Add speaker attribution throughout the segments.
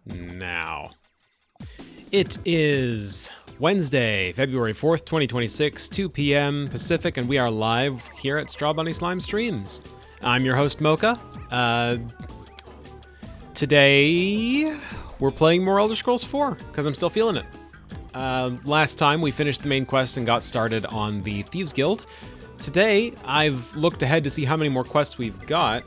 Speaker 1: Now. It is Wednesday, February 4th, 2026, 2 p.m. Pacific, and we are live here at Strawbunny Slime Streams. I'm your host, Mocha. Today, we're playing more Elder Scrolls 4, because I'm still feeling it. Last time, we finished the main quest and got started on the Thieves Guild. Today, I've looked ahead to see how many more quests we've got.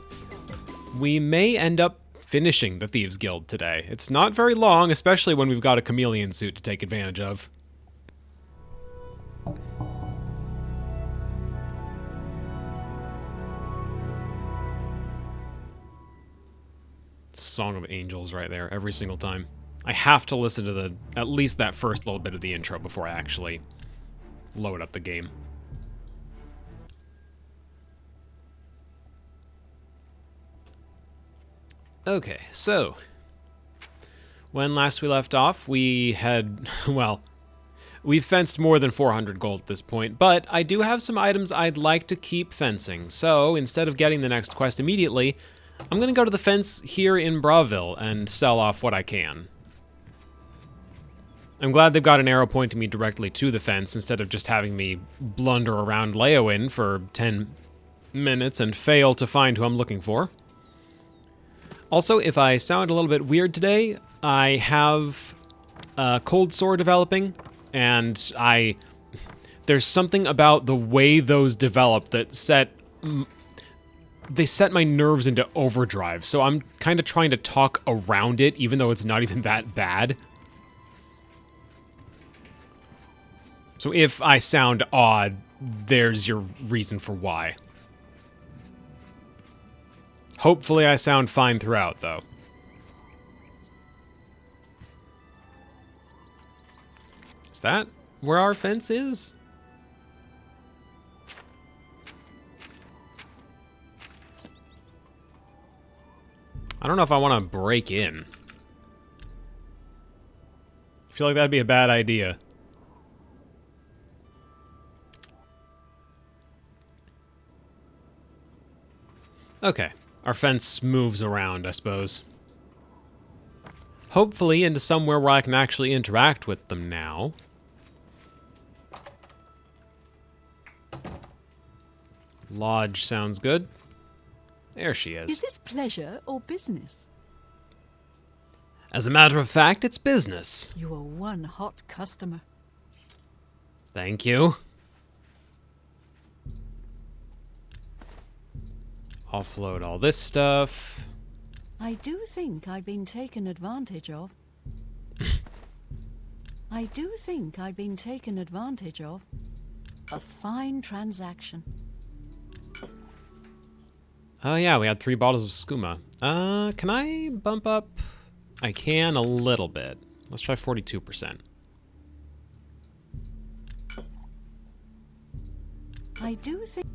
Speaker 1: We may end up finishing the Thieves Guild today. It's not very long, especially when we've got a chameleon suit to take advantage of. Song of Angels right there, every single time. I have to listen to at least that first little bit of the intro before I actually load up the game. Okay, so when last we left off, we had, well, we've fenced more than 400 gold at this point, but I do have some items I'd like to keep fencing. So instead of getting the next quest immediately, I'm going to go to the fence here in Braville and sell off what I can. I'm glad they've got an arrow pointing me directly to the fence instead of just having me blunder around Leowin for 10 minutes and fail to find who I'm looking for. Also, if I sound a little bit weird today, I have a cold sore developing, and there's something about the way those develop that set my nerves into overdrive, so I'm kind of trying to talk around it, even though it's not even that bad. So if I sound odd, there's your reason for why. Hopefully I sound fine throughout, though. Is that where our fence is? I don't know if I want to break in. I feel like that'd be a bad idea. Okay. Our fence moves around, I suppose. Hopefully into somewhere where I can actually interact with them now. Lodge sounds good. There she is.
Speaker 2: Is this pleasure or business?
Speaker 1: As a matter of fact, it's business.
Speaker 2: You are one hot customer.
Speaker 1: Thank you. Offload all this stuff.
Speaker 2: I do think I've been taken advantage of. I do think I've been taken advantage of. A fine transaction.
Speaker 1: Oh yeah, we had 3 bottles of skooma. Can I bump up? I can a little bit. Let's try 42%.
Speaker 2: I do think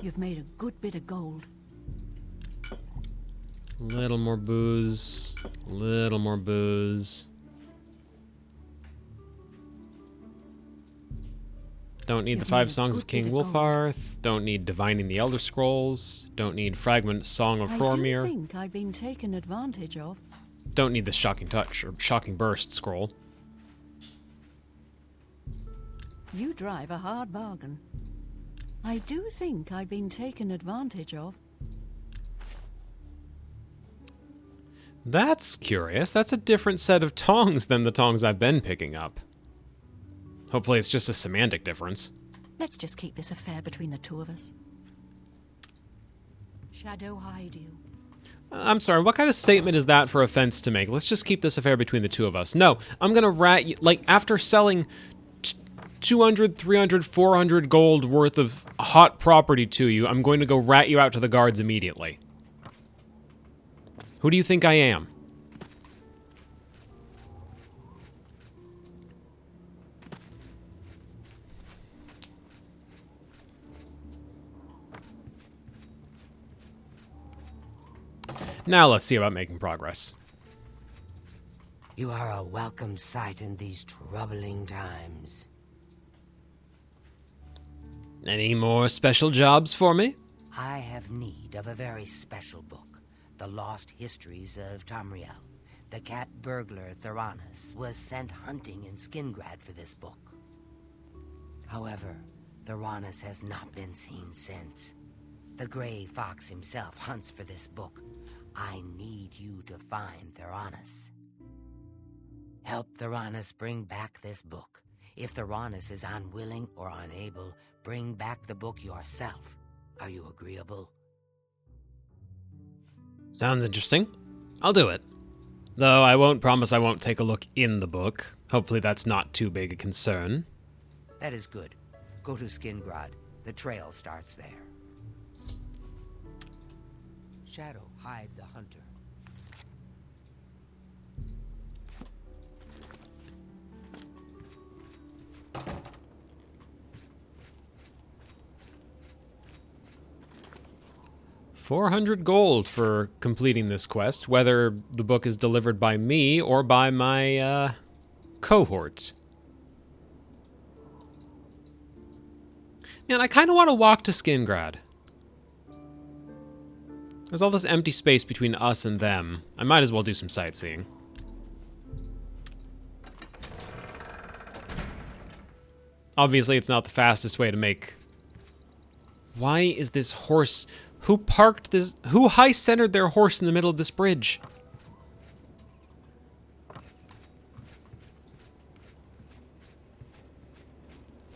Speaker 2: you've made a good bit of gold.
Speaker 1: Little more booze. Little more booze. Don't need the 5 Songs of King Wulfarth. Don't need Divining the Elder Scrolls. Don't need Fragment Song of Hrormir.
Speaker 2: I do think I've been taken advantage of.
Speaker 1: Don't need the Shocking Touch or Shocking Burst scroll.
Speaker 2: You drive a hard bargain. I do think I've been taken advantage of.
Speaker 1: That's curious. That's a different set of tongs than the tongs I've been picking up. Hopefully it's just a semantic difference.
Speaker 2: Let's just keep this affair between the two of us. Shadow hide you.
Speaker 1: I'm sorry, what kind of statement is that for a fence to make? Let's just keep this affair between the two of us. No, I'm gonna rat you, like, after selling 200, 300, 400 gold worth of hot property to you, I'm going to go rat you out to the guards immediately. Who do you think I am? Now let's see about making progress.
Speaker 3: You are a welcome sight in these troubling times.
Speaker 1: Any more special jobs for me?
Speaker 3: I have need of a very special book. The Lost Histories of Tamriel. The cat burglar Theranos was sent hunting in Skingrad for this book. However, Theranos has not been seen since. The Grey Fox himself hunts for this book. I need you to find Theranos. Help Theranos bring back this book. If Theranos is unwilling or unable, bring back the book yourself. Are you agreeable?
Speaker 1: Sounds interesting. I'll do it. Though I won't promise I won't take a look in the book. Hopefully that's not too big a concern.
Speaker 3: That is good. Go to Skingrad. The trail starts there. Shadow, hide the hunter.
Speaker 1: $400 gold for completing this quest, whether the book is delivered by me or by my cohort. Man, I kind of want to walk to Skingrad. There's all this empty space between us and them. I might as well do some sightseeing. Obviously, it's not the fastest way to make... Why is this horse... Who parked this... Who high-centered their horse in the middle of this bridge?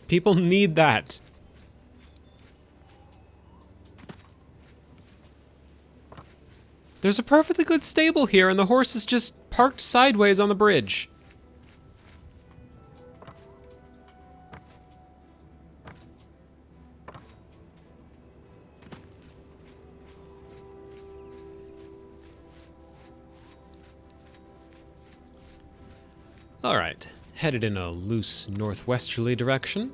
Speaker 1: People need that. There's a perfectly good stable here, and the horse is just parked sideways on the bridge. All right, headed in a loose northwesterly direction.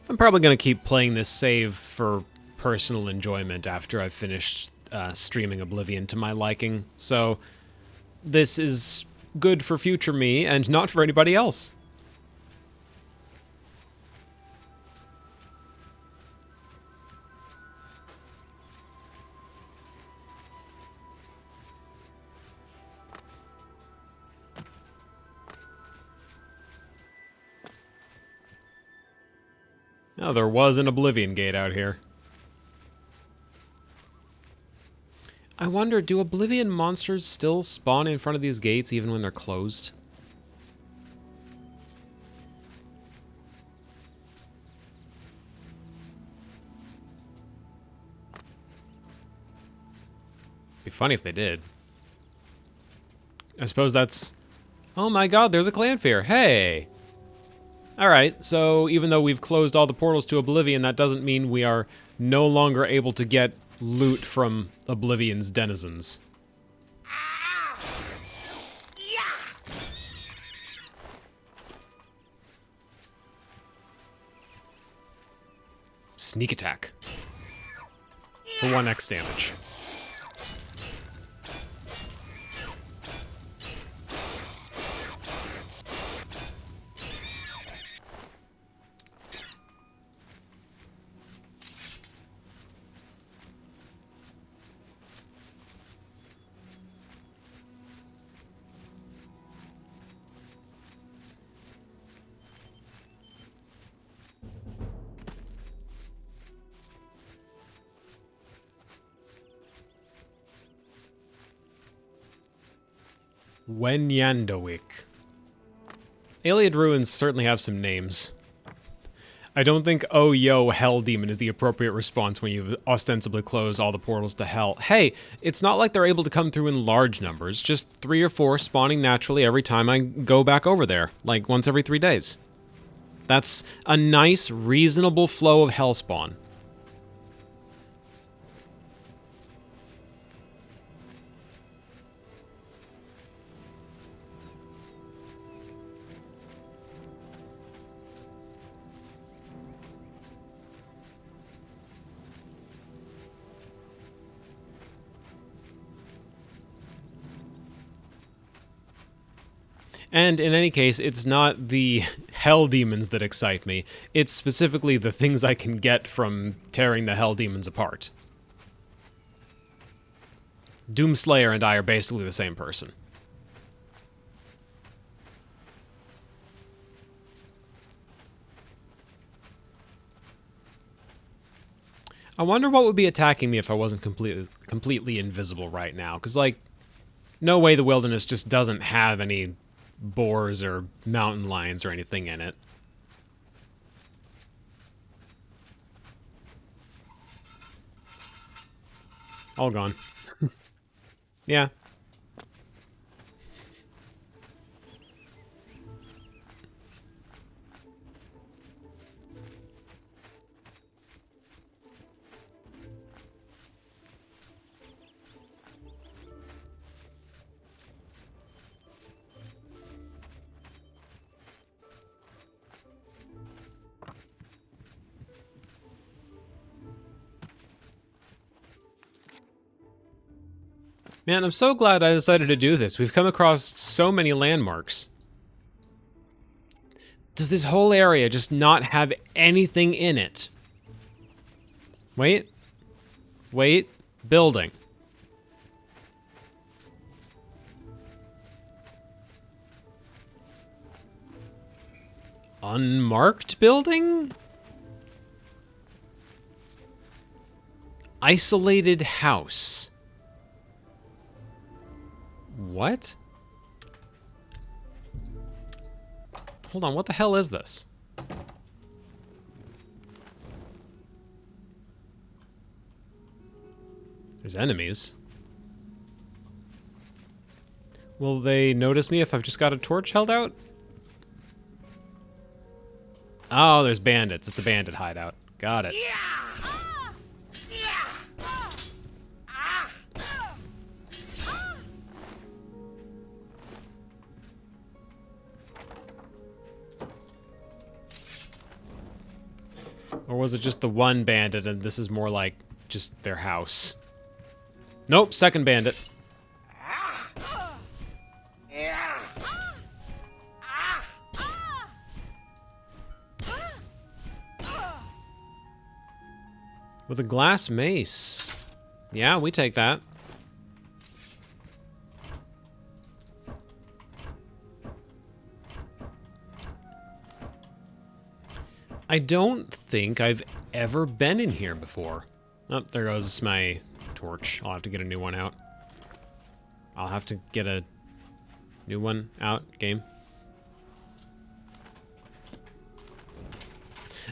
Speaker 1: I'm probably going to keep playing this save for personal enjoyment after I've finished streaming Oblivion to my liking, so this is good for future me and not for anybody else. Oh, there was an Oblivion gate out here. I wonder, do Oblivion monsters still spawn in front of these gates even when they're closed? Be funny if they did. I suppose that's... Oh my god, there's a Clanfear. Hey! Alright, so even though we've closed all the portals to Oblivion, that doesn't mean we are no longer able to get loot from Oblivion's denizens. Sneak attack. For 1x damage. Wenyandowik. Iliad Ruins certainly have some names. I don't think "Oh yo, Hell Demon" is the appropriate response when you ostensibly close all the portals to Hell. Hey, it's not like they're able to come through in large numbers, just 3 or 4 spawning naturally every time I go back over there, like once every 3 days. That's a nice, reasonable flow of Hellspawn. And in any case, it's not the hell demons that excite me. It's specifically the things I can get from tearing the hell demons apart. Doomslayer and I are basically the same person. I wonder what would be attacking me if I wasn't completely invisible right now. Because, like, no way the wilderness just doesn't have any boars or mountain lions or anything in it. All gone. Yeah. Man, I'm so glad I decided to do this. We've come across so many landmarks. Does this whole area just not have anything in it? Wait. Wait. Building. Unmarked building? Isolated house. What? Hold on, what the hell is this? There's enemies. Will they notice me if I've just got a torch held out? Oh, there's bandits. It's a bandit hideout. Got it. Or was it just the one bandit and this is more like just their house? Nope, second bandit. With a glass mace. Yeah, we take that. I don't think I've ever been in here before. Oh, there goes my torch. I'll have to get a new one out. I'll have to get a new one out, game.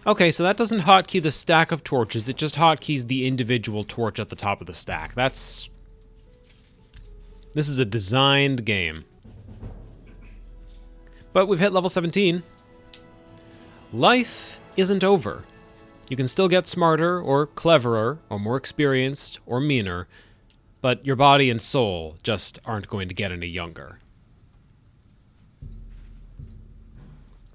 Speaker 1: Okay, so that doesn't hotkey the stack of torches, it just hotkeys the individual torch at the top of the stack. This is a designed game. But we've hit level 17. Life isn't over. You can still get smarter, or cleverer, or more experienced, or meaner, but your body and soul just aren't going to get any younger.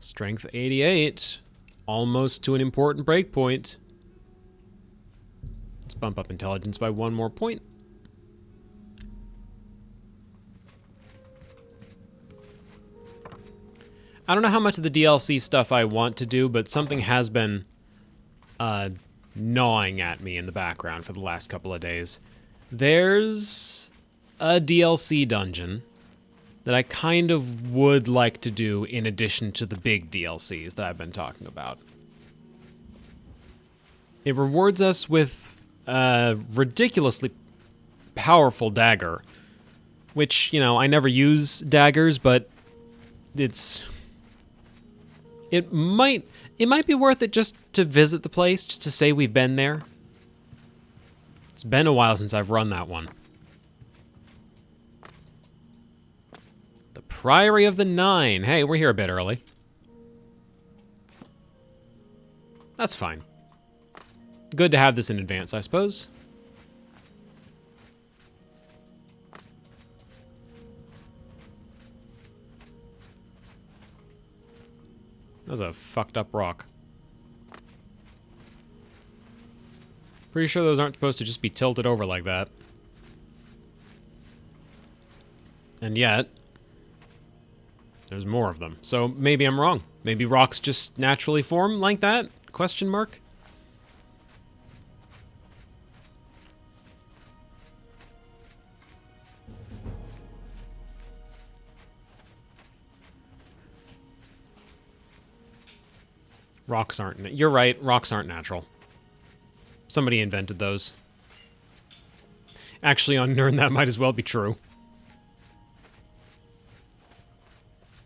Speaker 1: Strength 88. Almost to an important breakpoint. Let's bump up intelligence by one more point. I don't know how much of the DLC stuff I want to do, but something has been gnawing at me in the background for the last couple of days. There's a DLC dungeon that I kind of would like to do in addition to the big DLCs that I've been talking about. It rewards us with a ridiculously powerful dagger, which, you know, I never use daggers, but it might be worth it just to visit the place, just to say we've been there. It's been a while since I've run that one. Priory of the Nine. Hey, we're here a bit early. That's fine. Good to have this in advance, I suppose. That was a fucked up rock. Pretty sure those aren't supposed to just be tilted over like that. And yet... There's more of them. So maybe I'm wrong. Maybe rocks just naturally form like that? Question mark? Rocks aren't... You're right, rocks aren't natural. Somebody invented those. Actually, on Nirn, that might as well be true.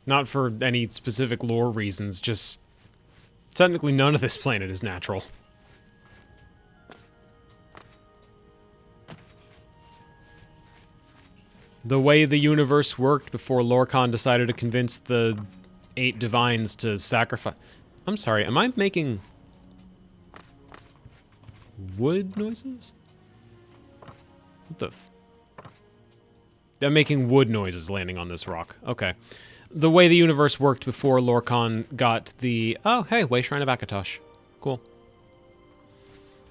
Speaker 1: Not for any specific lore reasons, just... Technically, none of this planet is natural. The way the universe worked before Lorcan decided to convince the 8 divines to sacrifice... I'm sorry, am I making... wood noises? What the f... I'm making wood noises landing on this rock. Okay. The way the universe worked before Lorcan got the... Oh, hey, Way Shrine of Akatosh. Cool.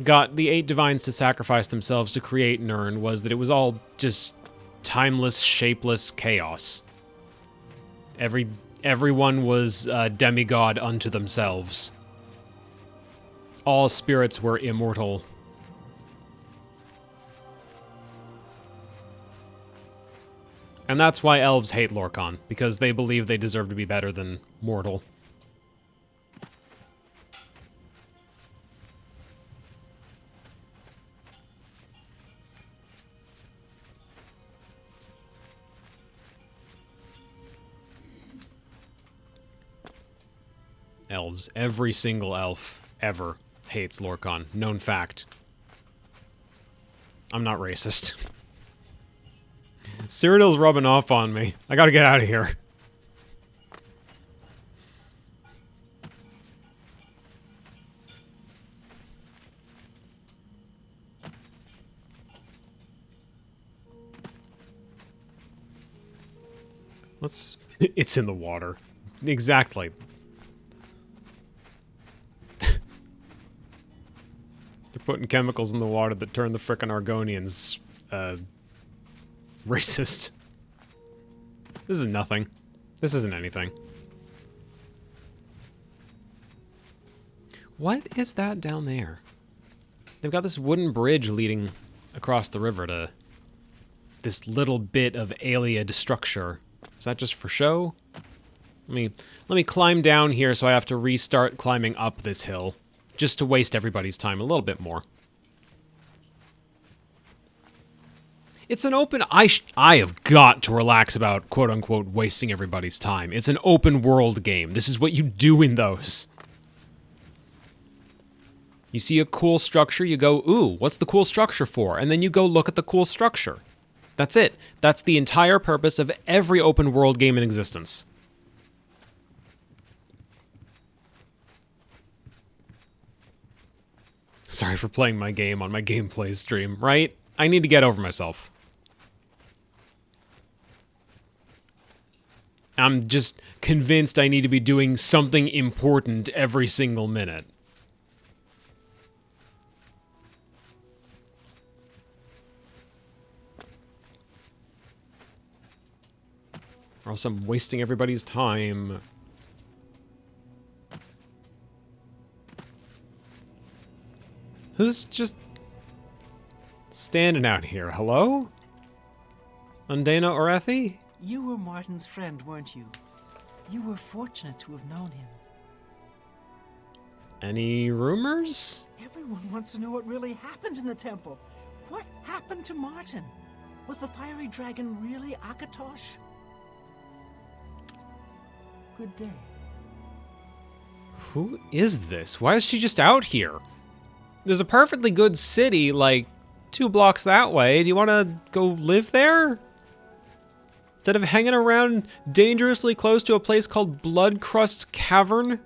Speaker 1: Got the 8 divines to sacrifice themselves to create Nirn was that it was all just timeless, shapeless chaos. Everyone was a demigod unto themselves. All spirits were immortal. And that's why elves hate Lorcan, because they believe they deserve to be better than mortal. Elves. Every single elf ever hates Lorcan. Known fact. I'm not racist. Cyrodiil's rubbing off on me. I gotta get out of here. Let's... It's in the water. Exactly. They're putting chemicals in the water that turn the frickin' Argonians, racist. This is nothing. This isn't anything. What is that down there? They've got this wooden bridge leading across the river to this little bit of Aliad structure. Is that just for show? Let me climb down here so I have to restart climbing up this hill. Just to waste everybody's time a little bit more. It's an open... I have got to relax about, quote-unquote, wasting everybody's time. It's an open-world game. This is what you do in those. You see a cool structure, you go, ooh, what's the cool structure for? And then you go look at the cool structure. That's it. That's the entire purpose of every open-world game in existence. Sorry for playing my game on my gameplay stream, right? I need to get over myself. I'm just convinced I need to be doing something important every single minute. Or else I'm wasting everybody's time. Who's just standing out here? Hello? Undana Orethi?
Speaker 4: You were Martin's friend, weren't you? You were fortunate to have known him.
Speaker 1: Any rumors?
Speaker 4: Everyone wants to know what really happened in the temple. What happened to Martin? Was the fiery dragon really Akatosh? Good day.
Speaker 1: Who is this? Why is she just out here? There's a perfectly good city, like, 2 blocks that way. Do you want to go live there? Instead of hanging around dangerously close to a place called Bloodcrust Cavern?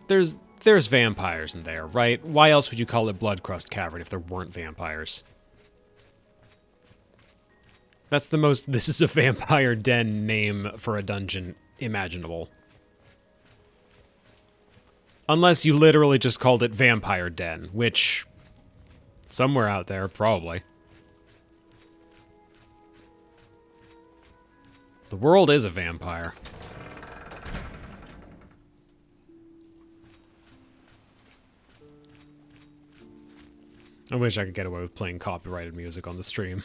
Speaker 1: There's vampires in there, right? Why else would you call it Bloodcrust Cavern if there weren't vampires? That's the most "this is a vampire den" name for a dungeon imaginable. Unless you literally just called it Vampire Den, which... somewhere out there, probably. The world is a vampire. I wish I could get away with playing copyrighted music on the stream.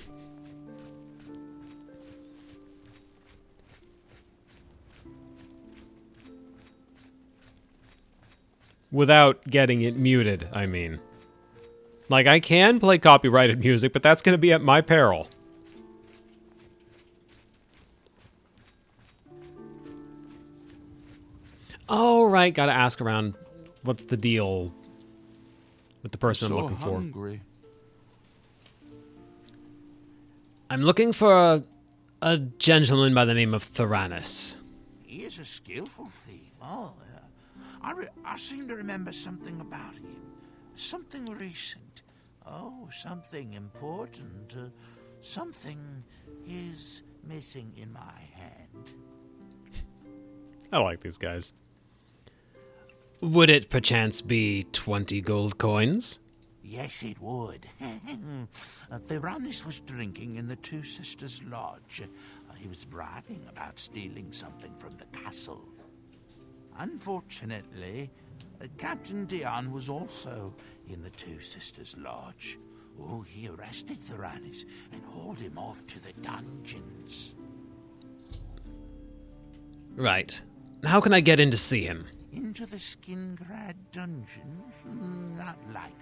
Speaker 1: Without getting it muted, I mean. Like, I can play copyrighted music, but that's going to be at my peril. Oh, right, gotta ask around what's the deal with the person I'm looking for. I'm looking for a gentleman by the name of Theranis.
Speaker 5: He is a skillful thief. Oh, I seem to remember something about him. Something recent. Oh, something important. Something is missing in my hand.
Speaker 1: I like these guys. Would it perchance be 20 gold coins?
Speaker 5: Yes, it would. Theranis was drinking in the Two Sisters Lodge. He was bragging about stealing something from the castle. Unfortunately, Captain Dion was also in the Two Sisters Lodge. Oh, he arrested Theranis and hauled him off to the dungeons.
Speaker 1: Right. How can I get in to see him?
Speaker 5: Into the Skingrad dungeons? Not likely.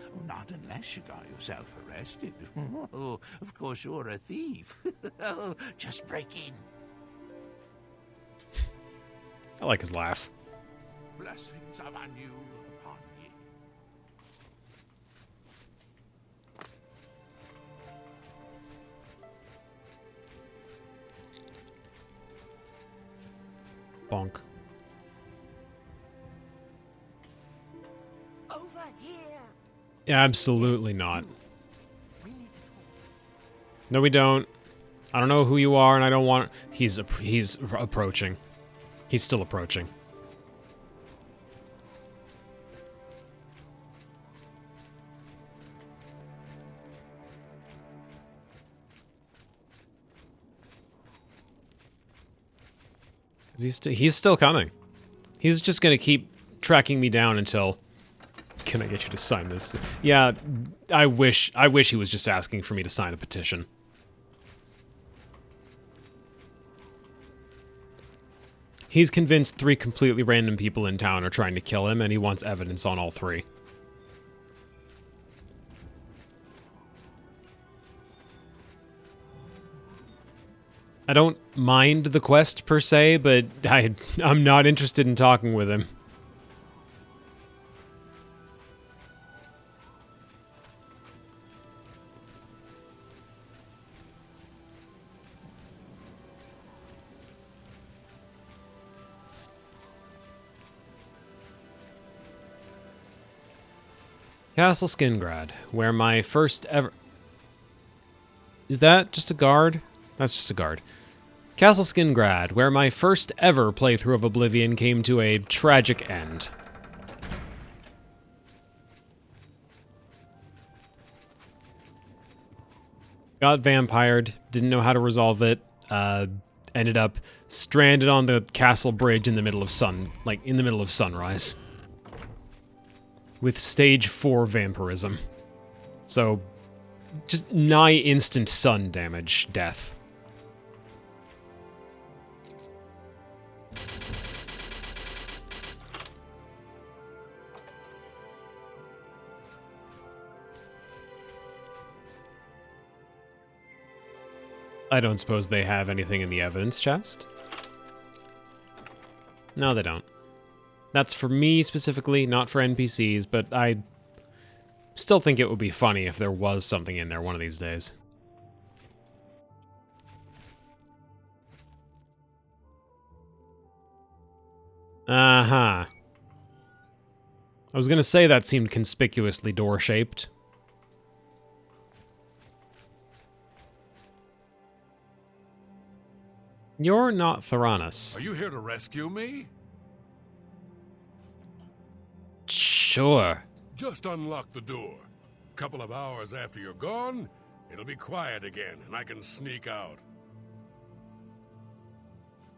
Speaker 5: Oh, not unless you got yourself arrested. Oh, of course you're a thief. Oh, just break in.
Speaker 1: I like his laugh.
Speaker 5: Blessings of Anu upon ye.
Speaker 1: Bonk.
Speaker 3: Over here.
Speaker 1: Absolutely not. No, we don't. I don't know who you are, and I don't want... He's approaching. He's still approaching. He's still coming. He's just gonna keep tracking me down until... Can I get you to sign this? Yeah, I wish he was just asking for me to sign a petition. He's convinced 3 completely random people in town are trying to kill him, and he wants evidence on all 3. I don't mind the quest per se, but I'm not interested in talking with him. Castle Skingrad, where my first ever... Is that just a guard? That's just a guard. Castle Skingrad, where my first ever playthrough of Oblivion came to a tragic end. Got vampired, didn't know how to resolve it, ended up stranded on the castle bridge in the middle of sunrise. With stage 4 vampirism. So, just nigh instant sun damage death. I don't suppose they have anything in the evidence chest? No, they don't. That's for me specifically, not for NPCs, but I still think it would be funny if there was something in there one of these days. Uh-huh. I was gonna say that seemed conspicuously door-shaped. You're not Theranis.
Speaker 6: Are you here to rescue me?
Speaker 1: Sure.
Speaker 6: Just unlock the door. A couple of hours after you're gone, it'll be quiet again, and I can sneak out.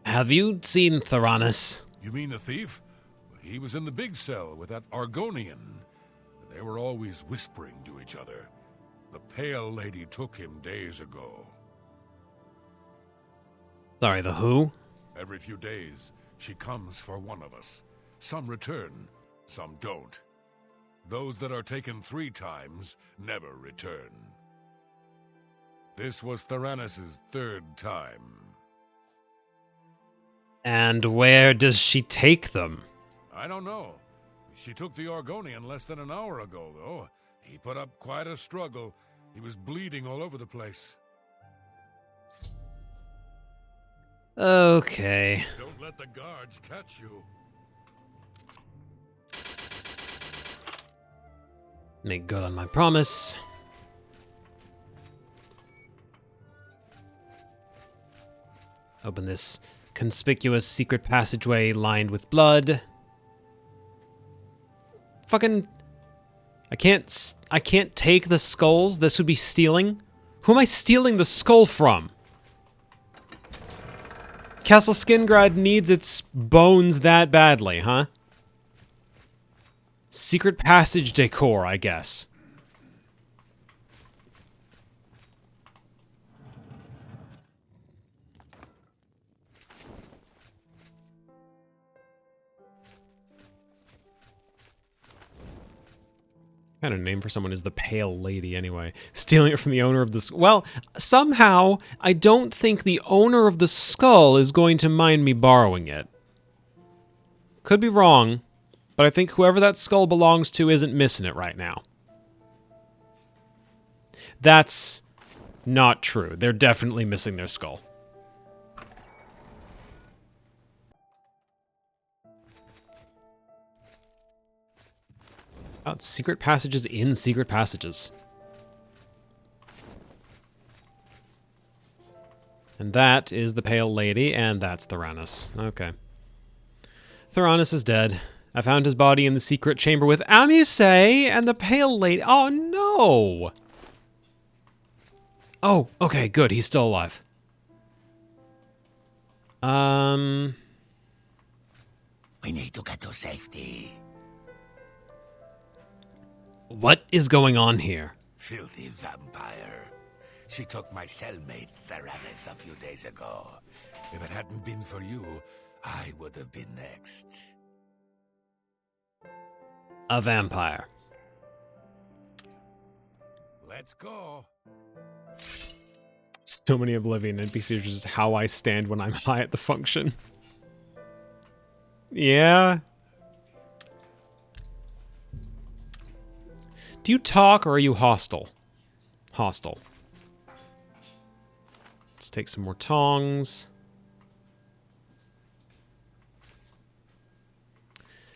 Speaker 1: Have you seen Theranos?
Speaker 6: You mean the thief? He was in the big cell with that Argonian. They were always whispering to each other. The Pale Lady took him days ago.
Speaker 1: Sorry, the who?
Speaker 6: Every few days, she comes for one of us. Some return, some don't. Those that are taken 3 times never return. This was Theranos' 3rd time.
Speaker 1: And where does she take them?
Speaker 6: I don't know. She took the Argonian less than an hour ago, though. He put up quite a struggle. He was bleeding all over the place.
Speaker 1: Okay.
Speaker 6: Don't let the guards catch you.
Speaker 1: Make good on my promise. Open this conspicuous secret passageway lined with blood. Fucking... I can't take the skulls? This would be stealing? Who am I stealing the skull from? Castle Skingrad needs its bones that badly, huh? Secret passage decor, I guess. What kind of name for someone is the Pale Lady, anyway? Stealing it from the owner of the... Well, somehow, I don't think the owner of the skull is going to mind me borrowing it. Could be wrong, but I think whoever that skull belongs to isn't missing it right now. That's not true. They're definitely missing their skull. Oh, it's secret passages in secret passages. And that is the Pale Lady, and that's Theranos. Okay. Theranos is dead. I found his body in the secret chamber with Amuse and the Pale Lady. Oh, no! Oh, okay, good. He's still alive.
Speaker 5: We need to get to safety.
Speaker 1: What is going on here?
Speaker 5: Filthy vampire. She took my cellmate, Theranos, a few days ago. If it hadn't been for you, I would have been next.
Speaker 1: A vampire.
Speaker 6: Let's go.
Speaker 1: So many Oblivion NPCs are just how I stand when I'm high at the function. Yeah. Do you talk or are you hostile? Hostile. Let's take some more tongs.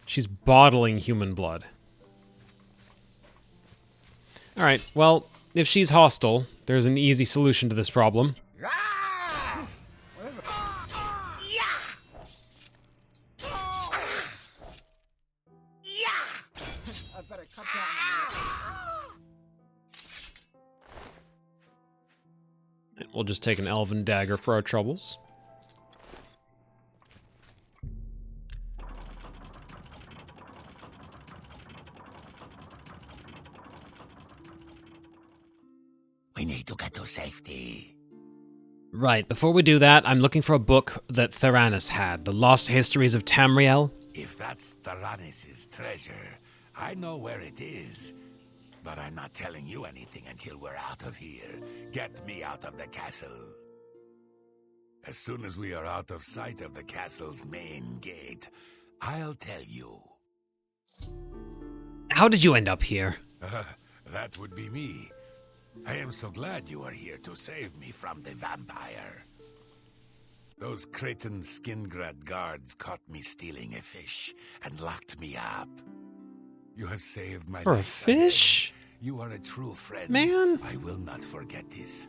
Speaker 1: She's bottling human blood. Alright, well, if she's hostile, there's an easy solution to this problem. And we'll just take an elven dagger for our troubles.
Speaker 5: We need to get to safety.
Speaker 1: Right, before we do that, I'm looking for a book that Theranos had, The Lost Histories of Tamriel.
Speaker 5: If that's Theranos' treasure, I know where it is. But I'm not telling you anything until we're out of here. Get me out of the castle. As soon as we are out of sight of the castle's main gate, I'll tell you.
Speaker 1: How did you end up here?
Speaker 5: That would be me. I am so glad you are here to save me from the vampire. Those Cretan Skingrad guards caught me stealing a fish and locked me up. You have saved my life.
Speaker 1: For a fish?
Speaker 5: Again. You are a true friend.
Speaker 1: Man.
Speaker 5: I will not forget this.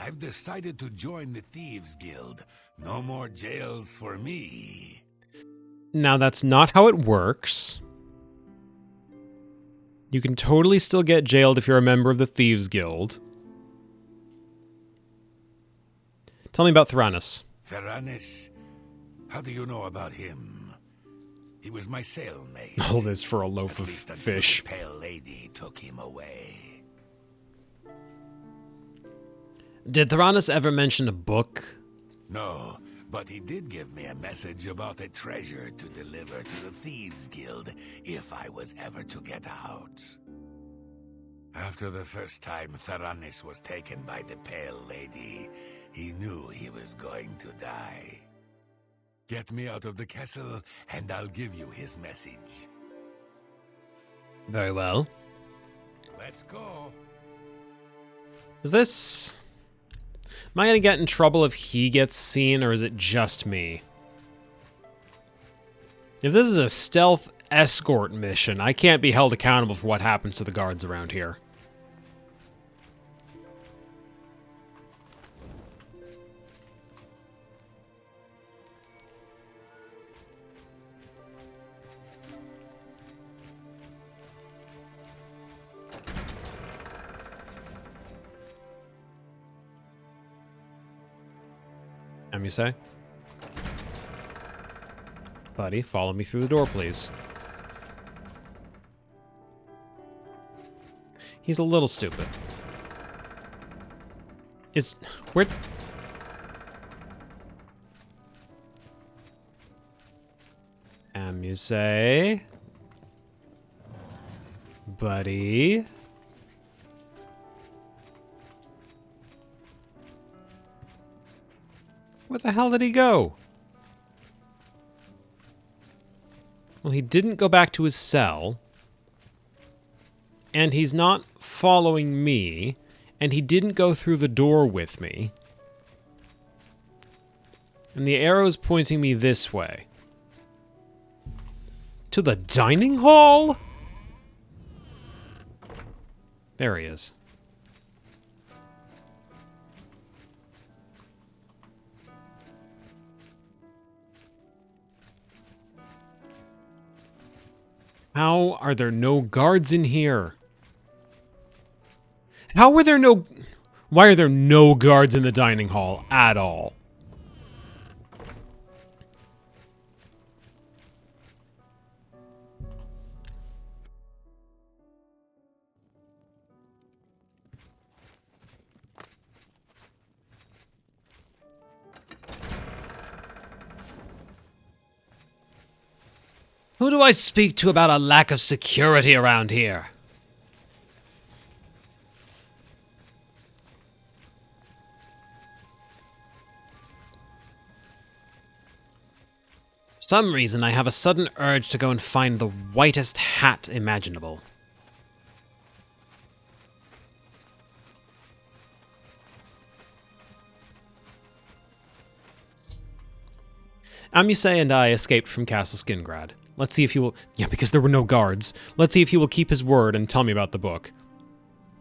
Speaker 5: I've decided to join the Thieves Guild. No more jails for me.
Speaker 1: Now, that's not how it works. You can totally still get jailed if you're a member of the Thieves Guild. Tell me about Theranos.
Speaker 5: Theranos,
Speaker 6: How do you know about him? He was my cellmate.
Speaker 1: All this for a loaf
Speaker 6: At
Speaker 1: of
Speaker 6: least until
Speaker 1: fish.
Speaker 6: the Pale Lady took him away.
Speaker 1: Did Theranos ever mention a book?
Speaker 6: No, but he did give me a message about a treasure to deliver to the Thieves Guild if I was ever to get out. After the first time Theranos was taken by the Pale Lady, he knew he was going to die. Get me out of the castle, and I'll give you his message.
Speaker 1: Very well.
Speaker 6: Let's go.
Speaker 1: Is this... Am I going to get in trouble if he gets seen, or is it just me? If this is a stealth escort mission, I can't be held accountable for what happens to the guards around here. You say? Buddy, follow me through the door, please. He's a little stupid. Where... You say? Buddy? Where the hell did he go? Well, he didn't go back to his cell. And he's not following me. And he didn't go through the door with me. And the arrow's pointing me this way. To the dining hall? There he is. How are there no guards in here? How were there no... Why are there no guards in the dining hall at all? Who do I speak to about a lack of security around here? For some reason, I have a sudden urge to go and find the whitest hat imaginable. Amuse and I escaped from Castle Skingrad. Let's see if he will... Yeah, because there were no guards. Let's see if he will keep his word and tell me about the book.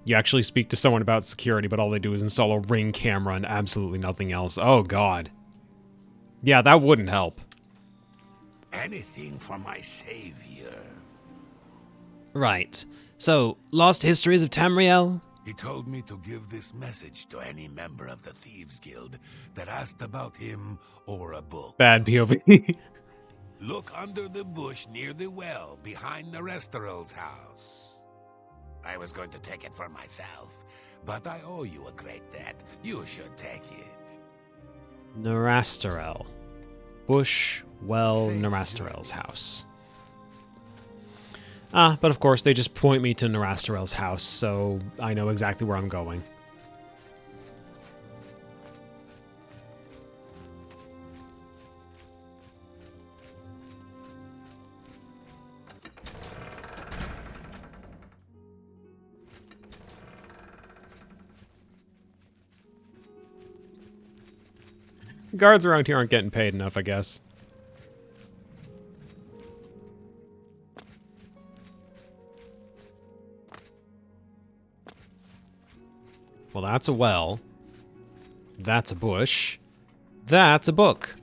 Speaker 1: You actually speak to someone about security, but all they do is install a Ring camera and absolutely nothing else. Oh, God. Yeah, that wouldn't help.
Speaker 6: Anything for my savior.
Speaker 1: Right. So, lost histories of Tamriel?
Speaker 6: He told me to give this message to any member of the Thieves Guild that asked about him or a book.
Speaker 1: Bad POV.
Speaker 6: Look under the bush near the well behind Nerastarel's house. I was going to take it for myself, but I owe you a great debt. You should take it.
Speaker 1: Nerastarel. Bush, well,
Speaker 6: Safe
Speaker 1: Nerastarel's house. Ah, but of course they just point me to Nerastarel's house, so I know exactly where I'm going. Guards around here aren't getting paid enough, I guess. Well, that's a well. That's a bush. That's a book.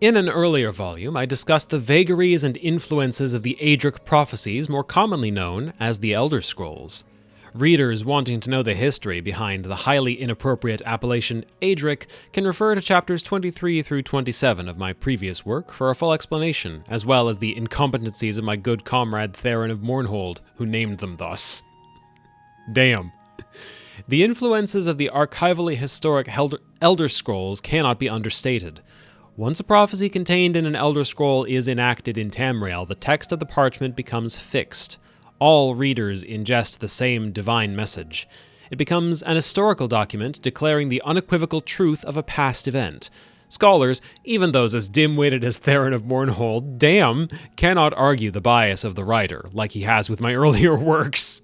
Speaker 1: In an earlier volume, I discussed the vagaries and influences of the Adric prophecies, more commonly known as the Elder Scrolls. Readers wanting to know the history behind the highly inappropriate appellation Adric can refer to chapters 23 through 27 of my previous work for a full explanation, as well as the incompetencies of my good comrade Theron of Mournhold, who named them thus. Damn. The influences of the archivally historic Elder Scrolls cannot be understated. Once a prophecy contained in an Elder Scroll is enacted in Tamriel, the text of the parchment becomes fixed. All readers ingest the same divine message. It becomes an historical document declaring the unequivocal truth of a past event. Scholars, even those as dim-witted as Theron of Mournhold, damn, cannot argue the bias of the writer, like he has with my earlier works.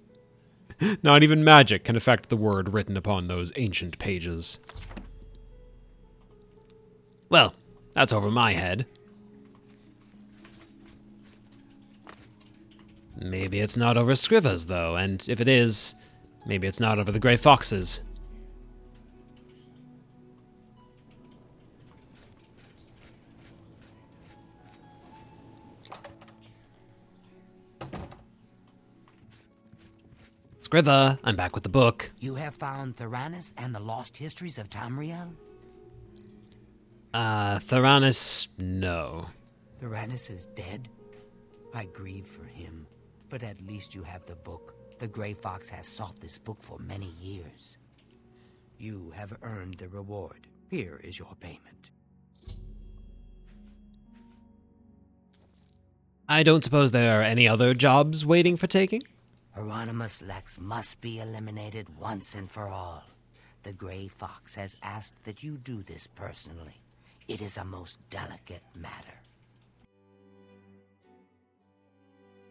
Speaker 1: Not even magic can affect the word written upon those ancient pages. Well, that's over my head. Maybe it's not over Scriva's, though, and if it is, maybe it's not over the Grey Foxes. Scriva, I'm back with the book.
Speaker 3: You have found Theranos and the lost histories of Tamriel?
Speaker 1: Theranos, no.
Speaker 3: Theranos is dead? I grieve for him, but at least you have the book. The Grey Fox has sought this book for many years. You have earned the reward. Here is your payment.
Speaker 1: I don't suppose there are any other jobs waiting for taking?
Speaker 3: Hieronymus Lex must be eliminated once and for all. The Grey Fox has asked that you do this personally. It is a most delicate matter.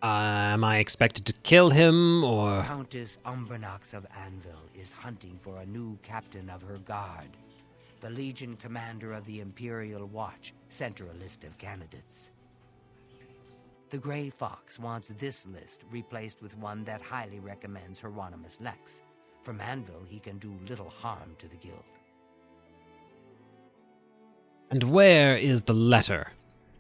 Speaker 1: Am I expected to kill him, or...?
Speaker 3: Countess Umbranox of Anvil is hunting for a new captain of her guard. The Legion commander of the Imperial Watch sent her a list of candidates. The Grey Fox wants this list replaced with one that highly recommends Hieronymus Lex. From Anvil, he can do little harm to the guild.
Speaker 1: And where is the letter?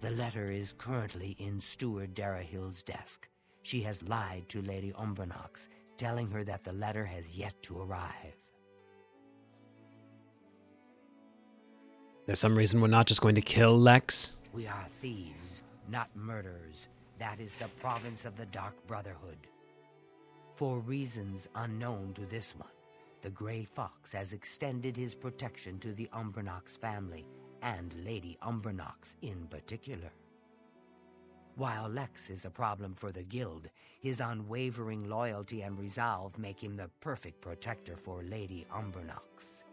Speaker 3: The letter is currently in Steward Darahill's desk. She has lied to Lady Umbranox, telling her that the letter has yet to arrive.
Speaker 1: There's some reason we're not just going to kill Lex?
Speaker 3: We are thieves, not murderers. That is the province of the Dark Brotherhood. For reasons unknown to this one, the Grey Fox has extended his protection to the Umbranox family, and Lady Umbranox in particular. While Lex is a problem for the guild, his unwavering loyalty and resolve make him the perfect protector for Lady Umbranox.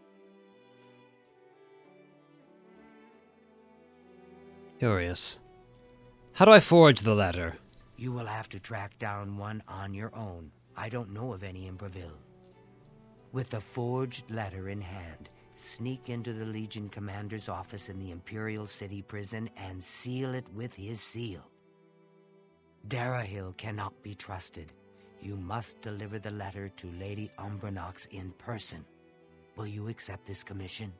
Speaker 1: Curious. How do I forge the letter?
Speaker 3: You will have to track down one on your own. I don't know of any in Breville. With the forged letter in hand, sneak into the Legion commander's office in the Imperial City prison and seal it with his seal. Darahill cannot be trusted. You must deliver the letter to Lady Umbranox in person. Will you accept this commission?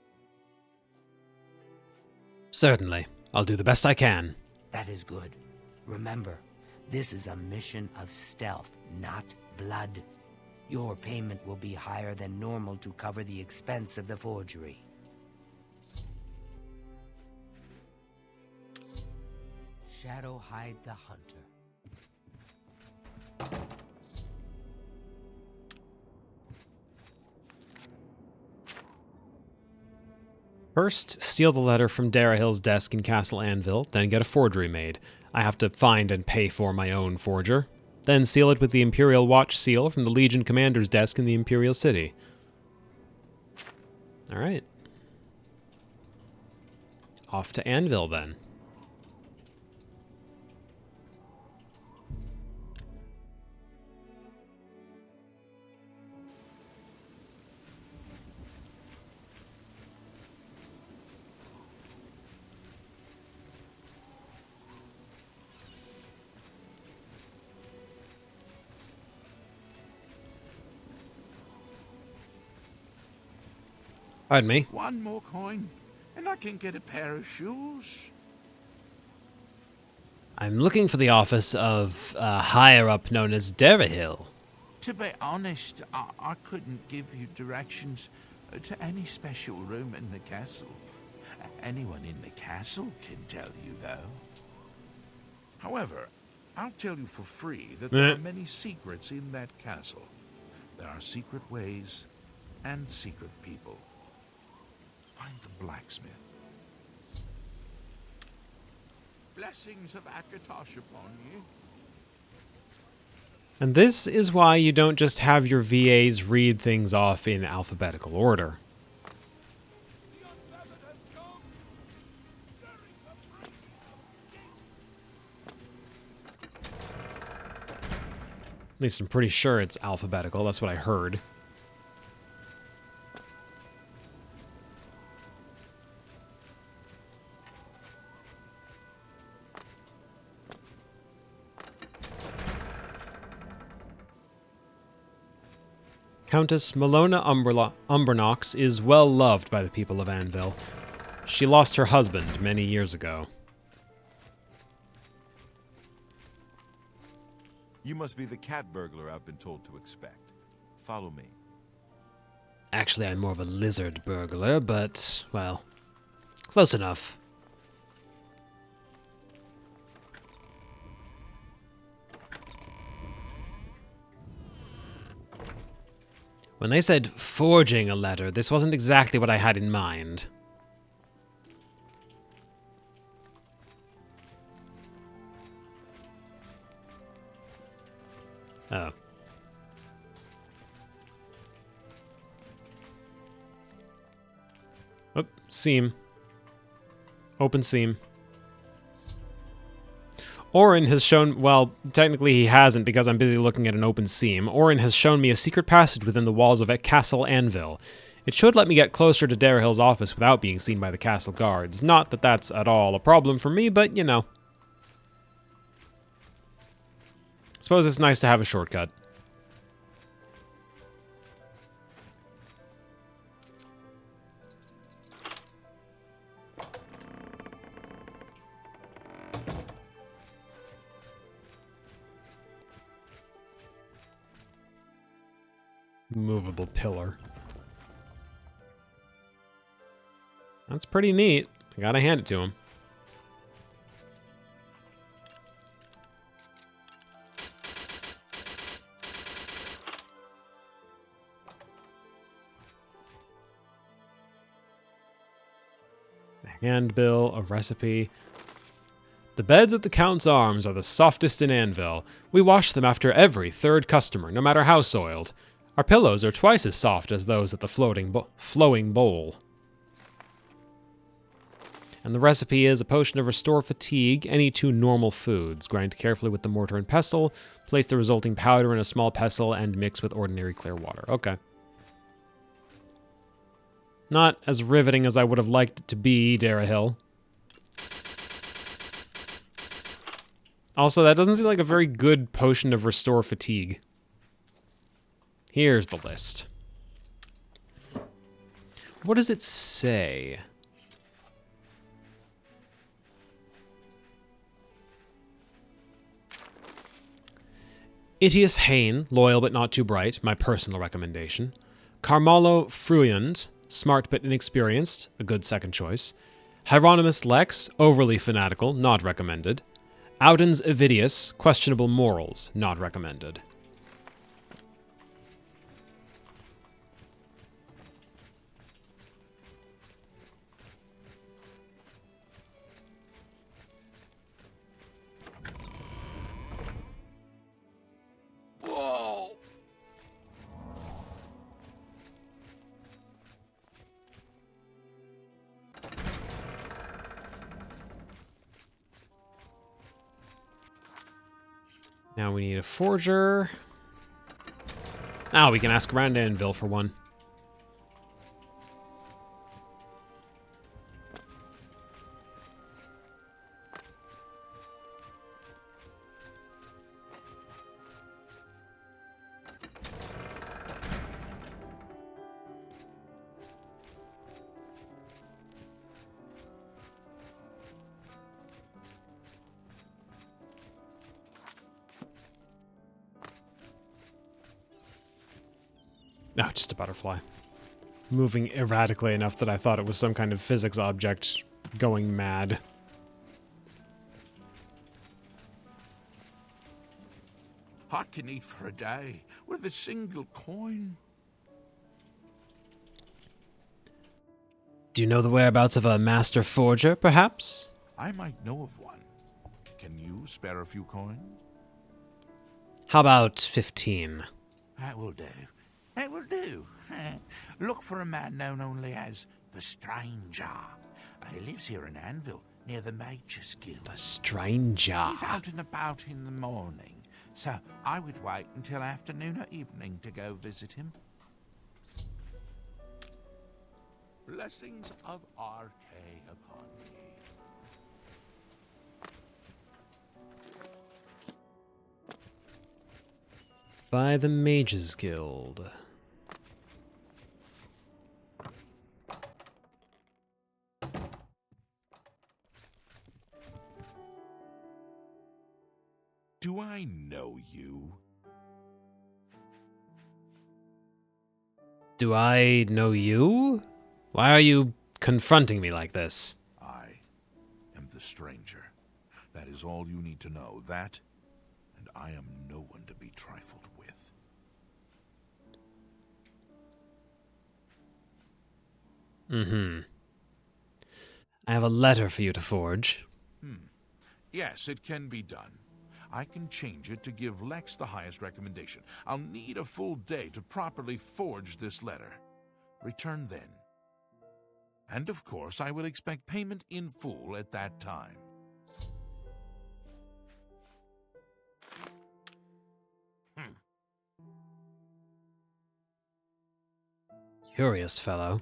Speaker 1: Certainly. I'll do the best I can.
Speaker 3: That is good. Remember, this is a mission of stealth, not blood. Your payment will be higher than normal to cover the expense of the forgery. Shadow Hide the Hunter.
Speaker 1: First, steal the letter from Darahill's desk in Castle Anvil, then get a forgery made. I have to find and pay for my own forger. Then seal it with the Imperial Watch seal from the Legion Commander's desk in the Imperial City. Alright. Off to Anvil, then. Pardon me.
Speaker 5: One more coin, and I can get a pair of shoes.
Speaker 1: I'm looking for the office of a higher-up known as Darahill.
Speaker 5: To be honest, I couldn't give you directions to any special room in the castle. Anyone in the castle can tell you, though.
Speaker 6: However, I'll tell you for free that there are many secrets in that castle. There are secret ways and secret people. Find the blacksmith.
Speaker 5: Blessings of Akatosh upon you.
Speaker 1: And this is why you don't just have your VAs read things off in alphabetical order. At least I'm pretty sure it's alphabetical. That's what I heard. Countess Melona Umbernox is well loved by the people of Anvil. She lost her husband many years ago.
Speaker 7: You must be the cat burglar I've been told to expect. Follow me.
Speaker 1: Actually, I'm more of a lizard burglar, but, well, close enough. When they said forging a letter, this wasn't exactly what I had in mind. Oh. Oh, seam. Open seam. Orin has shown, well, technically he hasn't because I'm busy looking at an open seam. Orin has shown me a secret passage within the walls of Castle Anvil. It should let me get closer to Darahill's office without being seen by the castle guards. Not that that's at all a problem for me, but, you know. Suppose it's nice to have a shortcut. Movable pillar. That's pretty neat. I gotta hand it to him. A handbill, a recipe. The beds at the Count's Arms are the softest in Anvil. We wash them after every third customer, no matter how soiled. Our pillows are twice as soft as those at the flowing bowl. And the recipe is a potion of restore fatigue, any 2 normal foods. Grind carefully with the mortar and pestle, place the resulting powder in a small pestle, and mix with ordinary clear water. Okay. Not as riveting as I would have liked it to be, Darahill. Also, that doesn't seem like a very good potion of restore fatigue. Here's the list. What does it say? Itius Hain, loyal but not too bright, my personal recommendation. Carmalo Fruyund, smart but inexperienced, a good second choice. Hieronymus Lex, overly fanatical, not recommended. Audens Evidius, questionable morals, not recommended. Now we need a forger. Now we can ask around Anvil for one. No, just a butterfly. Moving erratically enough that I thought it was some kind of physics object going mad.
Speaker 5: I can eat for a day with a single coin.
Speaker 1: Do you know the whereabouts of a master forger, perhaps?
Speaker 5: I might know of one. Can you spare a few coins?
Speaker 1: How about 15?
Speaker 5: That will do. That will do. Look for a man known only as the Stranger. He lives here in Anvil, near the Mages Guild.
Speaker 1: The Stranger.
Speaker 5: He's out and about in the morning, so I would wait until afternoon or evening to go visit him. Blessings of RK upon me.
Speaker 1: By the Mages Guild.
Speaker 6: Do I know you?
Speaker 1: Do I know you? Why are you confronting me like this?
Speaker 6: I am the stranger. That is all you need to know. That, and I am no one to be trifled with.
Speaker 1: I have a letter for you to forge.
Speaker 6: Yes, it can be done. I can change it to give Lex the highest recommendation. I'll need a full day to properly forge this letter. Return then. And of course, I will expect payment in full at that time.
Speaker 1: Curious fellow.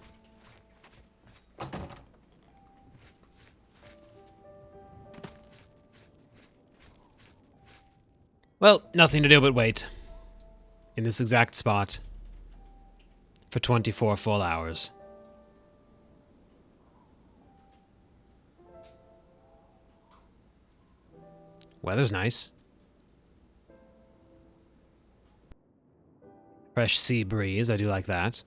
Speaker 1: Well, nothing to do but wait. In this exact spot. For 24 full hours. Weather's nice. Fresh sea breeze, I do like that.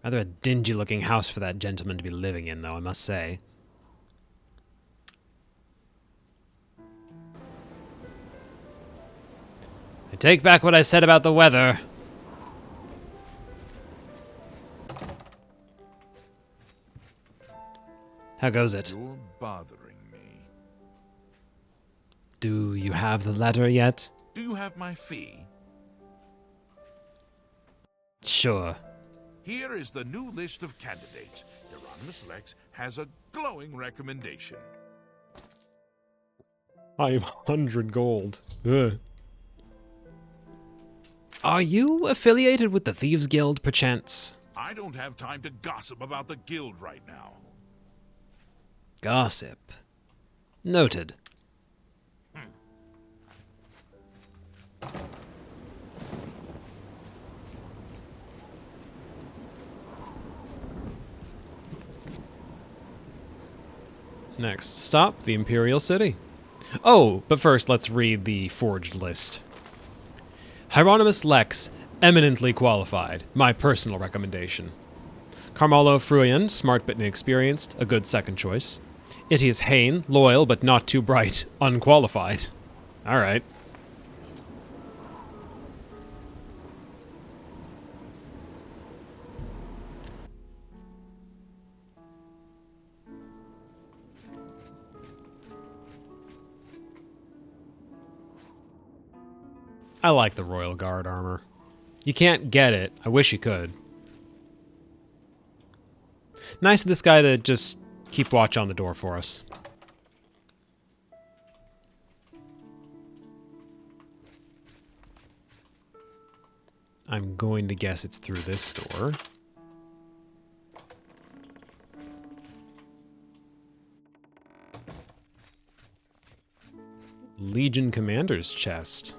Speaker 1: Rather a dingy looking house for that gentleman to be living in, though, I must say. I take back what I said about the weather. How goes it?
Speaker 6: You're bothering me.
Speaker 1: Do you have the letter yet?
Speaker 6: Do you have my fee?
Speaker 1: Sure.
Speaker 6: Here is the new list of candidates. Hieronymus Lex has a glowing recommendation.
Speaker 1: 500 gold. Ugh. Are you affiliated with the Thieves Guild, perchance?
Speaker 6: I don't have time to gossip about the guild right now.
Speaker 1: Gossip. Noted. Next stop, the Imperial City. Oh, but first let's read the forged list. Hieronymus Lex, eminently qualified. My personal recommendation. Carmelo Fruian, smart but inexperienced, a good second choice. Itius Hain, loyal but not too bright, unqualified. Alright. I like the Royal Guard armor. You can't get it. I wish you could. Nice of this guy to just keep watch on the door for us. I'm going to guess it's through this door. Legion Commander's chest.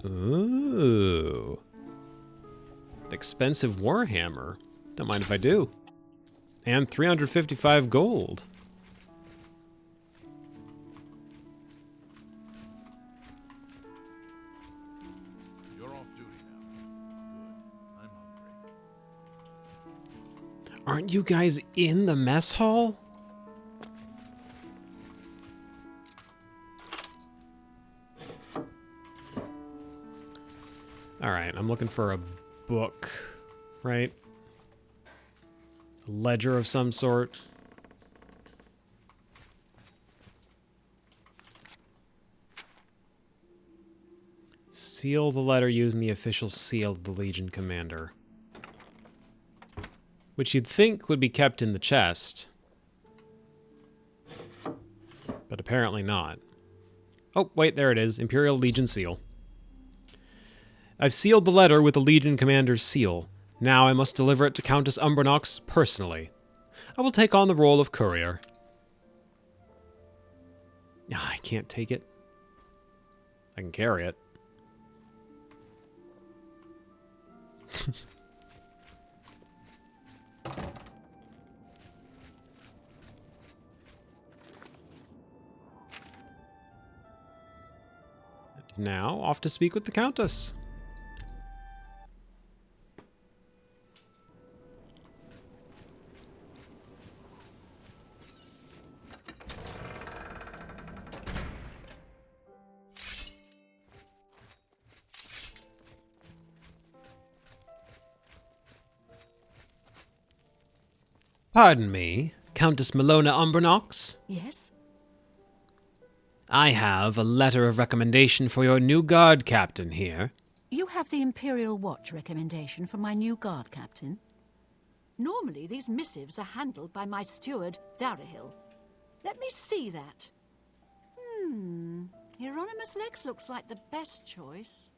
Speaker 1: Ooh. Expensive warhammer. Don't mind if I do. And 355 gold. Aren't you guys in the mess hall? Alright, I'm looking for a book, right? A ledger of some sort. Seal the letter using the official seal of the Legion Commander. Which you'd think would be kept in the chest. But apparently not. Oh, wait, there it is. Imperial Legion seal. I've sealed the letter with the Legion Commander's seal. Now I must deliver it to Countess Umbernox personally. I will take on the role of courier. I can't take it. I can carry it. And now, off to speak with the Countess. Pardon me, Countess Melona Umbernox?
Speaker 2: Yes?
Speaker 1: I have a letter of recommendation for your new guard captain here.
Speaker 2: You have the Imperial Watch recommendation for my new guard captain? Normally, these missives are handled by my steward, Darahil. Let me see that. Hieronymus Lex looks like the best choice.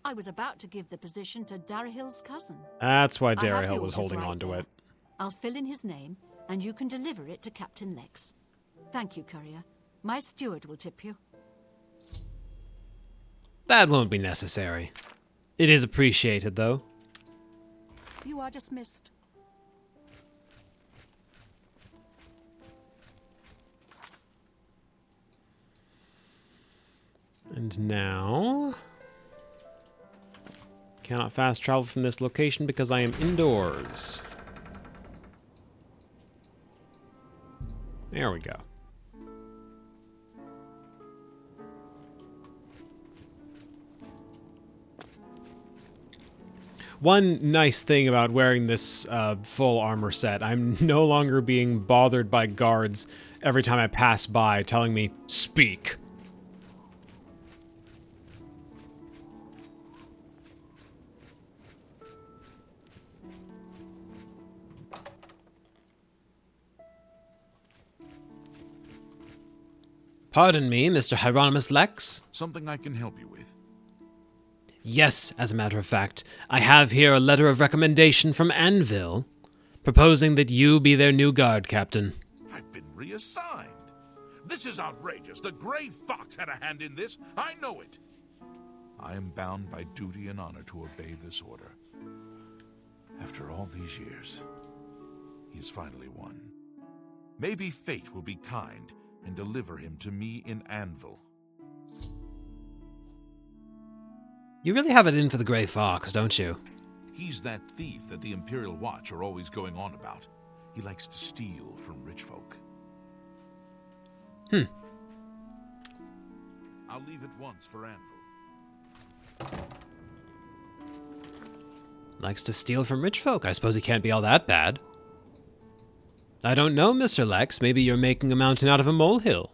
Speaker 2: I was about to give the position to Darahil's cousin.
Speaker 1: That's why
Speaker 2: I have the
Speaker 1: Darahil was
Speaker 2: orders
Speaker 1: holding
Speaker 2: right
Speaker 1: on to
Speaker 2: there.
Speaker 1: it.
Speaker 2: I'll fill in his name, and you can deliver it to Captain Lex. Thank you, courier. My steward will tip you.
Speaker 1: That won't be necessary. It is appreciated, though.
Speaker 2: You are dismissed.
Speaker 1: And now... Cannot fast travel from this location because I am indoors. There we go. One nice thing about wearing this full armor set, I'm no longer being bothered by guards every time I pass by telling me, "Speak." Pardon me, Mr. Hieronymus Lex?
Speaker 6: Something I can help you with?
Speaker 1: Yes, as a matter of fact, I have here a letter of recommendation from Anvil, proposing that you be their new guard captain.
Speaker 6: I've been reassigned. This is outrageous. The Grey Fox had a hand in this. I know it. I am bound by duty and honor to obey this order. After all these years, he has finally won. Maybe fate will be kind and deliver him to me in Anvil.
Speaker 1: You really have it in for the Grey Fox, don't you?
Speaker 6: He's that thief that the Imperial Watch are always going on about. He likes to steal from rich folk. I'll leave at once for Anvil.
Speaker 1: Likes to steal from rich folk. I suppose he can't be all that bad. I don't know, Mr. Lex. Maybe you're making a mountain out of a molehill.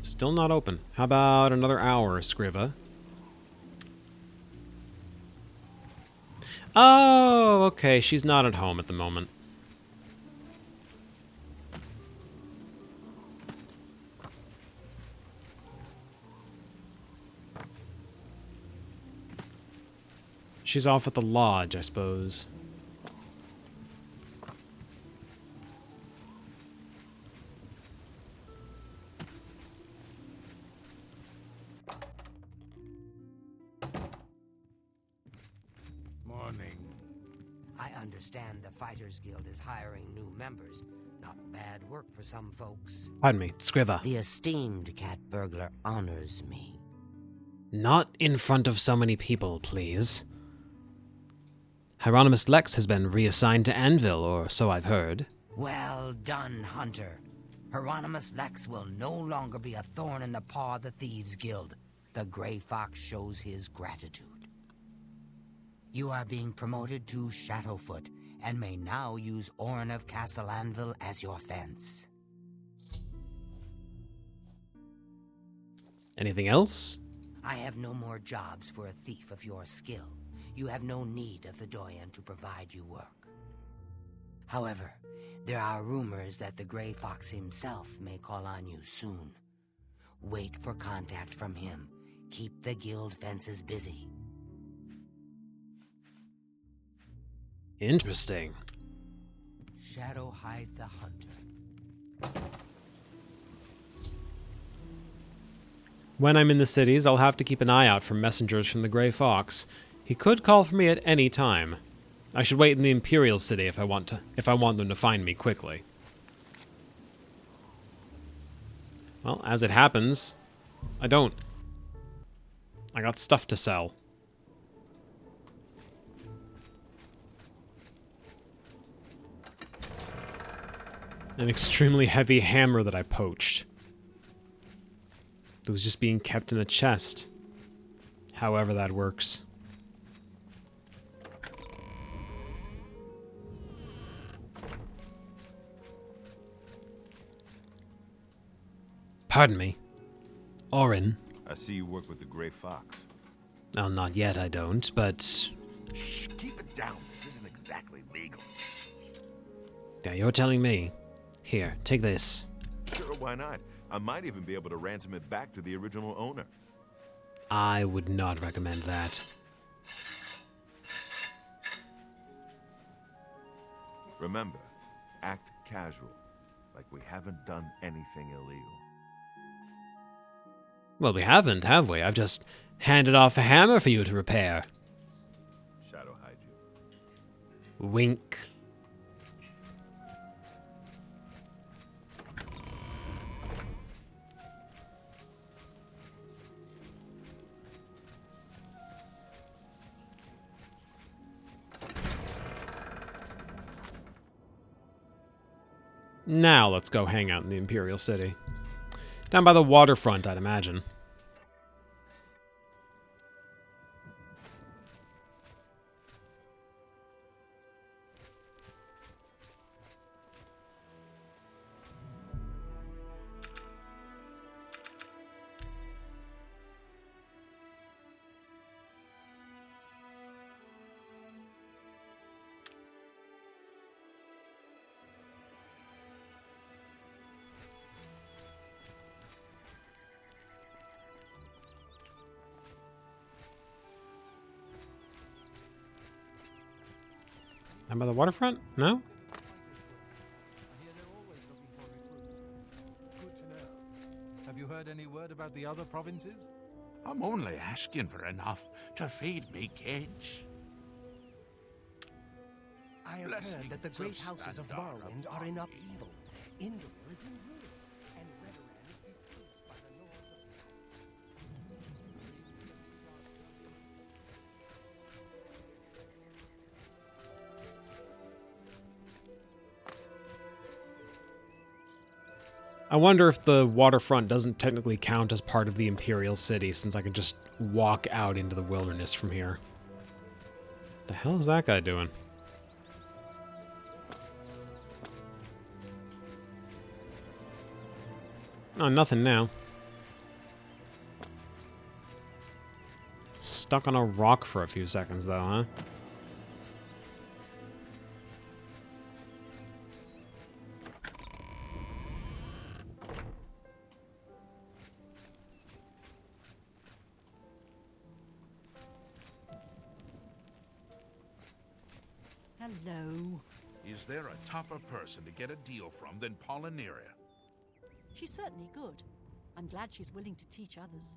Speaker 1: Still not open. How about another hour, Scriva? Oh, okay. She's not at home at the moment. She's off at the lodge, I suppose.
Speaker 3: understand the Fighters Guild is hiring new members. Not bad work for some folks.
Speaker 1: Pardon me, Scriver.
Speaker 3: The esteemed cat burglar honors me.
Speaker 1: Not in front of so many people, please. Hieronymus Lex has been reassigned to Anvil, or so I've heard.
Speaker 3: Well done, Hunter. Hieronymus Lex will no longer be a thorn in the paw of the Thieves Guild. The Grey Fox shows his gratitude. You are being promoted to Shadowfoot, and may now use Orrin of Castle Anvil as your fence.
Speaker 1: Anything else?
Speaker 3: I have no more jobs for a thief of your skill. You have no need of the Doyen to provide you work. However, there are rumors that the Grey Fox himself may call on you soon. Wait for contact from him. Keep the guild fences busy.
Speaker 1: Interesting.
Speaker 3: Shadowhide the Hunter.
Speaker 1: When I'm in the cities, I'll have to keep an eye out for messengers from the Grey Fox. He could call for me at any time. I should wait in the Imperial City if I want them to find me quickly. Well, as it happens, I don't. I got stuff to sell. An extremely heavy hammer that I poached. It was just being kept in a chest. However that works. Pardon me. Orrin.
Speaker 7: I see you work with the Grey Fox.
Speaker 1: Well, not yet, I don't, but...
Speaker 6: Shh, keep it down. This isn't exactly legal.
Speaker 1: Yeah, you're telling me. Here, take this.
Speaker 7: Sure, why not? I might even be able to ransom it back to the original owner.
Speaker 1: I would not recommend that.
Speaker 7: Remember, act casual, like we haven't done anything illegal.
Speaker 1: Well, we haven't, have we? I've just handed off a hammer for you to repair.
Speaker 7: Shadow hide you.
Speaker 1: Wink. Now let's go hang out in the Imperial City. Down by the waterfront, I'd imagine. Down by the waterfront? No?
Speaker 8: Good to know. Have you heard any word about the other provinces?
Speaker 5: I'm only asking for enough to feed me kids.
Speaker 9: I have heard that the great houses of Morrowind are in upheaval. Indoril is in ruins, and Redoran is besieged by the lords of Sky.
Speaker 1: I wonder if the waterfront doesn't technically count as part of the Imperial City, since I can just walk out into the wilderness from here. The hell is that guy doing? Oh, nothing now. Stuck on a rock for a few seconds, though, huh?
Speaker 2: Hello.
Speaker 5: Is there a tougher person to get a deal from than Polyneria?
Speaker 2: She's certainly good. I'm glad she's willing to teach others.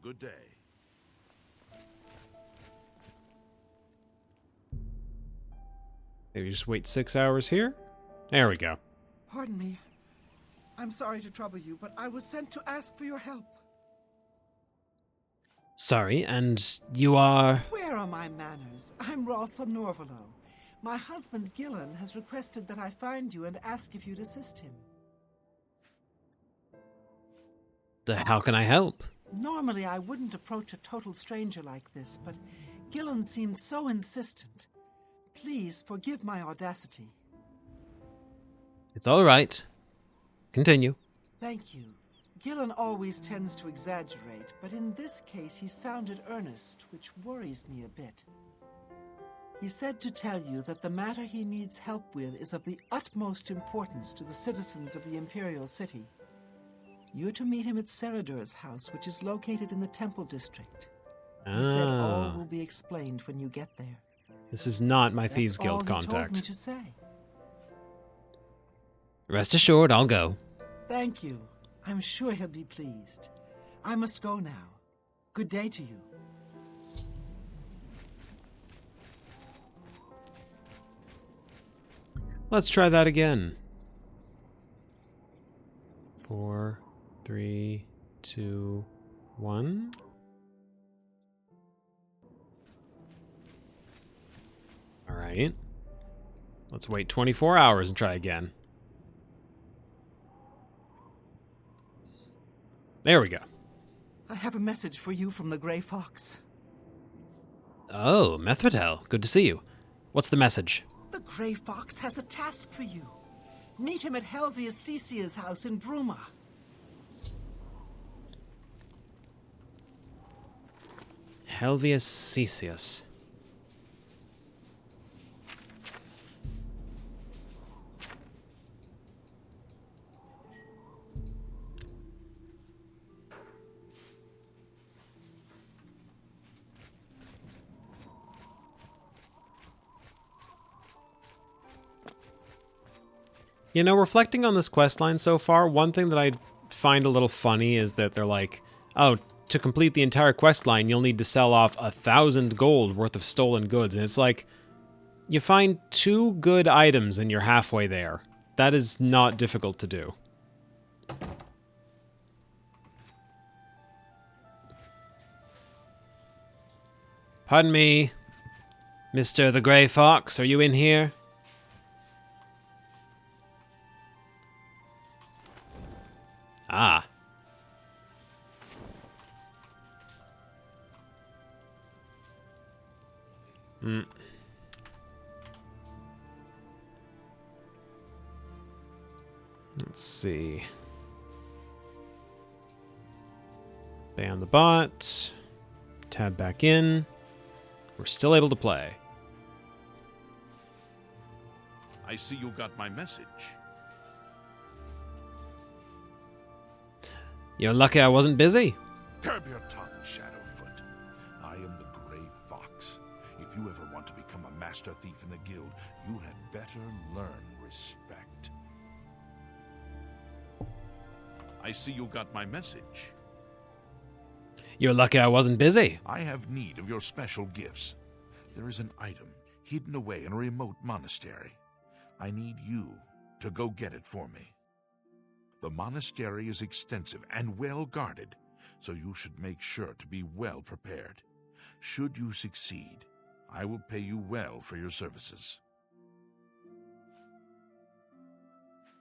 Speaker 5: Good day.
Speaker 1: Maybe just wait 6 hours here? There we go.
Speaker 4: Pardon me. I'm sorry to trouble you, but I was sent to ask for your help.
Speaker 1: Sorry, and you are...
Speaker 4: Where are my manners? I'm Rossa Norvalo. My husband, Gillen, has requested that I find you and ask if you'd assist him.
Speaker 1: How can I help?
Speaker 4: Normally, I wouldn't approach a total stranger like this, but Gillen seemed so insistent. Please forgive my audacity.
Speaker 1: It's all right. Continue.
Speaker 4: Thank you. Gillen always tends to exaggerate, but in this case he sounded earnest, which worries me a bit. He said to tell you that the matter he needs help with is of the utmost importance to the citizens of the Imperial City. You're to meet him at Seradur's house, which is located in the Temple District. He said all will be explained when you get there.
Speaker 1: This is not my
Speaker 4: That's
Speaker 1: Thieves Guild
Speaker 4: all he told me
Speaker 1: contact.
Speaker 4: to say.
Speaker 1: Rest assured, I'll go.
Speaker 4: Thank you. I'm sure he'll be pleased. I must go now. Good day to you.
Speaker 1: Let's try that again. 4, 3, 2, 1. All right. Let's wait 24 hours and try again. There we go.
Speaker 4: I have a message for you from the Grey Fox.
Speaker 1: Oh, Methpatel. Good to see you. What's the message?
Speaker 4: The Grey Fox has a task for you. Meet him at Helvius Cecia's house in Bruma.
Speaker 1: Helvius Cecius. You know, reflecting on this questline so far, one thing that I find a little funny is that they're like, oh, to complete the entire questline, you'll need to sell off 1,000 gold worth of stolen goods. And it's like, you find 2 good items and you're halfway there. That is not difficult to do. Pardon me, Mr. the Grey Fox, are you in here? Ah. Let's see. Ban the bot. Tab back in. We're still able to play.
Speaker 6: I see you got my message.
Speaker 1: You're lucky I wasn't busy.
Speaker 6: Curb your tongue, Shadowfoot. I am the Grey Fox. If you ever want to become a master thief in the guild, you had better learn respect. I see you got my message.
Speaker 1: You're lucky I wasn't busy.
Speaker 6: I have need of your special gifts. There is an item hidden away in a remote monastery. I need you to go get it for me. The monastery is extensive and well guarded, so you should make sure to be well prepared. Should you succeed, I will pay you well for your services.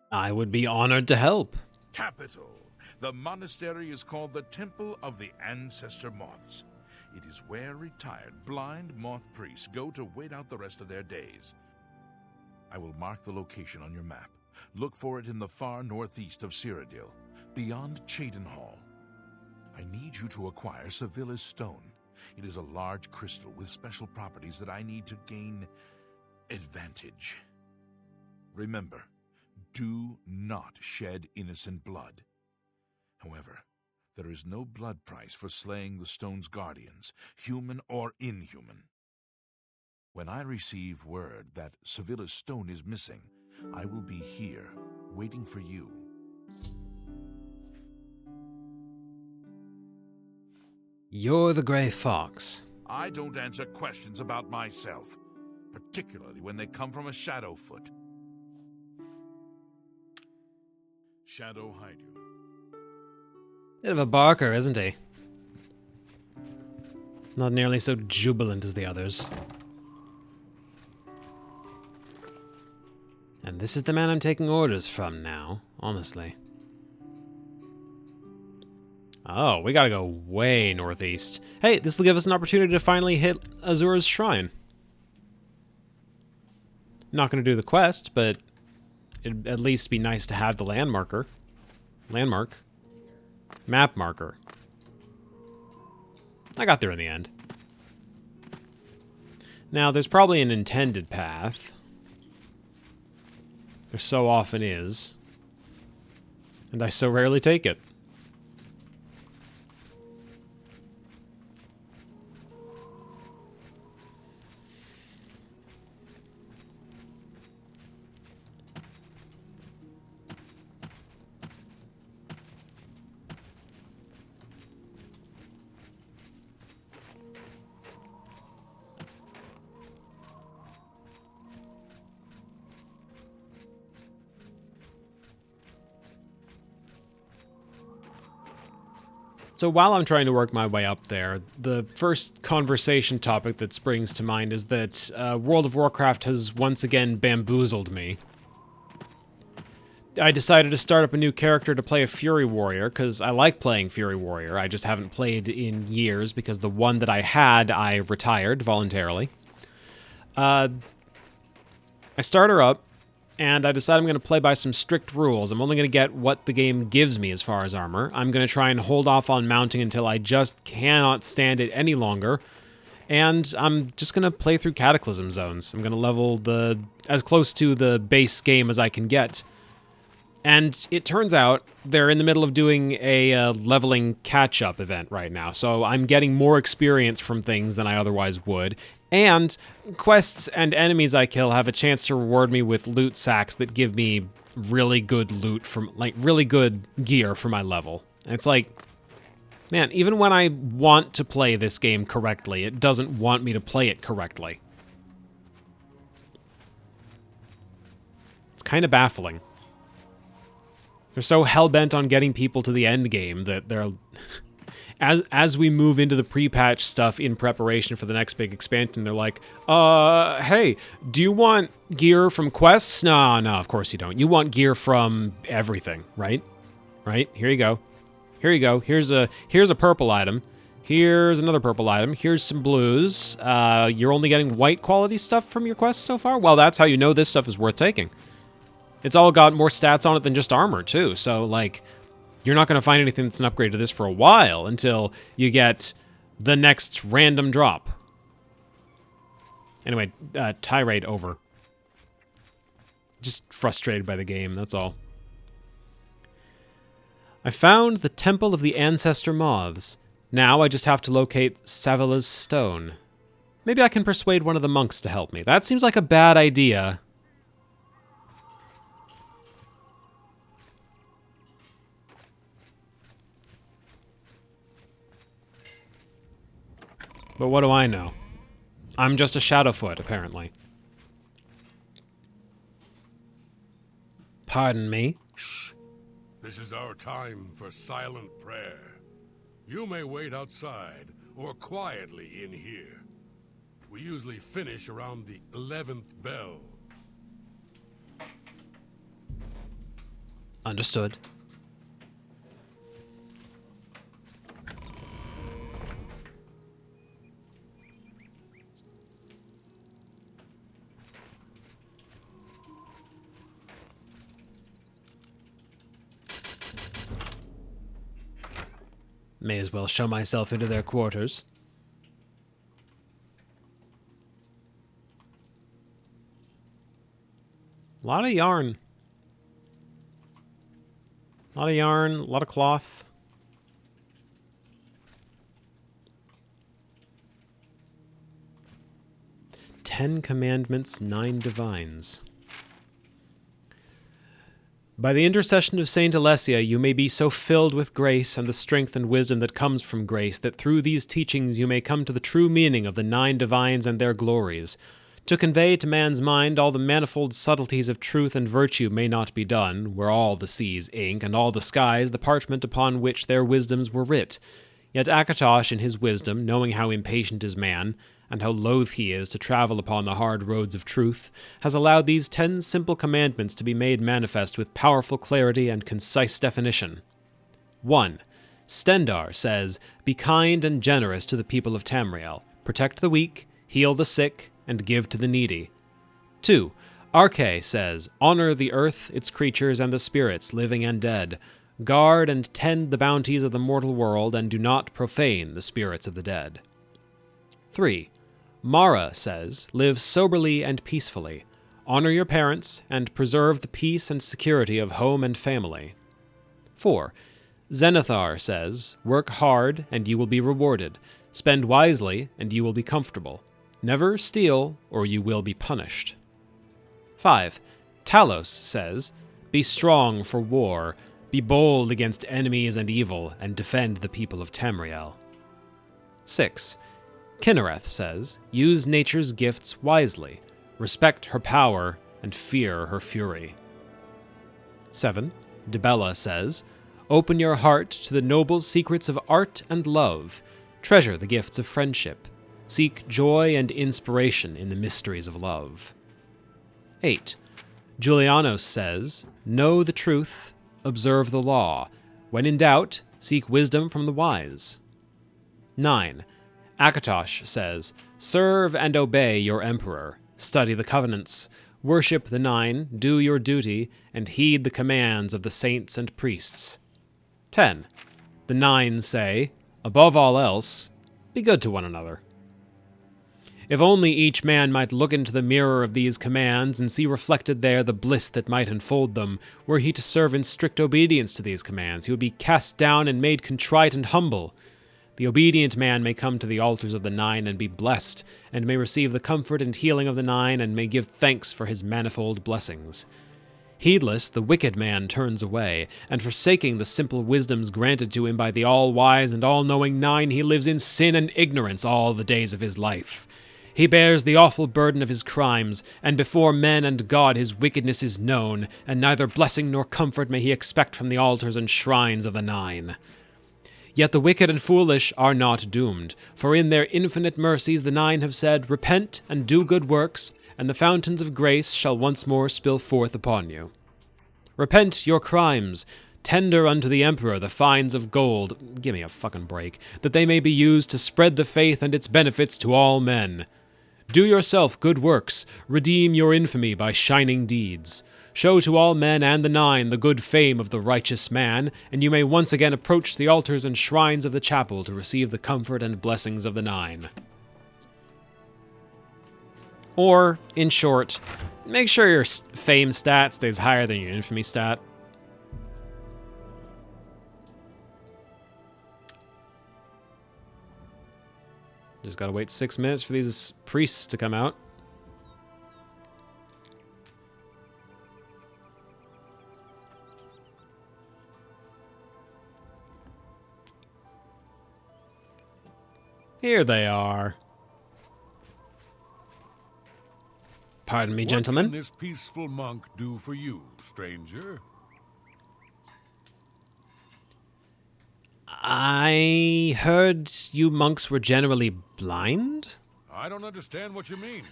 Speaker 1: I would be honored to help.
Speaker 6: Capital. The monastery is called the Temple of the Ancestor Moths. It is where retired blind moth priests go to wait out the rest of their days. I will mark the location on your map. Look for it in the far northeast of Cyrodiil, beyond Cheydinhall. I need you to acquire Sevilla's stone. It is a large crystal with special properties that I need to gain advantage. Remember, do not shed innocent blood. However, there is no blood price for slaying the stone's guardians, human or inhuman. When I receive word that Sevilla's stone is missing, I will be here, waiting for you.
Speaker 1: You're the Grey Fox.
Speaker 6: I don't answer questions about myself. particularly when they come from a Shadowfoot. Shadow hide you.
Speaker 1: Bit of a barker, isn't he? Not nearly so jubilant as the others. And this is the man I'm taking orders from now, honestly. Oh, we gotta go way northeast. Hey, this will give us an opportunity to finally hit Azura's shrine. Not gonna do the quest, but it'd at least be nice to have the landmark. Map marker. I got there in the end. Now, there's probably an intended path. There so often is. And I so rarely take it. So while I'm trying to work my way up there, the first conversation topic that springs to mind is that World of Warcraft has once again bamboozled me. I decided to start up a new character to play a Fury Warrior, because I like playing Fury Warrior. I just haven't played in years, because the one that I had, I retired voluntarily. I start her up, and I decide I'm going to play by some strict rules. I'm only going to get what the game gives me as far as armor. I'm going to try and hold off on mounting until I just cannot stand it any longer. And I'm just going to play through Cataclysm zones. I'm going to level as close to the base game as I can get. And it turns out they're in the middle of doing a leveling catch-up event right now. So I'm getting more experience from things than I otherwise would. And quests and enemies I kill have a chance to reward me with loot sacks that give me really good loot from, like, really good gear for my level. And it's like, man, even when I want to play this game correctly, it doesn't want me to play it correctly. It's kind of baffling. They're so hell-bent on getting people to the end game that they're... As we move into the pre-patch stuff in preparation for the next big expansion, they're like, hey, do you want gear from quests? No, of course you don't. You want gear from everything, right? Right? Here you go. Here you go. Here's a purple item. Here's another purple item. Here's some blues. You're only getting white quality stuff from your quests so far? Well, that's how you know this stuff is worth taking. It's all got more stats on it than just armor, too. So, like... You're not going to find anything that's an upgrade to this for a while until you get the next random drop. Anyway, tirade over. Just frustrated by the game, that's all. I found the Temple of the Ancestor Moths. Now I just have to locate Savila's stone. Maybe I can persuade one of the monks to help me. That seems like a bad idea. But what do I know? I'm just a Shadowfoot, apparently. Pardon me?
Speaker 6: Shh. This is our time for silent prayer. You may wait outside, or quietly in here. We usually finish around the 11th bell.
Speaker 1: Understood. May as well show myself into their quarters. A lot of yarn. A lot of yarn, a lot of cloth. Ten Commandments, 9 Divines. By the intercession of Saint Alessia, you may be so filled with grace and the strength and wisdom that comes from grace, that through these teachings you may come to the true meaning of the 9 divines and their glories, To convey to man's mind all the manifold subtleties of truth and virtue may not be done, were all the seas ink, and all the skies the parchment upon which their wisdoms were writ. Yet Akatosh in his wisdom, knowing how impatient is man, and how loath he is to travel upon the hard roads of truth, has allowed these 10 simple commandments to be made manifest with powerful clarity and concise definition. 1. Stendar says, "Be kind and generous to the people of Tamriel. Protect the weak, heal the sick, and give to the needy." 2. Arche says, "Honor the earth, its creatures, and the spirits, living and dead. Guard and tend the bounties of the mortal world, and do not profane the spirits of the dead." 3. Mara says, "Live soberly and peacefully. Honor your parents, and preserve the peace and security of home and family." 4. Zenithar says, "Work hard, and you will be rewarded. Spend wisely, and you will be comfortable. Never steal, or you will be punished." 5. Talos says, "Be strong for war. Be bold against enemies and evil, and defend the people of Tamriel." 6. Kinnereth says, "Use nature's gifts wisely. Respect her power, and fear her fury." 7. Dibella says, "Open your heart to the noble secrets of art and love. Treasure the gifts of friendship. Seek joy and inspiration in the mysteries of love." 8. Julianos says, "Know the truth, observe the law. When in doubt, seek wisdom from the wise." 9. Akatosh says, "Serve and obey your emperor. Study the covenants. Worship the 9, do your duty, and heed the commands of the saints and priests." 10. The 9 say, "Above all else, be good to one another." If only each man might look into the mirror of these commands and see reflected there the bliss that might enfold them, were he to serve in strict obedience to these commands, he would be cast down and made contrite and humble. The obedient man may come to the altars of the 9 and be blessed, and may receive the comfort and healing of the 9, and may give thanks for his manifold blessings. Heedless, the wicked man turns away, and forsaking the simple wisdoms granted to him by the all-wise and all-knowing 9, he lives in sin and ignorance all the days of his life. He bears the awful burden of his crimes, and before men and God his wickedness is known, and neither blessing nor comfort may he expect from the altars and shrines of the 9. Yet the wicked and foolish are not doomed, for in their infinite mercies the 9 have said, "Repent and do good works, and the fountains of grace shall once more spill forth upon you. Repent your crimes, tender unto the emperor the fines of gold," give me a fucking break, "that they may be used to spread the faith and its benefits to all men. Do yourself good works, redeem your infamy by shining deeds. Show to all men and the 9 the good fame of the righteous man, and you may once again approach the altars and shrines of the chapel to receive the comfort and blessings of the 9. Or, in short, make sure your fame stat stays higher than your infamy stat. Just gotta wait 6 minutes for these priests to come out. Here they are. Pardon me, gentlemen.
Speaker 6: What can this peaceful monk do for you, stranger?
Speaker 1: I heard you monks were generally blind?
Speaker 6: I don't understand what you mean.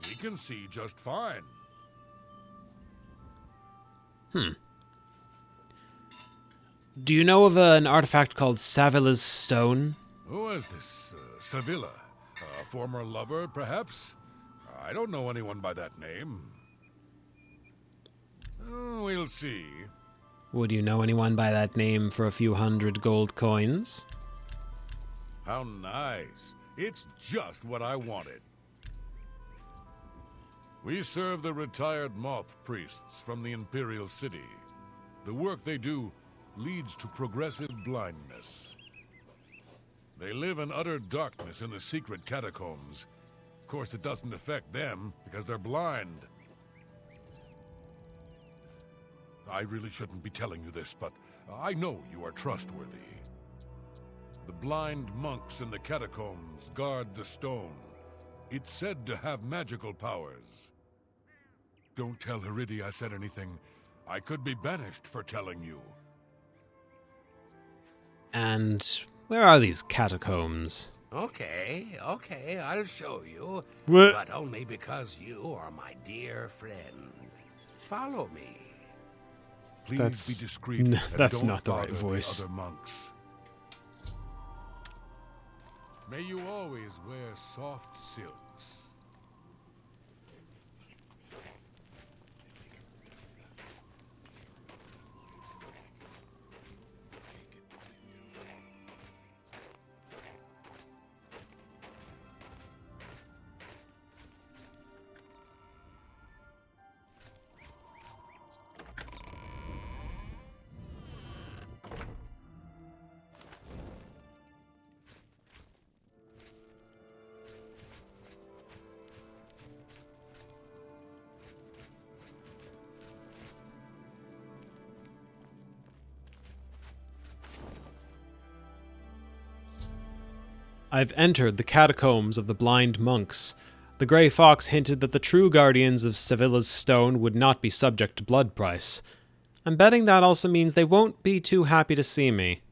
Speaker 6: We can see just fine.
Speaker 1: Do you know of an artifact called Savila's Stone?
Speaker 6: Who is this, Sevilla? A former lover, perhaps? I don't know anyone by that name. We'll see.
Speaker 1: Would you know anyone by that name for a few 100 gold coins?
Speaker 6: How nice. It's just what I wanted. We serve the retired moth priests from the Imperial City. The work they do leads to progressive blindness. They live in utter darkness in the secret catacombs. Of course, it doesn't affect them, because they're blind. I really shouldn't be telling you this, but I know you are trustworthy. The blind monks in the catacombs guard the stone. It's said to have magical powers. Don't tell Heridi I said anything. I could be banished for telling you.
Speaker 1: And where are these catacombs?
Speaker 9: Okay, I'll show you.
Speaker 1: What?
Speaker 9: But only because you are my dear friend. Follow me.
Speaker 6: Please
Speaker 1: That's-
Speaker 6: be discreet.
Speaker 1: n-
Speaker 6: And
Speaker 1: that's
Speaker 6: don't
Speaker 1: not the right
Speaker 6: bother
Speaker 1: voice.
Speaker 6: Other monks. May you always wear soft silks.
Speaker 1: I've entered the catacombs of the blind monks. The Grey Fox hinted that the true guardians of Sevilla's stone would not be subject to blood price. I'm betting that also means they won't be too happy to see me.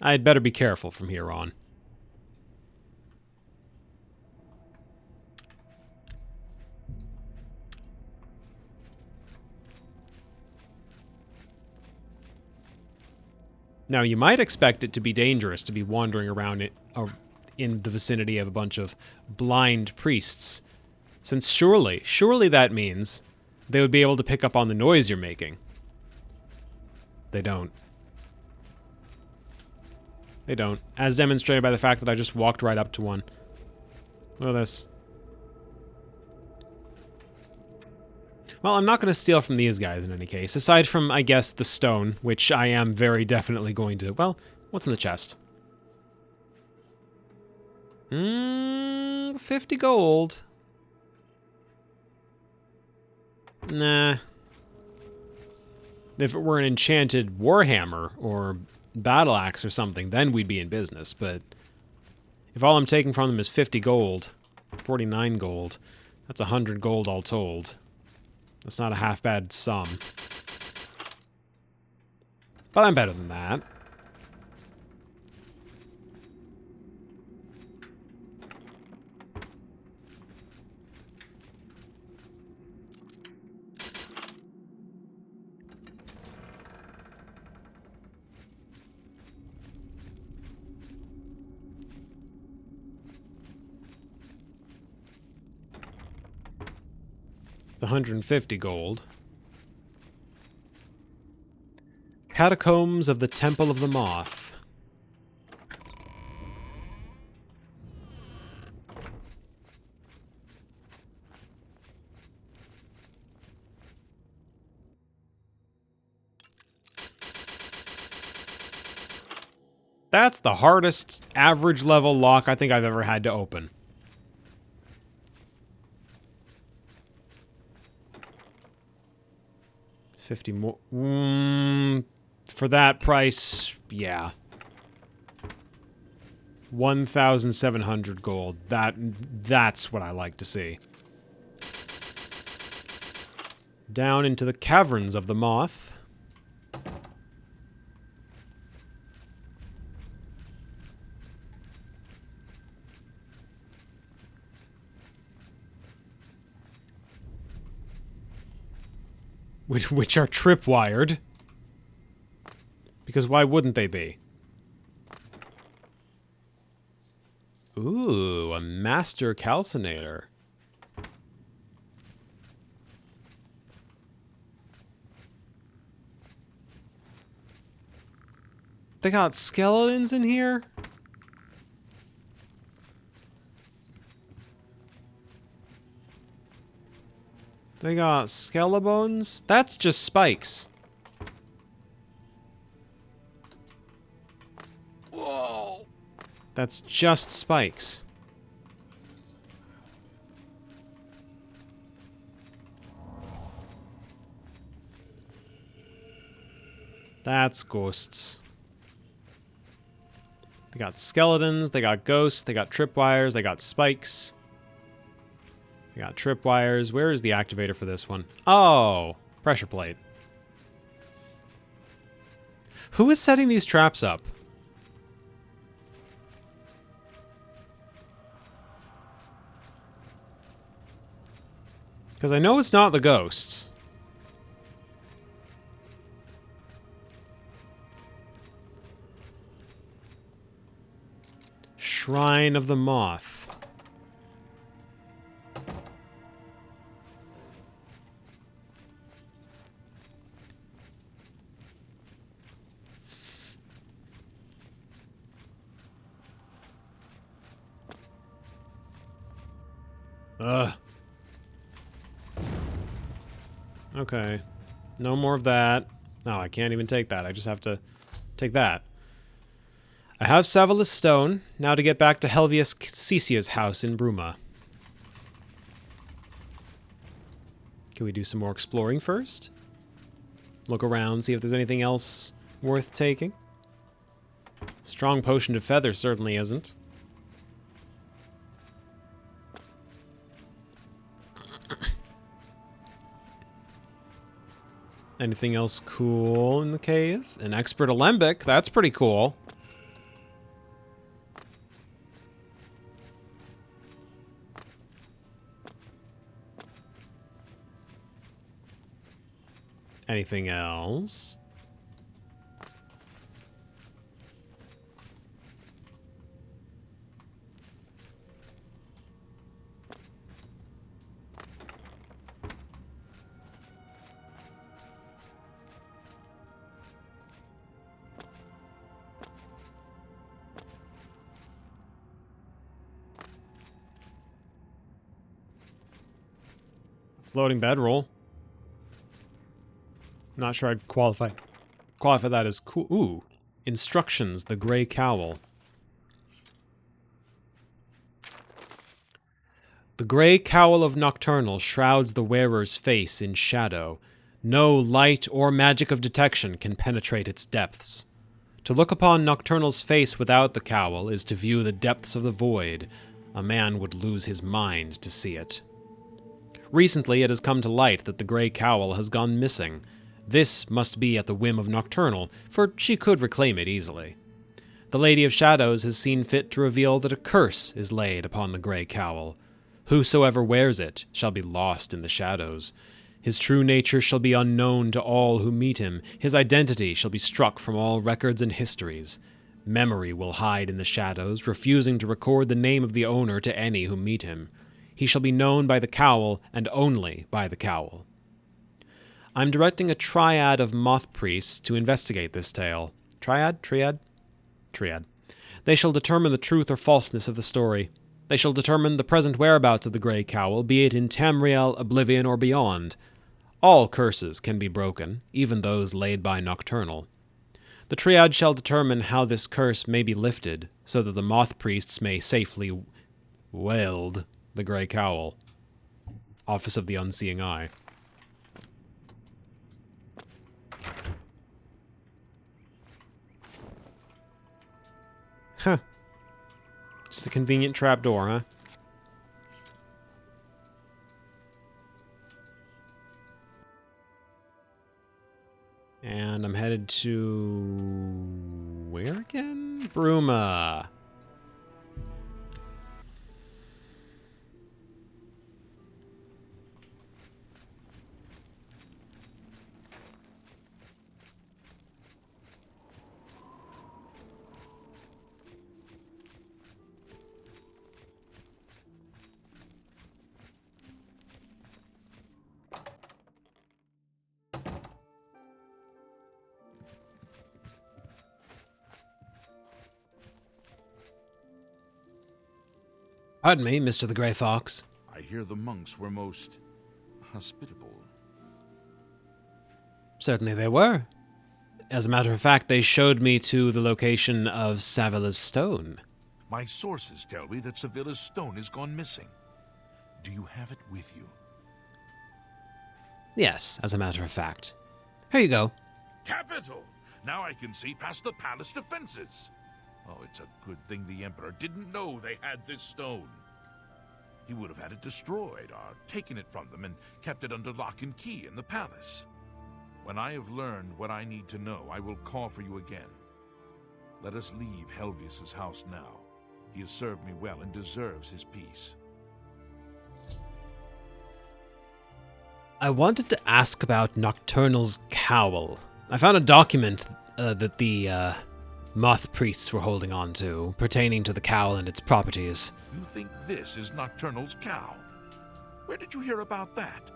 Speaker 1: I'd better be careful from here on. Now, you might expect it to be dangerous to be wandering around in the vicinity of a bunch of blind priests, since surely that means they would be able to pick up on the noise you're making. They don't. They don't, as demonstrated by the fact that I just walked right up to one. Look at this. Well, I'm not going to steal from these guys in any case, aside from, I guess, the stone, which I am very definitely going to... Well, what's in the chest? 50 gold. Nah. If it were an enchanted warhammer or battle axe or something, then we'd be in business, but if all I'm taking from them is 50 gold, 49 gold, that's 100 gold all told. That's not a half bad sum. But I'm better than that. It's 150 gold. Catacombs of the Temple of the Moth. That's the hardest average level lock I think I've ever had to open. $50 more. For that price, yeah. 1,700 gold. That's what I like to see. Down into the caverns of the Moth. Which are tripwired. Because why wouldn't they be? Ooh, a master calcinator. They got skeletons in here? They got skelebones? That's just spikes.
Speaker 9: Whoa!
Speaker 1: That's just spikes. That's ghosts. They got skeletons, they got ghosts, they got tripwires, they got spikes. We got tripwires. Where is the activator for this one? Oh, pressure plate. Who is setting these traps up? Because I know it's not the ghosts. Shrine of the Moth. Ugh. Okay. No more of that. No, I can't even take that. I just have to take that. I have Savila's stone. Now to get back to Helvius Cecia's house in Bruma. Can we do some more exploring first? Look around, see if there's anything else worth taking. Strong potion of feather certainly isn't. Anything else cool in the cave? An expert alembic, that's pretty cool. Anything else? Floating bedroll. Not sure I'd qualify that as cool. Ooh. Instructions, the Grey Cowl. The Grey Cowl of Nocturnal shrouds the wearer's face in shadow. No light or magic of detection can penetrate its depths. To look upon Nocturnal's face without the cowl is to view the depths of the void. A man would lose his mind to see it. Recently, it has come to light that the Grey Cowl has gone missing. This must be at the whim of Nocturnal, for she could reclaim it easily. The Lady of Shadows has seen fit to reveal that a curse is laid upon the Grey Cowl. Whosoever wears it shall be lost in the shadows. His true nature shall be unknown to all who meet him. His identity shall be struck from all records and histories. Memory will hide in the shadows, refusing to record the name of the owner to any who meet him. He shall be known by the cowl, and only by the cowl. I'm directing a triad of moth priests to investigate this tale. Triad? Triad? Triad. They shall determine the truth or falseness of the story. They shall determine the present whereabouts of the Grey Cowl, be it in Tamriel, Oblivion, or beyond. All curses can be broken, even those laid by Nocturnal. The triad shall determine how this curse may be lifted, so that the moth priests may safely weld the Grey Cowl. Office of the Unseeing Eye. Huh. Just a convenient trapdoor, huh? And I'm headed to... where again? Bruma. Pardon me, Mr. the Grey Fox.
Speaker 10: I hear the monks were most hospitable.
Speaker 1: Certainly they were. As a matter of fact, they showed me to the location of Savila's stone.
Speaker 10: My sources tell me that Savila's stone has gone missing. Do you have it with you?
Speaker 1: Yes, as a matter of fact. Here you go.
Speaker 10: Capital! Now I can see past the palace defenses. Oh, it's a good thing the Emperor didn't know they had this stone. He would have had it destroyed or taken it from them and kept it under lock and key in the palace. When I have learned what I need to know, I will call for you again. Let us leave Helvius's house now. He has served me well and deserves his peace.
Speaker 1: I wanted to ask about Nocturnal's cowl. I found a document that the moth priests were holding on to, pertaining to the cowl and its properties.
Speaker 10: You think this is Nocturnal's cow? Where did you hear about that?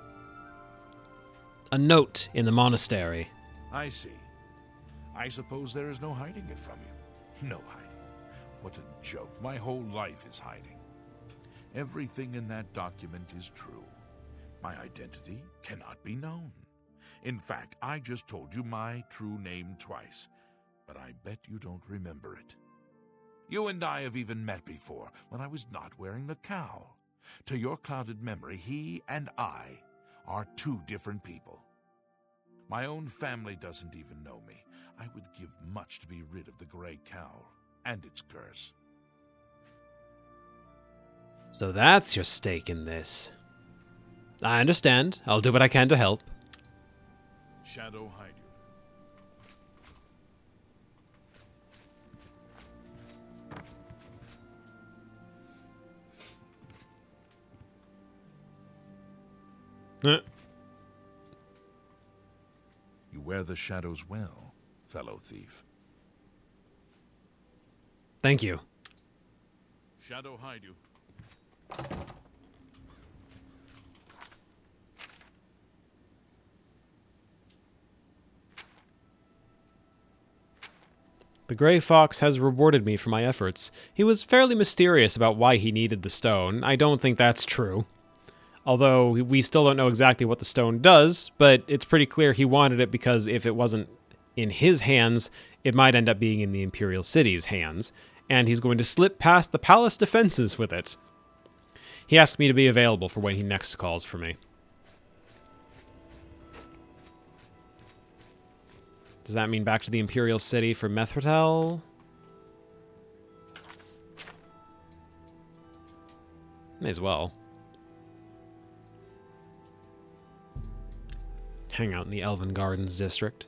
Speaker 1: A note in the monastery.
Speaker 10: I see. I suppose there is no hiding it from you. No hiding. What a joke. My whole life is hiding. Everything in that document is true. My identity cannot be known. In fact, I just told you my true name twice, but I bet you don't remember it. You and I have even met before, when I was not wearing the cowl. To your clouded memory, he and I are two different people. My own family doesn't even know me. I would give much to be rid of the gray cowl and its curse.
Speaker 1: So that's your stake in this. I understand. I'll do what I can to help.
Speaker 10: Shadow hide you. You wear the shadows well, fellow thief.
Speaker 1: Thank you.
Speaker 10: Shadow hide you.
Speaker 1: The Grey Fox has rewarded me for my efforts. He was fairly mysterious about why he needed the stone. I don't think that's true. Although we still don't know exactly what the stone does, but it's pretty clear he wanted it because if it wasn't in his hands, it might end up being in the Imperial City's hands, and he's going to slip past the palace defenses with it. He asked me to be available for when he next calls for me. Does that mean back to the Imperial City for Methratel? May as well. Hang out in the Elven Gardens district.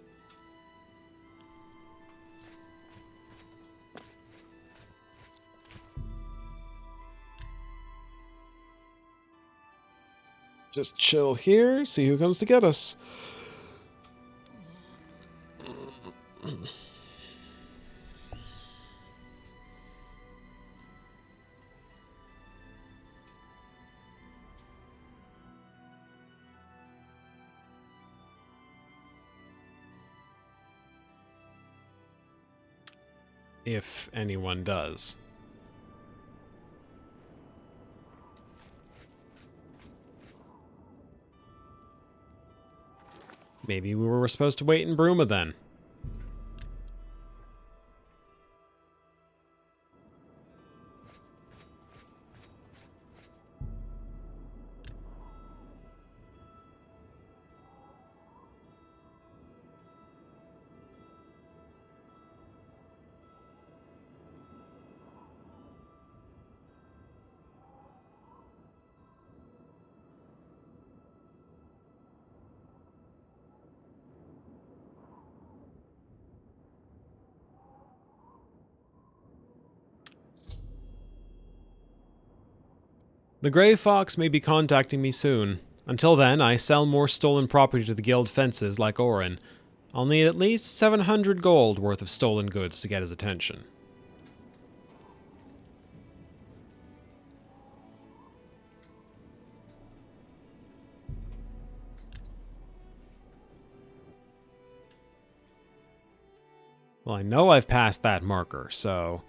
Speaker 1: Just chill here, see who comes to get us. If anyone does. Maybe we were supposed to wait in Bruma then. The Grey Fox may be contacting me soon. Until then, I sell more stolen property to the guild fences like Orin. I'll need at least 700 gold worth of stolen goods to get his attention. Well, I know I've passed that marker, so...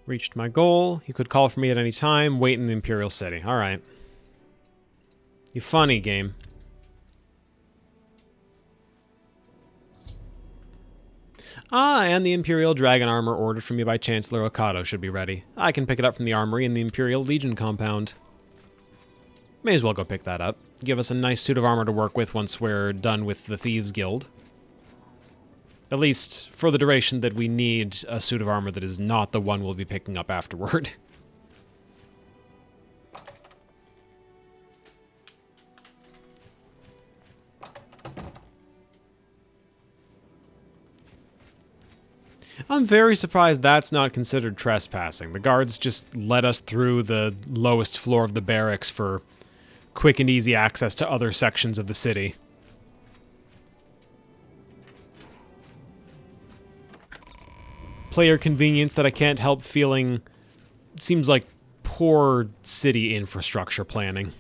Speaker 1: Reached my goal. He could call for me at any time. Wait in the Imperial City. All right. You funny, game. Ah, and the Imperial Dragon armor ordered from me by Chancellor Okado should be ready. I can pick it up from the armory in the Imperial Legion compound. May as well go pick that up. Give us a nice suit of armor to work with once we're done with the Thieves Guild. At least for the duration that we need a suit of armor that is not the one we'll be picking up afterward. I'm very surprised that's not considered trespassing. The guards just let us through the lowest floor of the barracks for quick and easy access to other sections of the city. Player convenience that I can't help feeling seems like poor city infrastructure planning.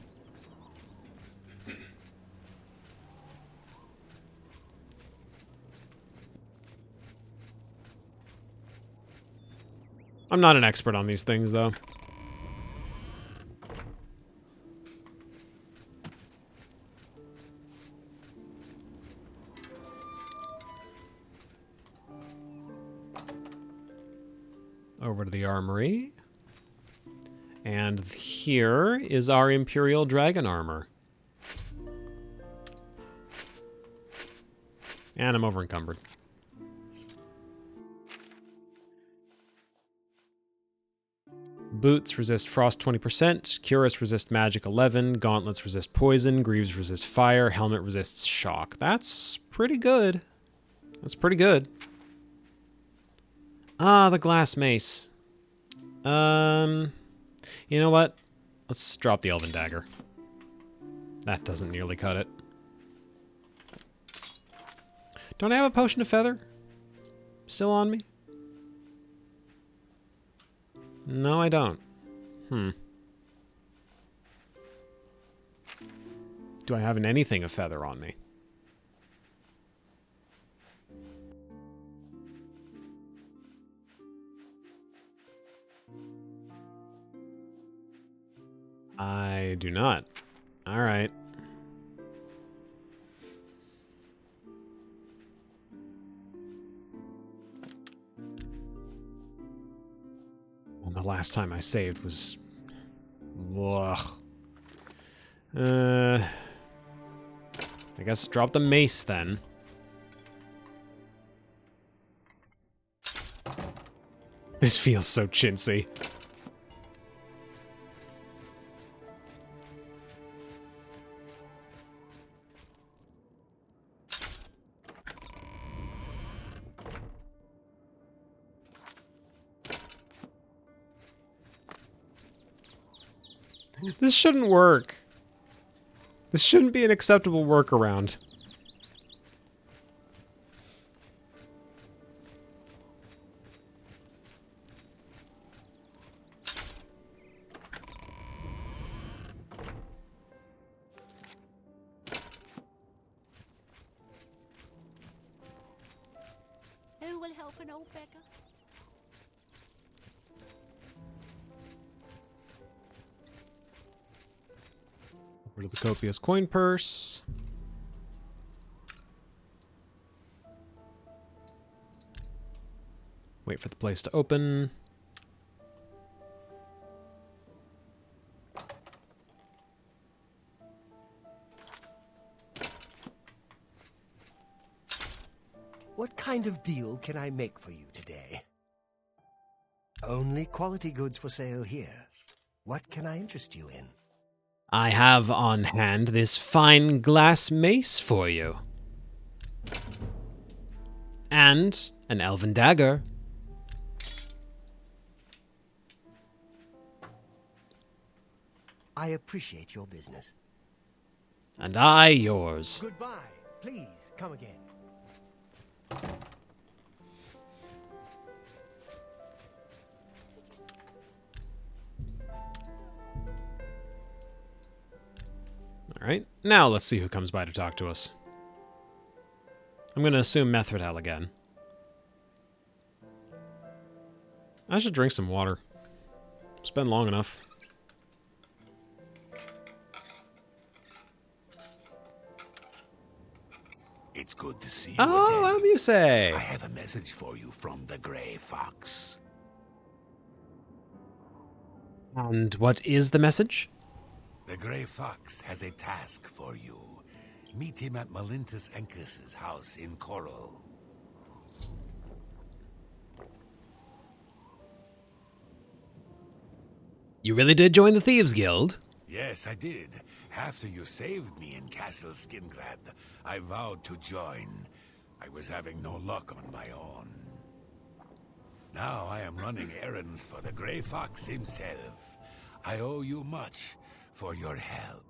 Speaker 1: I'm not an expert on these things, though. Over to the armory. And here is our Imperial Dragon armor. And I'm over encumbered. Boots resist frost 20%, Cuirass resist magic 11, gauntlets resist poison, greaves resist fire, helmet resists shock. That's pretty good. That's pretty good. Ah, the glass mace. You know what? Let's drop the elven dagger. That doesn't nearly cut it. Don't I have a potion of feather still on me? No, I don't. Do I have anything of feather on me? I do not. All right. Well, the last time I saved was... Ugh. I guess drop the mace then. This feels so chintzy. This shouldn't work. This shouldn't be an acceptable workaround.
Speaker 2: Who will help an old beggar?
Speaker 1: Over to the copious coin purse. Wait for the place to open.
Speaker 9: What kind of deal can I make for you today? Only quality goods for sale here. What can I interest you in?
Speaker 1: I have on hand this fine glass mace for you. And an elven dagger.
Speaker 9: I appreciate your business.
Speaker 1: And I yours.
Speaker 9: Goodbye. Please, come again.
Speaker 1: Alright, now let's see who comes by to talk to us. I'm going to assume Methridel again. I should drink some water. It's been long enough. Oh,
Speaker 6: attend.
Speaker 1: you say?
Speaker 6: I have a message for you from the Grey Fox.
Speaker 1: And what is the message?
Speaker 6: The Grey Fox has a task for you. Meet him at Melintus Encus's house in Coral.
Speaker 1: You really did join the Thieves Guild?
Speaker 6: Yes, I did. After you saved me in Castle Skingrad, I vowed to join. I was having no luck on my own. Now I am running errands for the Grey Fox himself. I owe you much for your help.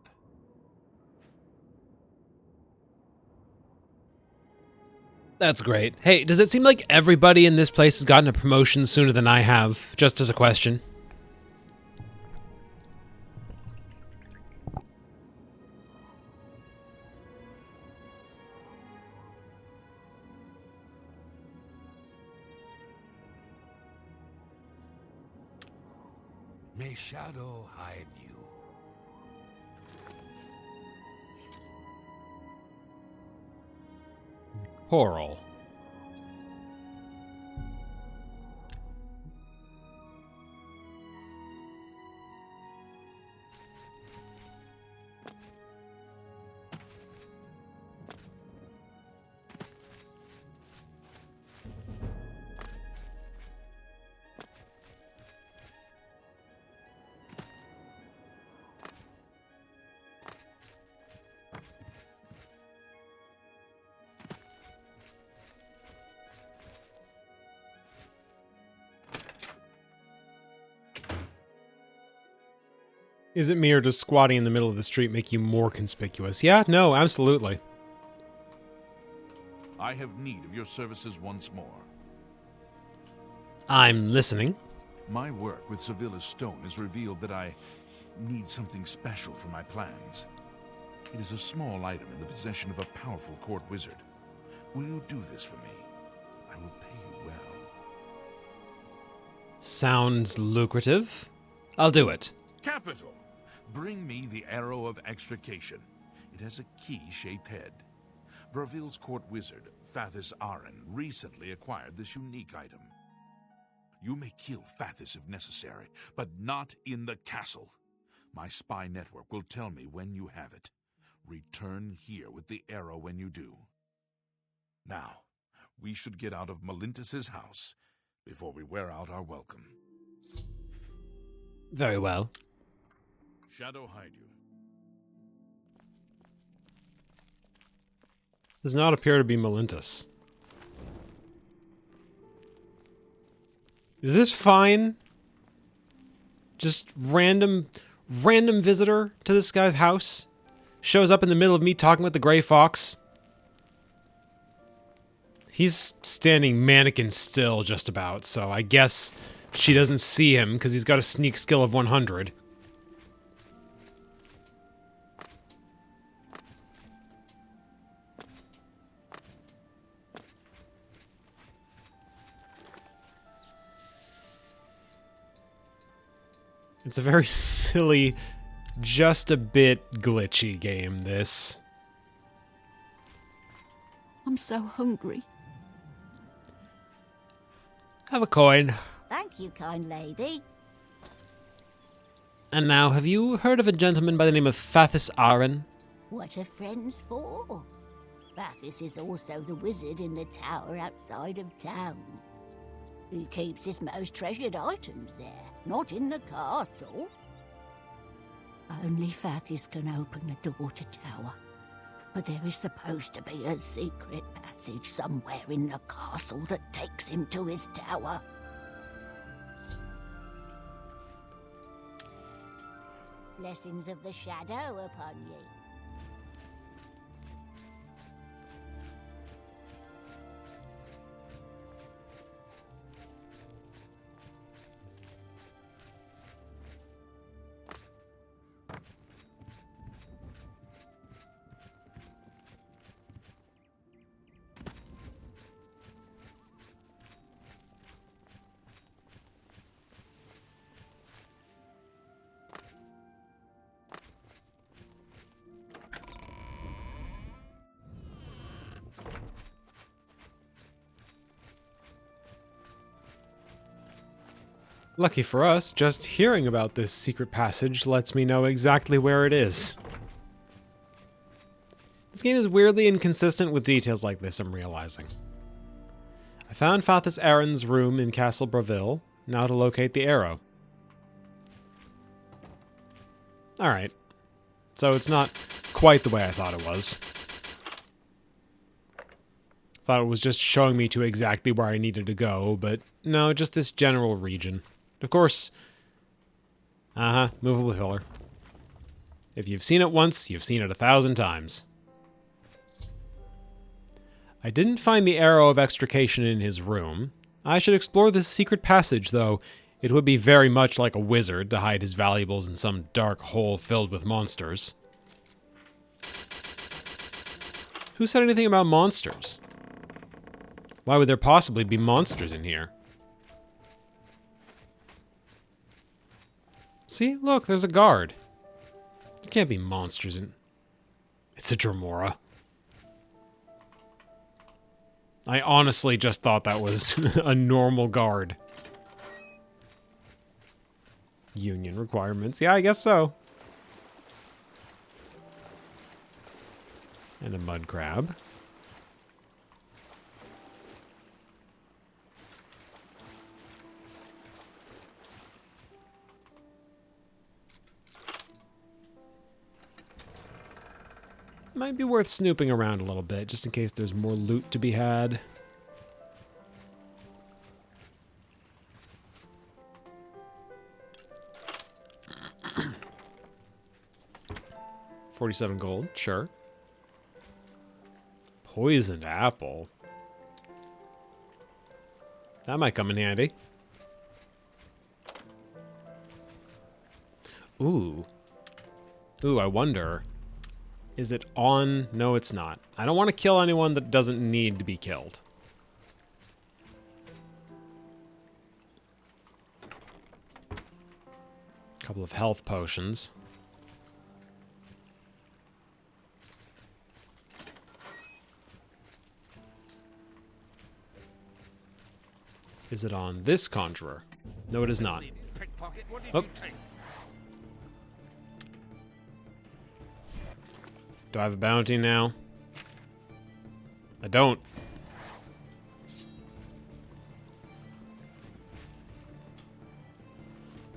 Speaker 1: That's great. Hey, does it seem like everybody in this place has gotten a promotion sooner than I have? Just as a question.
Speaker 6: May shadow hide you.
Speaker 1: Coral. Is it me or does squatting in the middle of the street make you more conspicuous? Yeah, no, absolutely.
Speaker 10: I have need of your services once more.
Speaker 1: I'm listening.
Speaker 10: My work with Sevilla's stone has revealed that I need something special for my plans. It is a small item in the possession of a powerful court wizard. Will you do this for me? I will pay you well.
Speaker 1: Sounds lucrative. I'll do it.
Speaker 10: Capital! Bring me the Arrow of Extrication. It has a key-shaped head. Braville's court wizard, Fathis Aren, recently acquired this unique item. You may kill Fathis if necessary, but not in the castle. My spy network will tell me when you have it. Return here with the arrow when you do. Now, we should get out of Melintus's house before we wear out our welcome.
Speaker 1: Very well.
Speaker 10: Shadow hide you.
Speaker 1: Does not appear to be Melintus. Is this fine? Just random visitor to this guy's house? Shows up in the middle of me talking with the Grey Fox? He's standing mannequin still just about, so I guess she doesn't see him because he's got a sneak skill of 100. It's a very silly, just a bit glitchy game, this.
Speaker 2: I'm so hungry.
Speaker 1: Have a coin.
Speaker 11: Thank you, kind lady.
Speaker 1: And now, have you heard of a gentleman by the name of Fathis Aren?
Speaker 11: What are friends for? Fathis is also the wizard in the tower outside of town. He keeps his most treasured items there, not in the castle.
Speaker 2: Only Fathis can open the door to tower.
Speaker 11: But there is supposed to be a secret passage somewhere in the castle that takes him to his tower. Blessings of the shadow upon you.
Speaker 1: Lucky for us, just hearing about this secret passage lets me know exactly where it is. This game is weirdly inconsistent with details like this, I'm realizing. I found Fathus Aaron's room in Castle Braville. Now to locate the arrow. Alright. So it's not quite the way I thought it was. Thought it was just showing me to exactly where I needed to go, but no, just this general region. Of course... movable pillar. If you've seen it once, you've seen it 1,000 times. I didn't find the arrow of extrication in his room. I should explore this secret passage, though. It would be very much like a wizard to hide his valuables in some dark hole filled with monsters. Who said anything about monsters? Why would there possibly be monsters in here? See? Look, there's a guard. There can't be monsters in... It's a Dremora. I honestly just thought that was a normal guard. Union requirements. Yeah, I guess so. And a mud crab. Might be worth snooping around a little bit, just in case there's more loot to be had. $47 gold, sure. Poisoned apple. That might come in handy. Ooh. Ooh, I wonder... Is it on? No, it's not. I don't want to kill anyone that doesn't need to be killed. Couple of health potions. Is it on this conjurer? No, it is not. Oh. Do I have a bounty now? I don't.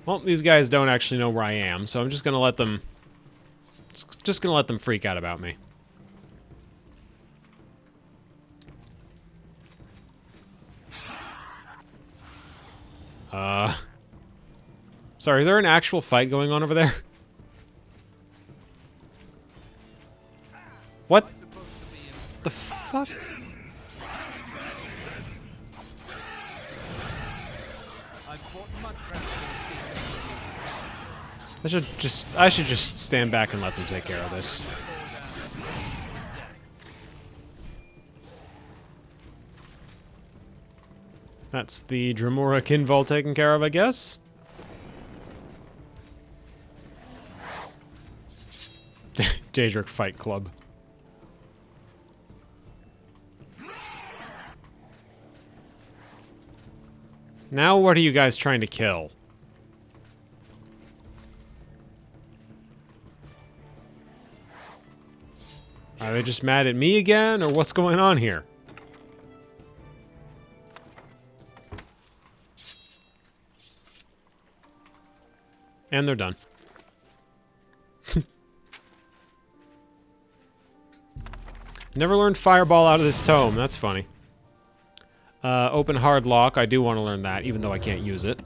Speaker 1: Well, these guys don't actually know where I am, so I'm just gonna let them... Just gonna let them freak out about me. Sorry, is there an actual fight going on over there? What the fuck? I should just stand back and let them take care of this. That's the Dremora Kinval taken care of, I guess. Daedric Fight Club. Now what are you guys trying to kill? Are they just mad at me again, or what's going on here? And they're done. Never learned Fireball out of this tome. That's funny. Open hard lock. I do want to learn that, even though I can't use it.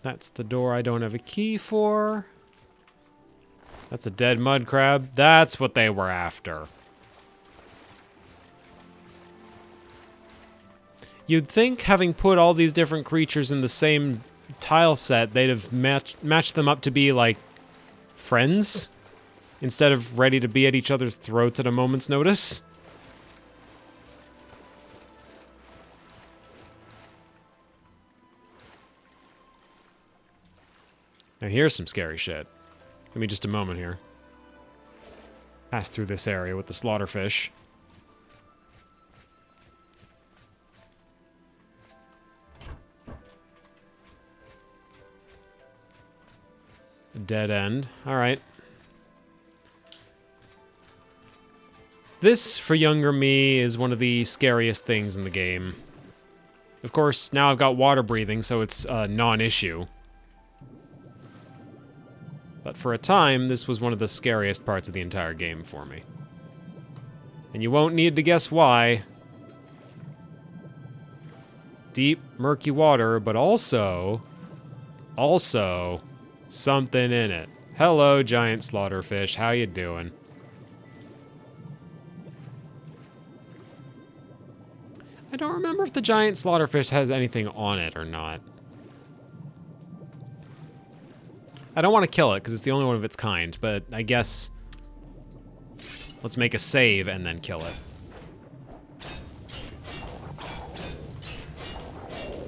Speaker 1: That's the door I don't have a key for. That's a dead mud crab. That's what they were after. You'd think, having put all these different creatures in the same tile set, they'd have matched them up to be, like, friends, instead of ready to be at each other's throats at a moment's notice. Now here's some scary shit. Give me just a moment here. pass through this area with the slaughterfish. A dead end. Alright. This, for younger me, is one of the scariest things in the game. Of course, now I've got water breathing, so it's a non-issue. But for a time, this was one of the scariest parts of the entire game for me. And you won't need to guess why. Deep, murky water, but also, something in it. Hello, giant slaughterfish. How you doing? I don't remember if the giant slaughterfish has anything on it or not. I don't want to kill it because it's the only one of its kind, but I guess let's make a save and then kill it.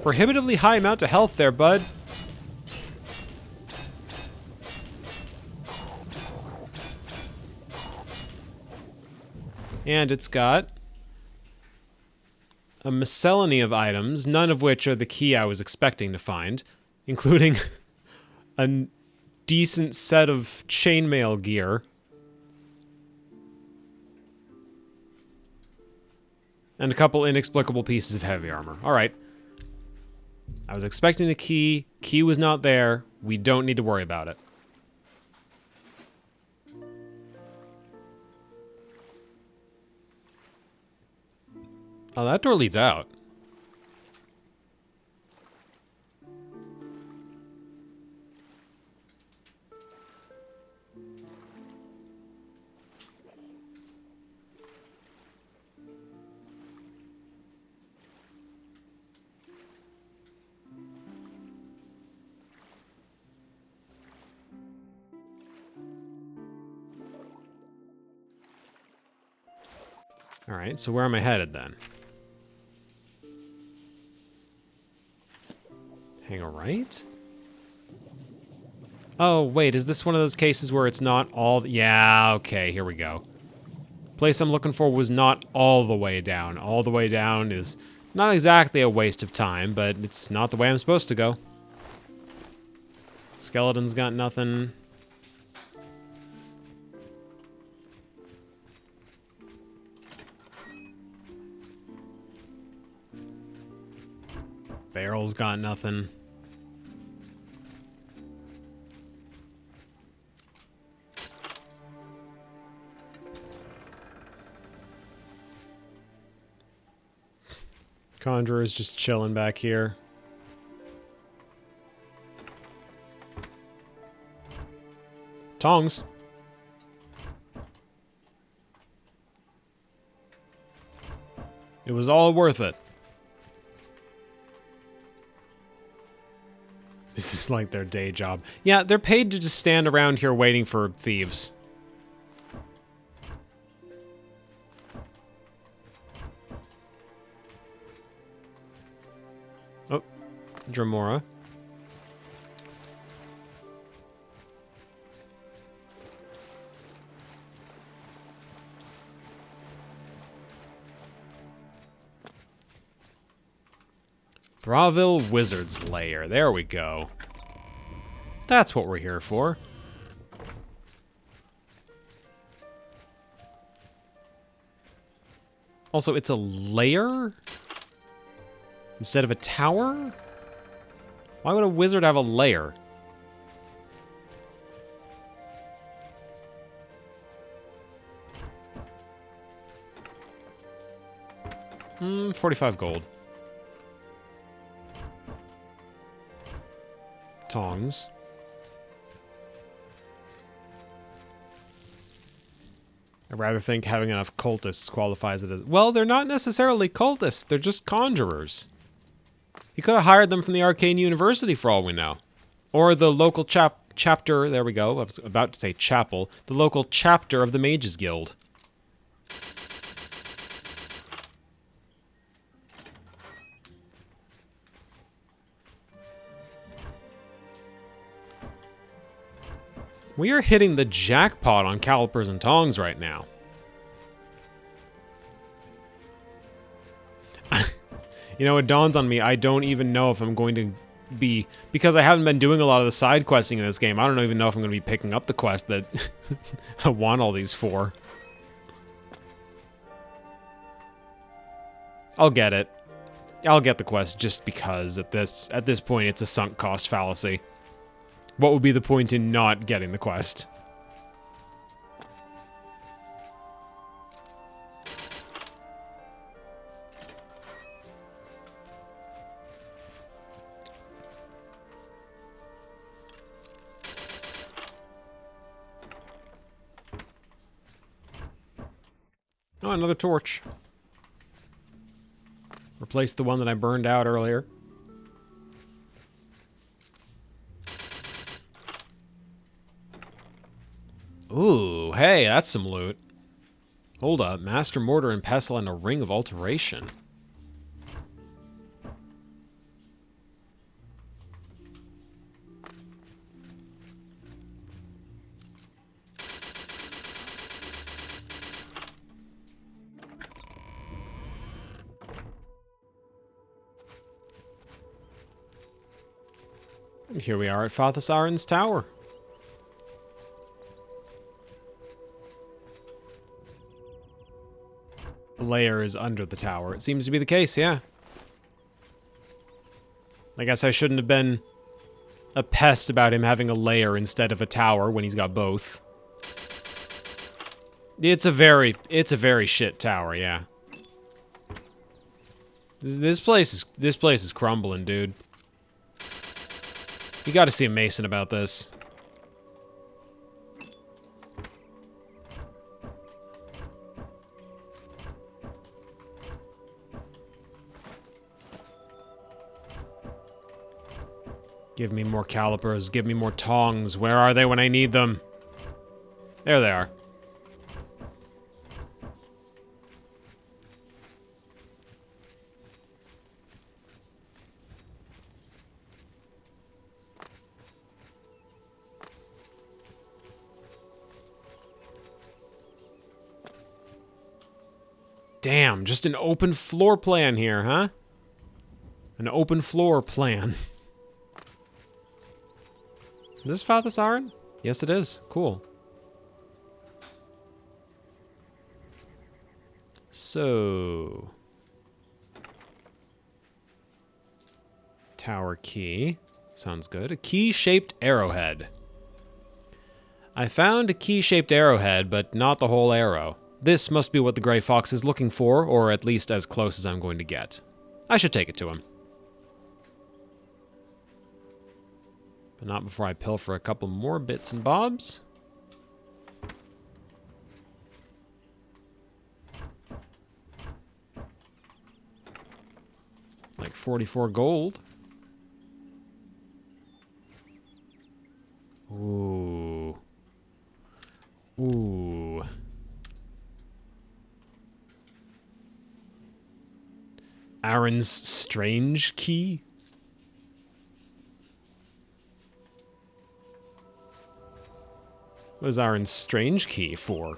Speaker 1: Prohibitively high amount of health there, bud. And it's got a miscellany of items, none of which are the key I was expecting to find, including a decent set of chainmail gear. And a couple inexplicable pieces of heavy armor. Alright. I was expecting the key. Key was not there. We don't need to worry about it. Oh, that door leads out. All right, so where am I headed then? Hang a right? Oh, wait, is this one of those cases where it's not all... Yeah, okay, here we go. Place I'm looking for was not all the way down. All the way down is not exactly a waste of time, but it's not the way I'm supposed to go. Skeleton's got nothing. Barrel's got nothing. Conjurer's just chilling back here. Tongs. It was all worth it. This is like their day job. Yeah, they're paid to just stand around here waiting for thieves. Oh, Dramora. Bravil Wizard's Lair. There we go. That's what we're here for. Also, it's a lair? Instead of a tower? Why would a wizard have a lair? 45 gold. Tongs. I rather think having enough cultists qualifies it as... Well, they're not necessarily cultists. They're just conjurers. He could have hired them from the Arcane University for all we know. Or the local chapter... There we go. I was about to say chapel. The local chapter of the Mages Guild. We are hitting the jackpot on calipers and tongs right now. You know, it dawns on me, I don't even know if I'm going to be... Because I haven't been doing a lot of the side questing in this game, I don't even know if I'm going to be picking up the quest that I want all these for. I'll get it. I'll get the quest just because at this point it's a sunk cost fallacy. What would be the point in not getting the quest? Oh, another torch. Replace the one that I burned out earlier. Ooh, hey, that's some loot. Hold up, Master Mortar and Pestle and a Ring of Alteration. And here we are at Fathasaren's Tower. The lair is under the tower. It seems to be the case, yeah. I guess I shouldn't have been a pest about him having a lair instead of a tower when he's got both. It's a very shit tower, yeah. This place is crumbling, dude. You gotta see a mason about this. Give me more calipers, give me more tongs. Where are they when I need them? There they are. Damn, just an open floor plan here, huh? An open floor plan. Is this Fathasaren? Yes, it is. Cool. So... Tower key. Sounds good. A key-shaped arrowhead. I found a key-shaped arrowhead, but not the whole arrow. This must be what the Grey Fox is looking for, or at least as close as I'm going to get. I should take it to him. But not before I pilfer a couple more bits and bobs. Like 44 gold. Ooh. Ooh. Aaron's strange key? What is Aaron's strange key for?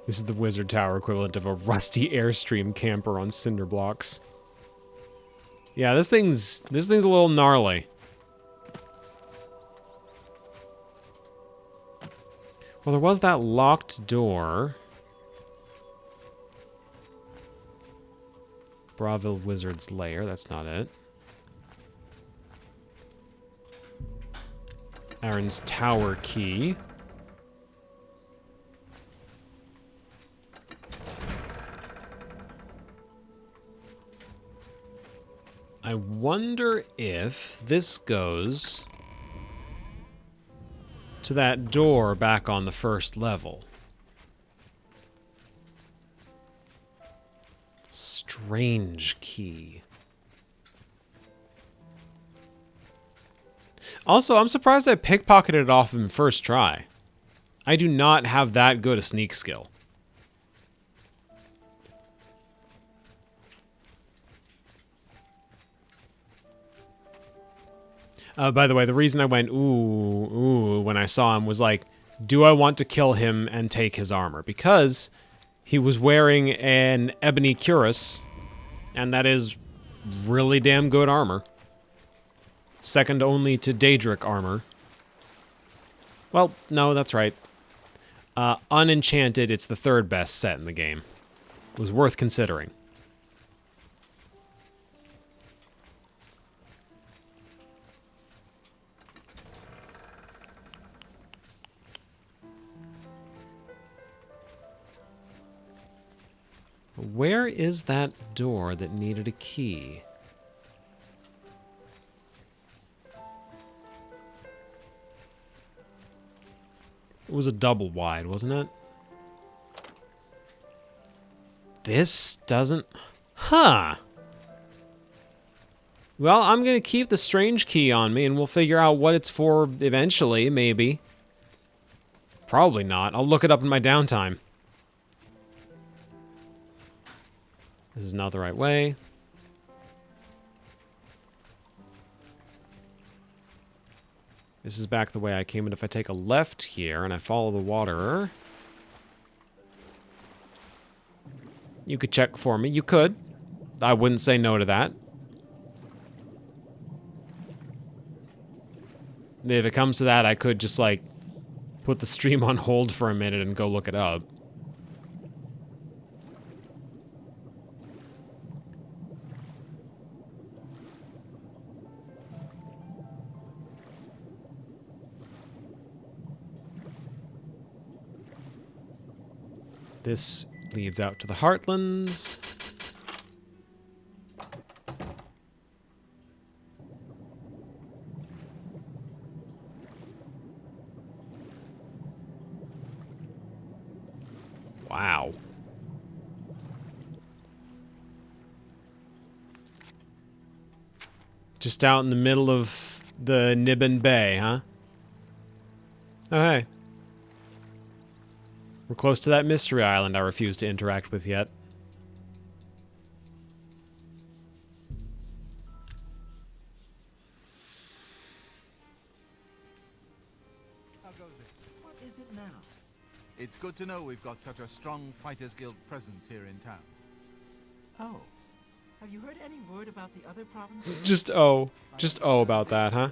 Speaker 1: This is the wizard tower equivalent of a rusty airstream camper on cinder blocks. Yeah, this thing's a little gnarly. Well, there was that locked door. Bravil Wizard's Lair, that's not it. Aaron's tower key. I wonder if this goes to that door back on the first level. Strange key. Also, I'm surprised I pickpocketed it off him first try. I do not have that good a sneak skill. By the way, the reason I went ooh when I saw him was like, do I want to kill him and take his armor? Because he was wearing an ebony cuirass, and that is really damn good armor. Second only to Daedric armor. Well, no, that's right. Unenchanted, it's the third best set in the game. It was worth considering. Where is that door that needed a key? It was a double wide, wasn't it? This doesn't... Huh. Well, I'm going to keep the strange key on me, and we'll figure out what it's for eventually, maybe. Probably not. I'll look it up in my downtime. This is not the right way. This is back the way I came, and if I take a left here and I follow the water... You could check for me. You could. I wouldn't say no to that. If it comes to that, I could just, like, put the stream on hold for a minute and go look it up. This leads out to the Heartlands. Wow. Just out in the middle of the Nibbin Bay, huh? Oh, hey. We're close to that mystery island I refuse to interact with yet.
Speaker 4: What is it now?
Speaker 8: It's good to know we've got such a strong Fighters Guild presence here in town.
Speaker 4: Oh. Have you heard any word about the other provinces?
Speaker 1: Just oh about that, huh?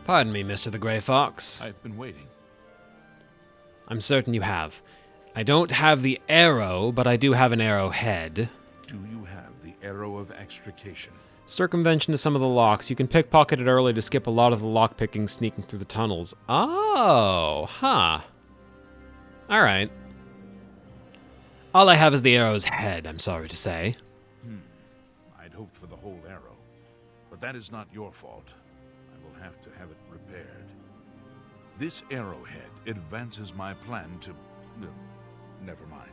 Speaker 1: Pardon me, Mr. the Grey Fox.
Speaker 10: I've been waiting.
Speaker 1: I'm certain you have. I don't have the arrow, but I do have an arrowhead.
Speaker 10: Do you have the arrow of extrication?
Speaker 1: Circumvention to some of the locks. You can pickpocket it early to skip a lot of the lockpicking sneaking through the tunnels. Oh, huh. Alright. All I have is the arrow's head, I'm sorry to say.
Speaker 10: I'd hoped for the whole arrow. But that is not your fault. Have to have it repaired. This arrowhead advances my plan to... never mind.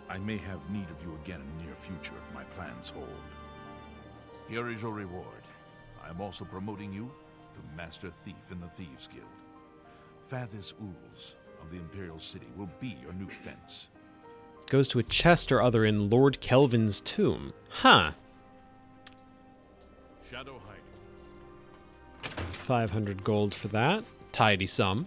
Speaker 10: I may have need of you again in the near future if my plans hold. Here is your reward. I am also promoting you to Master Thief in the Thieves Guild. Fathis Ools of the Imperial City will be your new fence.
Speaker 1: Goes to a chest or other in Lord Kelvin's tomb. Huh.
Speaker 10: Shadow hiding.
Speaker 1: 500 gold for that. Tidy sum.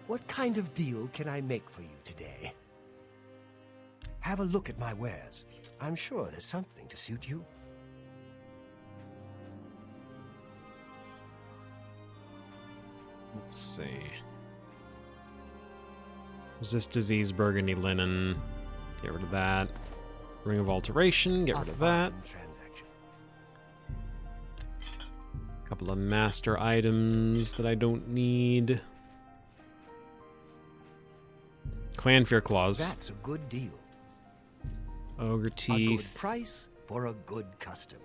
Speaker 9: What kind of deal can I make for you today? Have a look at my wares. I'm sure there's something to suit you.
Speaker 1: Let's see. Resist disease, burgundy linen. Get rid of that. Ring of alteration. Get rid of that. Couple of master items that I don't need. Clan Fear Claws.
Speaker 9: That's a good deal.
Speaker 1: Ogre Teeth.
Speaker 9: A good price for a good customer.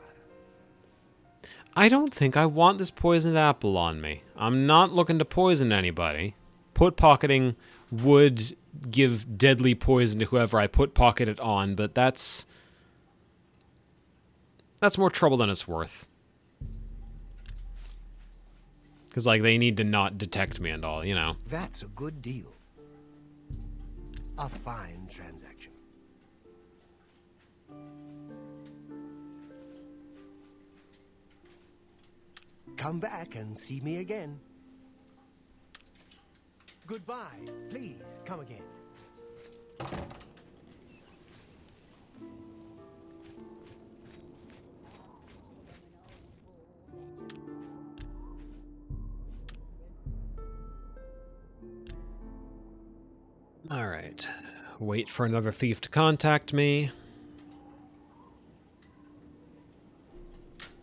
Speaker 1: I don't think I want this poisoned apple on me. I'm not looking to poison anybody. Put pocketing would give deadly poison to whoever I put pocket it on, but that's more trouble than it's worth. Because, like, they need to not detect me and all, you know.
Speaker 9: That's a good deal. A fine transaction. Come back and see me again. Goodbye. Please, come again.
Speaker 1: Alright. Wait for another thief to contact me.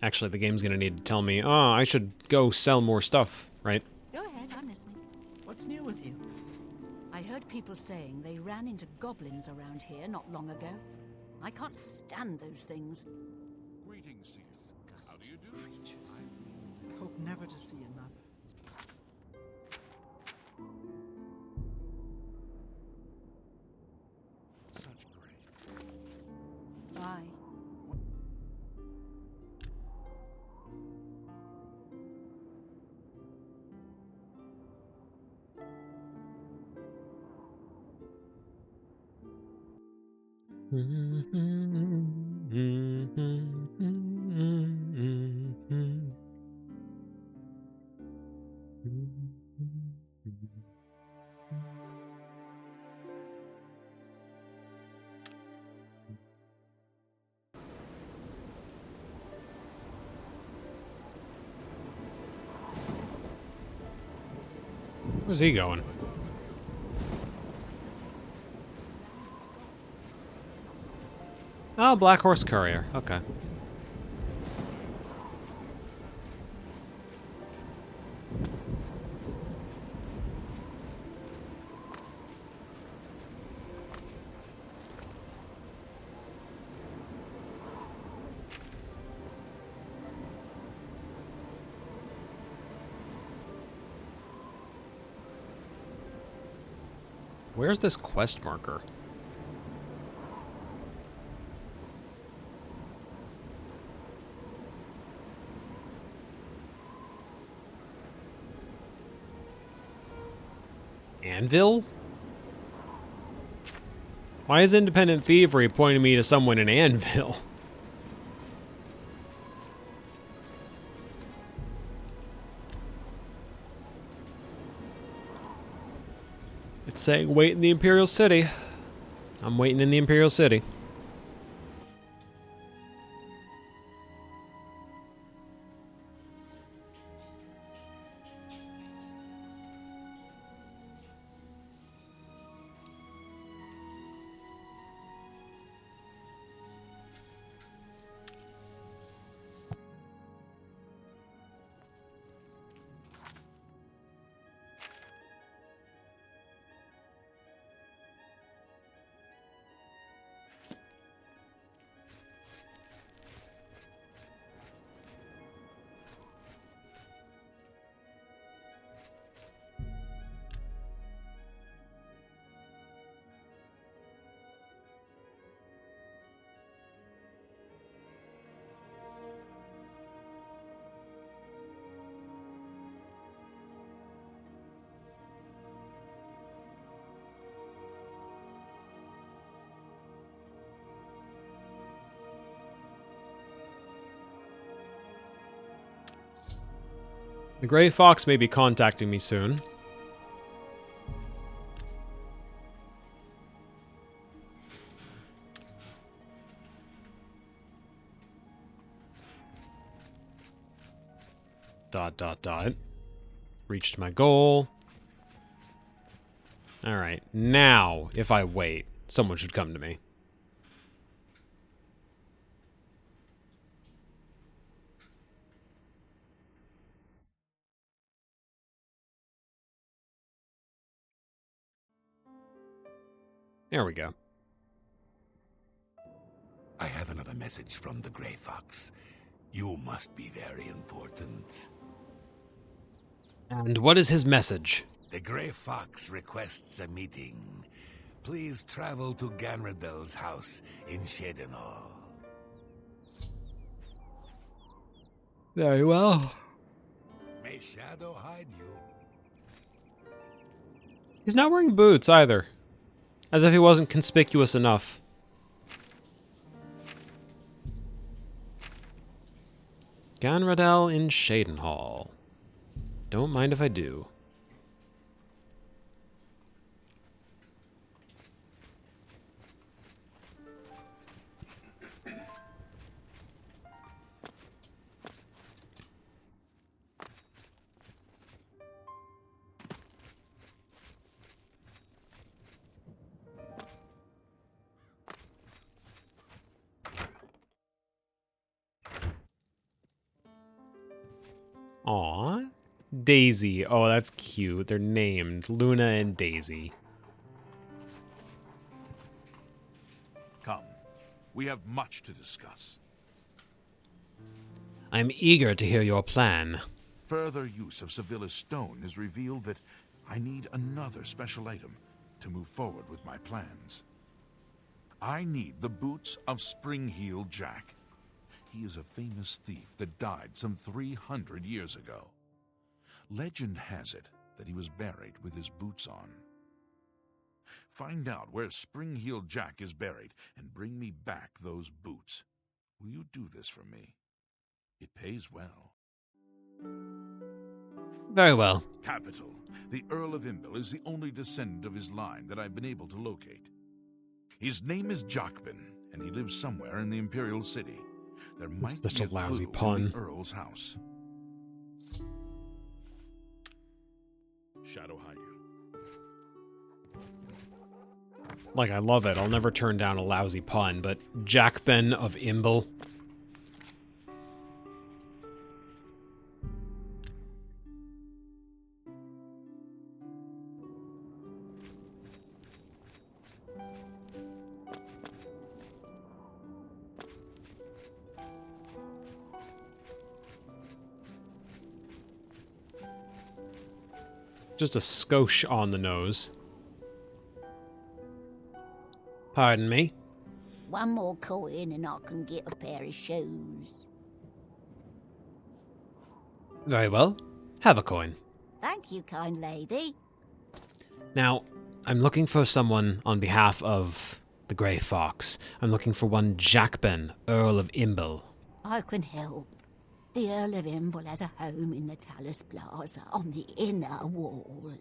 Speaker 1: Actually, the game's gonna need to tell me, oh, I should go sell more stuff, right?
Speaker 2: Go ahead, I'm listening.
Speaker 4: What's new with you?
Speaker 2: I heard people saying they ran into goblins around here not long ago. I can't stand those things.
Speaker 10: Greetings to you. How do you do?
Speaker 4: Creatures. I hope never to see another.
Speaker 10: Such great.
Speaker 2: Bye.
Speaker 1: Where's he going? Oh, Black Horse Courier. Okay. Where's this quest marker? Anvil? Why is independent thievery pointing me to someone in Anvil? It's saying wait in the Imperial City. I'm waiting in the Imperial City. The Grey Fox may be contacting me soon. Dot, dot, dot. Reached my goal. Alright, now, if I wait, someone should come to me. There we go.
Speaker 6: I have another message from the Grey Fox. You must be very important.
Speaker 1: And what is his message?
Speaker 6: The Grey Fox requests a meeting. Please travel to Ganradel's house in Shadenhall.
Speaker 1: Very well.
Speaker 6: May Shadow hide you.
Speaker 1: He's not wearing boots either. As if he wasn't conspicuous enough. Ganradel in Shadenhall. Don't mind if I do. Aw, Daisy. Oh, that's cute. They're named Luna and Daisy.
Speaker 10: Come. We have much to discuss.
Speaker 1: I'm eager to hear your plan.
Speaker 10: Further use of Sevilla's stone has revealed that I need another special item to move forward with my plans. I need the boots of Spring-Heel Jack. He is a famous thief that died some 300 years ago. Legend has it that he was buried with his boots on. Find out where Spring-Heel Jack is buried and bring me back those boots. Will you do this for me? It pays well.
Speaker 1: Very well.
Speaker 10: Capital. The Earl of Imbil is the only descendant of his line that I've been able to locate. His name is Jockbin, and he lives somewhere in the Imperial City. There might
Speaker 1: Such
Speaker 10: be
Speaker 1: a lousy
Speaker 10: clue
Speaker 1: pun.
Speaker 10: in the Earl's house. Shadow hide you.
Speaker 1: Like, I love it. I'll never turn down a lousy pun, but Jackben of Imbil. Just a skosh on the nose. Pardon me?
Speaker 11: One more coin and I can get a pair of shoes.
Speaker 1: Very well. Have a coin.
Speaker 11: Thank you, kind lady.
Speaker 1: Now, I'm looking for someone on behalf of the Grey Fox. I'm looking for one Jackben, Earl of Imbil.
Speaker 11: I can help. The Earl of Imbil has a home in the Talus Plaza on the inner wall.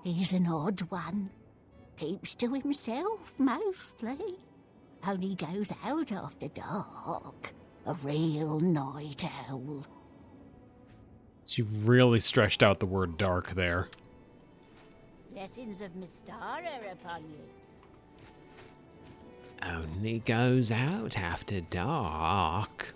Speaker 11: He's an odd one. Keeps to himself, mostly. Only goes out after dark. A real night owl.
Speaker 1: She really stretched out the word dark there.
Speaker 11: Blessings of Mystara upon you.
Speaker 1: Only goes out after dark.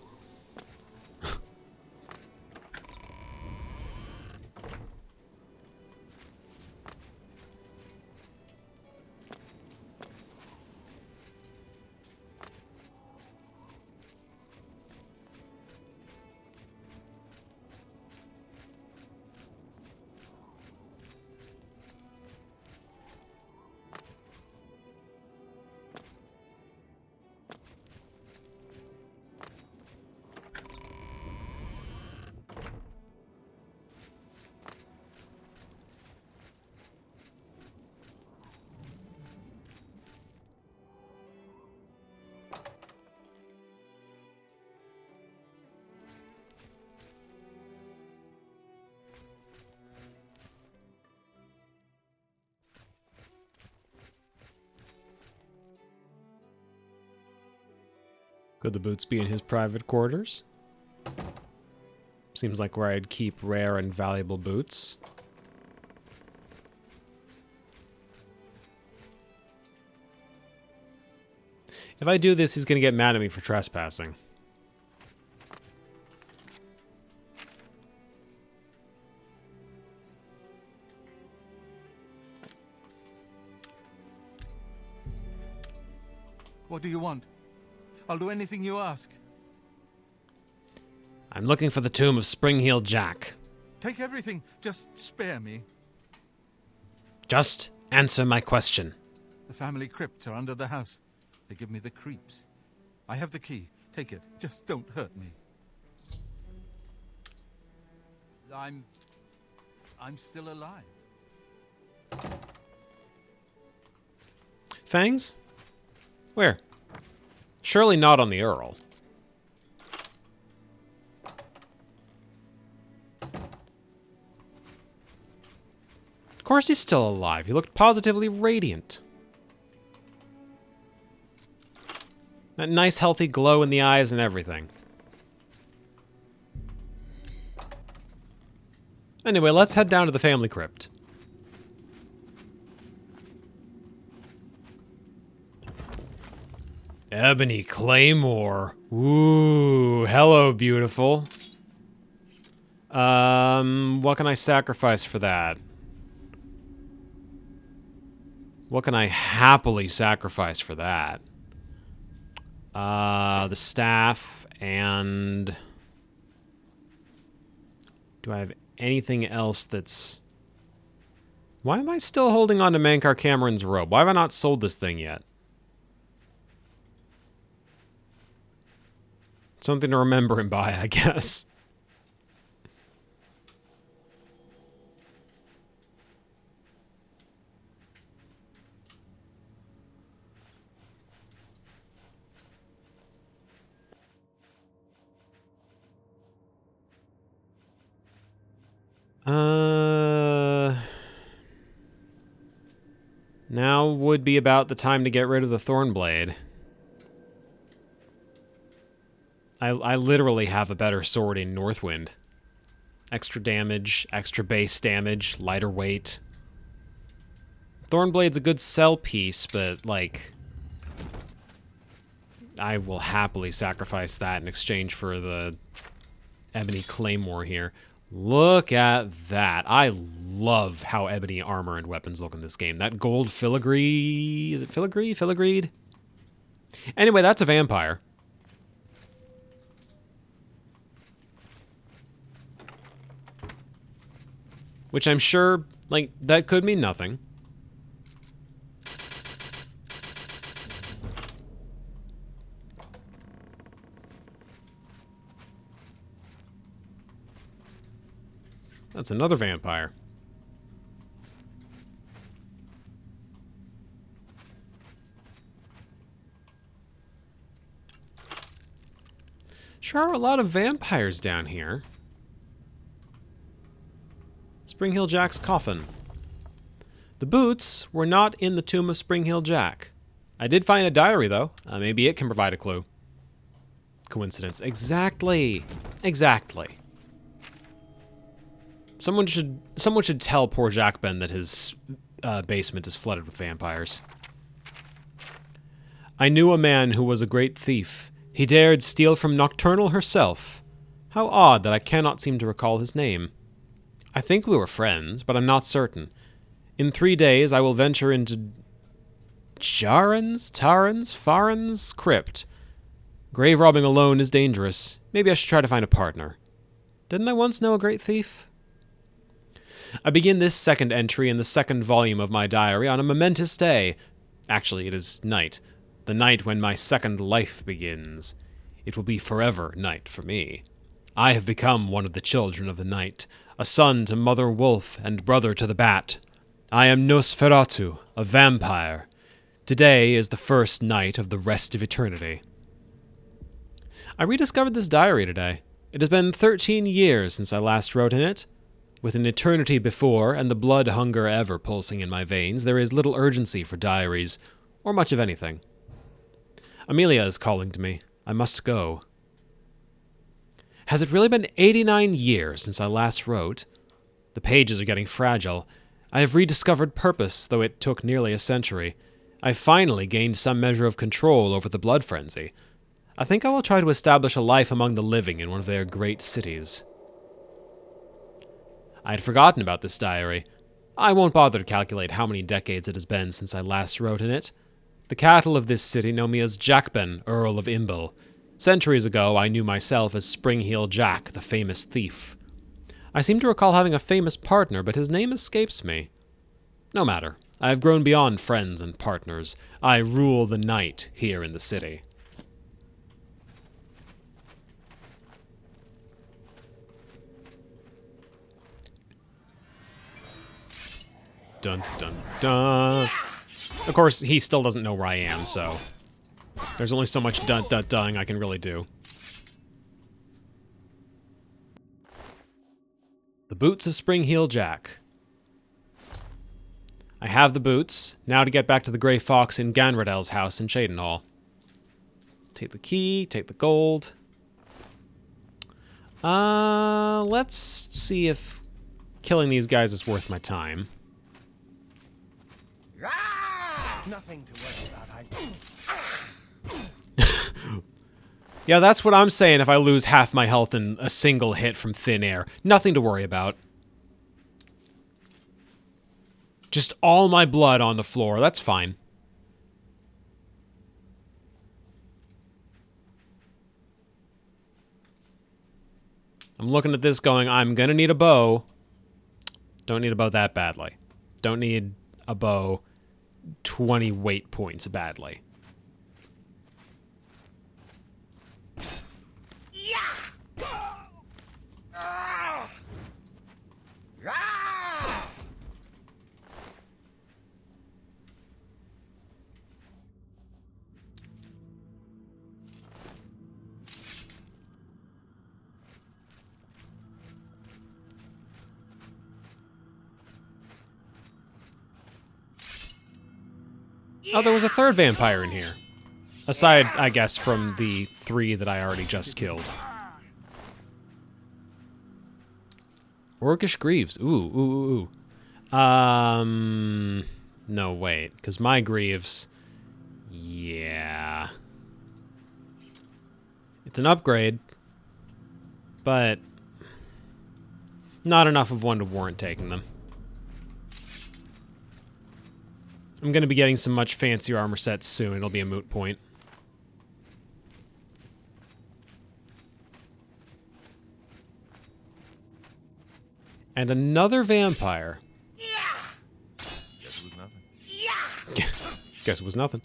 Speaker 1: Could the boots be in his private quarters? Seems like where I'd keep rare and valuable boots. If I do this, he's going to get mad at me for trespassing.
Speaker 8: What do you want? I'll do anything you ask.
Speaker 1: I'm looking for the tomb of Springheel Jack.
Speaker 8: Take everything. Just spare me.
Speaker 1: Just answer my question.
Speaker 8: The family crypts are under the house. They give me the creeps. I have the key. Take it. Just don't hurt me. I'm still alive.
Speaker 1: Fangs? Where? Surely not on the Earl. Of course he's still alive. He looked positively radiant. That nice healthy glow in the eyes and everything. Anyway, let's head down to the family crypt. Ebony Claymore. Ooh, hello, beautiful. What can I sacrifice for that? What can I happily sacrifice for that? The staff and... Do I have anything else that's... Why am I still holding on to Mankar Cameron's robe? Why have I not sold this thing yet? Something to remember him by, I guess. Now would be about the time to get rid of the Thornblade. I literally have a better sword in Northwind. Extra damage, extra base damage, lighter weight. Thornblade's a good sell piece, but, like... I will happily sacrifice that in exchange for the Ebony Claymore here. Look at that. I love how ebony armor and weapons look in this game. That gold filigree... Is it filigree? Filigreed? Anyway, that's a vampire. Which I'm sure, like, that could mean nothing. That's another vampire. Sure are a lot of vampires down here. Springheel Jack's coffin. The boots were not in the tomb of Springheel Jack. I did find a diary, though. Maybe it can provide a clue. Coincidence. Exactly. Exactly. Someone should tell poor Jack Ben that his basement is flooded with vampires. I knew a man who was a great thief. He dared steal from Nocturnal herself. How odd that I cannot seem to recall his name. I think we were friends, but I'm not certain. In 3 days, I will venture into Farron's crypt. Grave robbing alone is dangerous. Maybe I should try to find a partner. Didn't I once know a great thief? I begin this second entry in the second volume of my diary on a momentous day. Actually, it is night. The night when my second life begins. It will be forever night for me. I have become one of the children of the night, a son to Mother Wolf and brother to the Bat. I am Nosferatu, a vampire. Today is the first night of the rest of eternity. I rediscovered this diary today. It has been 13 years since I last wrote in it. With an eternity before and the blood hunger ever pulsing in my veins, there is little urgency for diaries, or much of anything. Amelia is calling to me. I must go. Has it really been 89 years since I last wrote? The pages are getting fragile. I have rediscovered purpose, though it took nearly a century. I finally gained some measure of control over the blood frenzy. I think I will try to establish a life among the living in one of their great cities. I had forgotten about this diary. I won't bother to calculate how many decades it has been since I last wrote in it. The cattle of this city know me as Jackben, Earl of Imbil. Centuries ago, I knew myself as Springheel Jack, the famous thief. I seem to recall having a famous partner, but his name escapes me. No matter. I have grown beyond friends and partners. I rule the night here in the city. Dun, dun, dun. Of course, he still doesn't know where I am, so there's only so much dun-dun-dung I can really do. The boots of Springheel Jack. I have the boots. Now to get back to the Grey Fox in Ganradel's house in Cheydinhal. Take the key, take the gold. Let's see if killing these guys is worth my time.
Speaker 9: Nothing to worry about.
Speaker 1: Yeah, that's what I'm saying if I lose half my health in a single hit from thin air. Nothing to worry about. Just all my blood on the floor. That's fine. I'm looking at this going, I'm gonna need a bow. Don't need a bow that badly. Don't need a bow 20 weight points badly. Oh, there was a third vampire in here. Aside, I guess, from the 3 that I already just killed. Orcish Greaves. Ooh. No, wait. Because my Greaves... Yeah. It's an upgrade. But... not enough of one to warrant taking them. I'm going to be getting some much fancier armor sets soon. It'll be a moot point. And another vampire.
Speaker 7: Guess it was nothing.
Speaker 1: Guess it was nothing.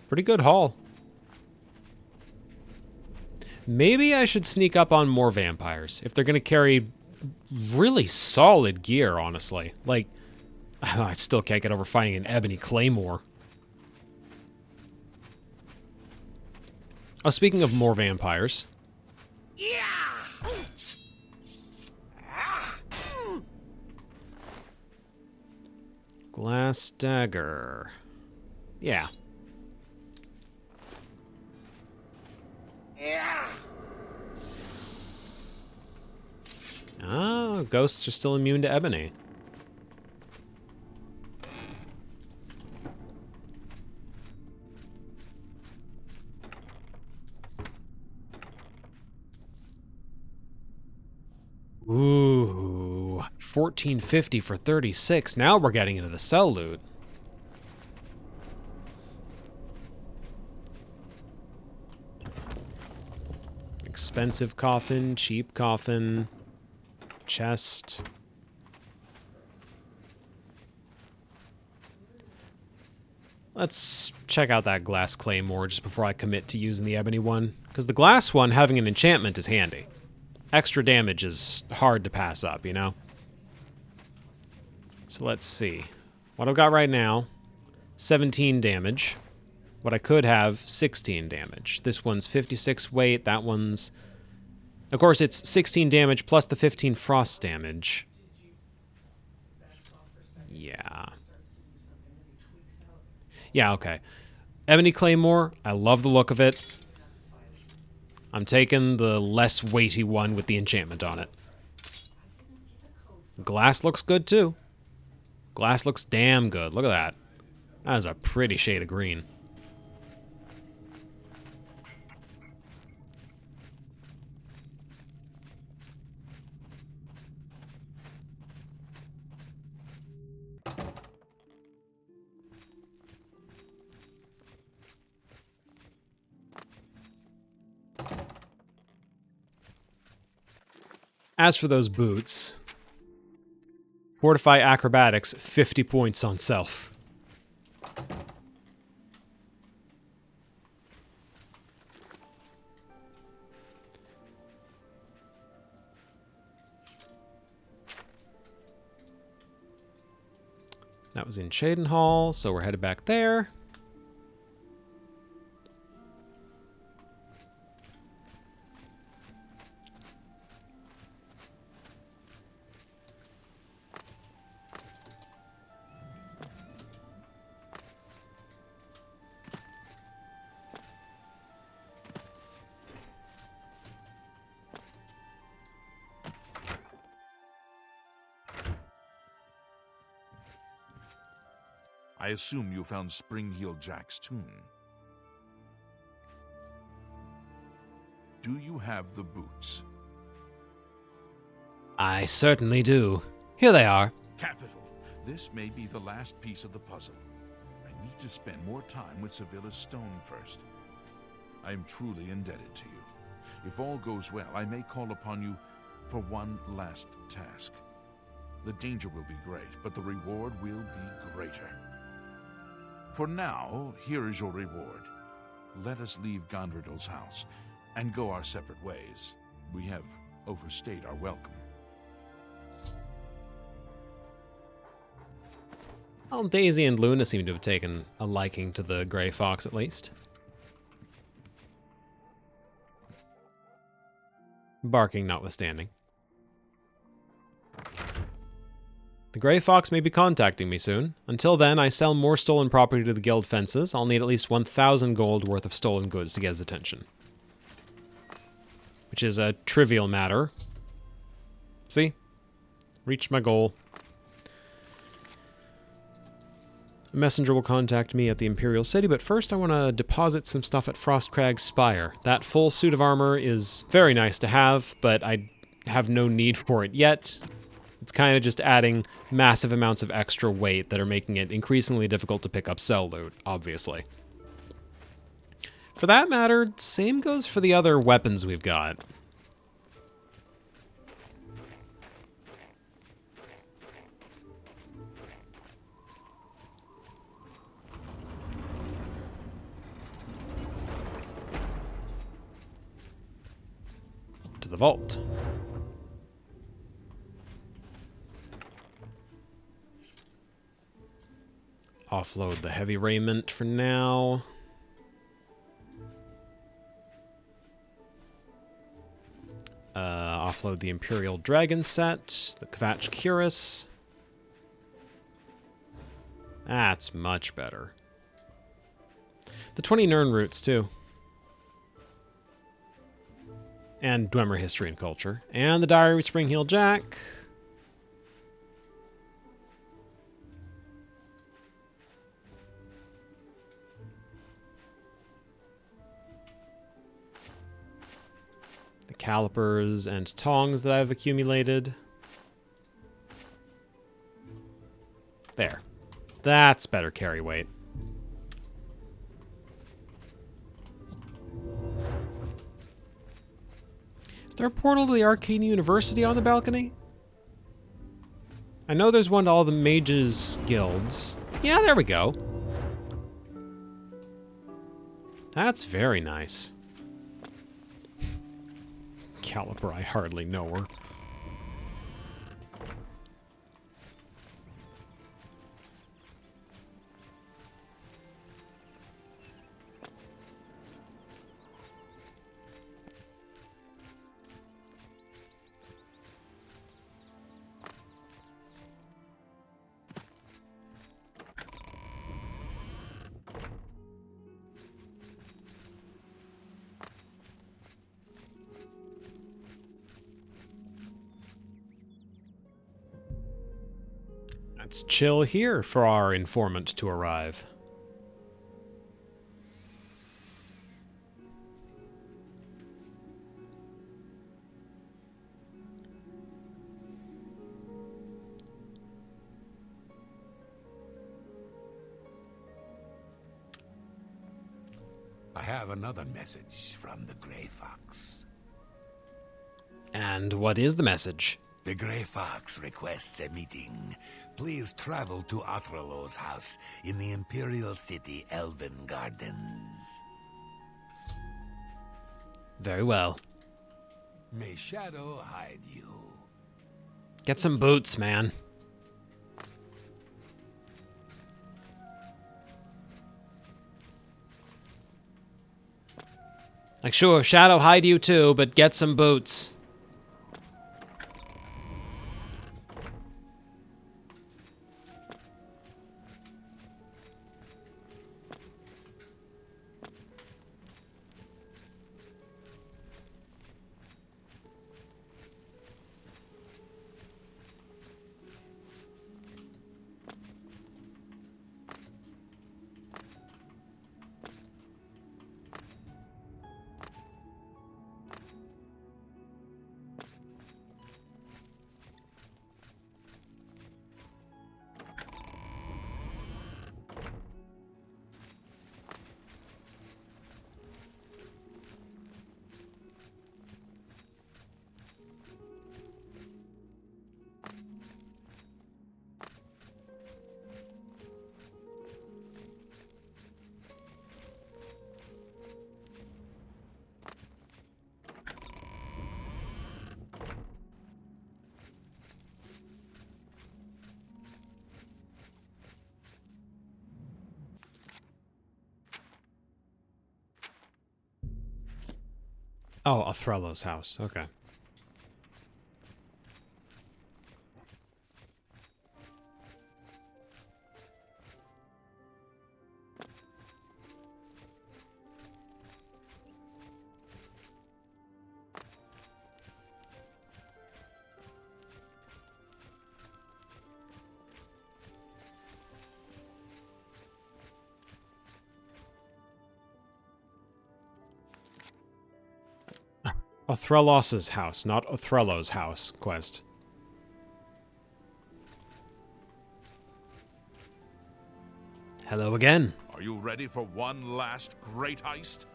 Speaker 1: Pretty good haul. Maybe I should sneak up on more vampires if they're going to carry really solid gear, honestly. Like, I still can't get over finding an ebony claymore. Oh, speaking of more vampires. Glass dagger. Yeah. Oh, ghosts are still immune to ebony. Ooh, 1450 for 36. Now we're getting into the cell loot. Expensive coffin, cheap coffin, chest. Let's check out that glass claymore just before I commit to using the ebony one, because the glass one, having an enchantment, is handy. Extra damage is hard to pass up, you know? So let's see. What I've got right now, 17 damage. What I could have, 16 damage. This one's 56 weight, that one's... Of course, it's 16 damage plus the 15 frost damage. Yeah. Yeah, okay. Ebony Claymore, I love the look of it. I'm taking the less weighty one with the enchantment on it. Glass looks good, too. Glass looks damn good. Look at that. That is a pretty shade of green. As for those boots, Fortify Acrobatics, 50 points on self. That was in Cheydinhal, so we're headed back there.
Speaker 10: I assume you found Spring-Heel Jack's tomb. Do you have the boots?
Speaker 1: I certainly do. Here they are.
Speaker 10: Capital. This may be the last piece of the puzzle. I need to spend more time with Sevilla's stone first. I am truly indebted to you. If all goes well, I may call upon you for one last task. The danger will be great, but the reward will be greater. For now, here is your reward. Let us leave Gondredal's house and go our separate ways. We have overstayed our welcome.
Speaker 1: Well, Daisy and Luna seem to have taken a liking to the Grey Fox, at least. Barking notwithstanding. The Grey Fox may be contacting me soon. Until then, I sell more stolen property to the guild fences. I'll need at least 1,000 gold worth of stolen goods to get his attention. Which is a trivial matter. See? Reached my goal. A messenger will contact me at the Imperial City, but first I want to deposit some stuff at Frostcrag's Spire. That full suit of armor is very nice to have, but I have no need for it yet. It's kind of just adding massive amounts of extra weight that are making it increasingly difficult to pick up sell loot, obviously. For that matter, same goes for the other weapons we've got. To the vault. Offload the heavy raiment for now. Offload the Imperial Dragon set, the Kvatch Cuirass. That's much better. The 20 Nirn roots, too. And Dwemer History and Culture. And the Diary of Spring-Heel Jack. Calipers and tongs that I've accumulated. There. That's better carry weight. Is there a portal to the Arcane University on the balcony? I know there's one to all the mages' guilds. Yeah, there we go. That's very nice. Caliper, I hardly know her. Let's chill here for our informant to arrive.
Speaker 6: I have another message from the Grey Fox.
Speaker 1: And what is the message?
Speaker 6: The Grey Fox requests a meeting. Please travel to Othralo's house in the Imperial City Elven Gardens.
Speaker 1: Very well.
Speaker 6: May Shadow hide you.
Speaker 1: Get some boots, man. Like, sure, Shadow hide you too, but get some boots. Oh, Othralo's house. Okay. Othralos's house, not Othralo's house quest. Hello again.
Speaker 10: Are you ready for one last great heist?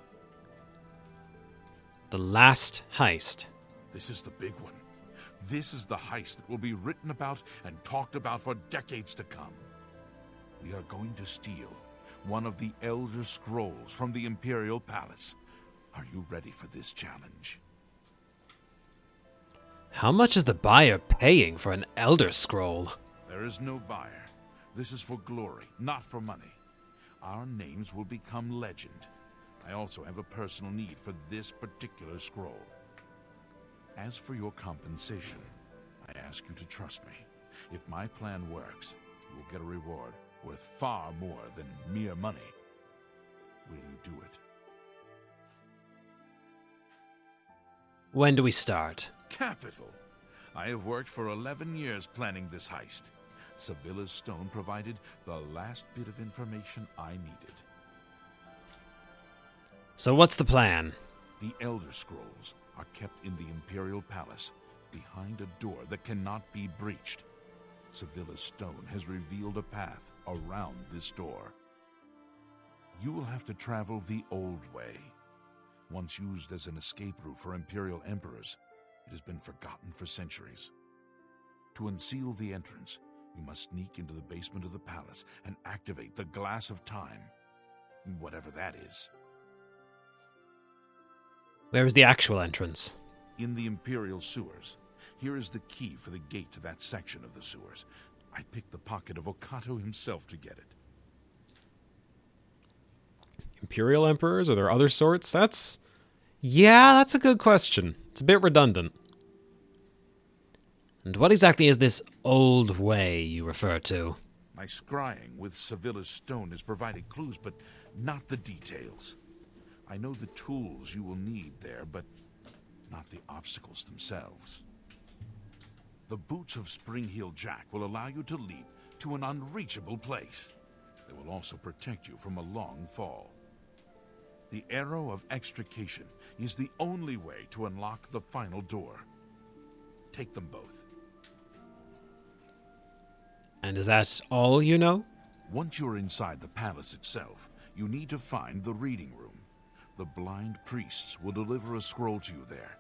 Speaker 1: The last heist.
Speaker 10: This is the big one. This is the heist that will be written about and talked about for decades to come. We are going to steal one of the Elder Scrolls from the Imperial Palace. Are you ready for this challenge?
Speaker 1: How much is the buyer paying for an Elder Scroll?
Speaker 10: There is no buyer. This is for glory, not for money. Our names will become legend. I also have a personal need for this particular scroll. As for your compensation, I ask you to trust me. If my plan works, you will get a reward worth far more than mere money. Will you do it?
Speaker 1: When do we start?
Speaker 10: Capital. I have worked for 11 years planning this heist. Sevilla's stone provided the last bit of information I needed.
Speaker 1: So what's the plan?
Speaker 10: The Elder Scrolls are kept in the Imperial Palace, behind a door that cannot be breached. Sevilla's stone has revealed a path around this door. You will have to travel the old way. Once used as an escape route for Imperial Emperors, it has been forgotten for centuries. To unseal the entrance, you must sneak into the basement of the palace and activate the Glass of Time, whatever that is.
Speaker 1: Where is the actual entrance?
Speaker 10: In the Imperial sewers. Here is the key for the gate to that section of the sewers. I picked the pocket of Okato himself to get it.
Speaker 1: Imperial Emperors? Are there other sorts? Yeah, that's a good question. It's a bit redundant. And what exactly is this old way you refer to?
Speaker 10: My scrying with Sevilla's stone has provided clues, but not the details. I know the tools you will need there, but not the obstacles themselves. The boots of Spring-Heel Jack will allow you to leap to an unreachable place. They will also protect you from a long fall. The Arrow of Extrication is the only way to unlock the final door. Take them both.
Speaker 1: And is that all you know?
Speaker 10: Once you're inside the palace itself, you need to find the reading room. The blind priests will deliver a scroll to you there.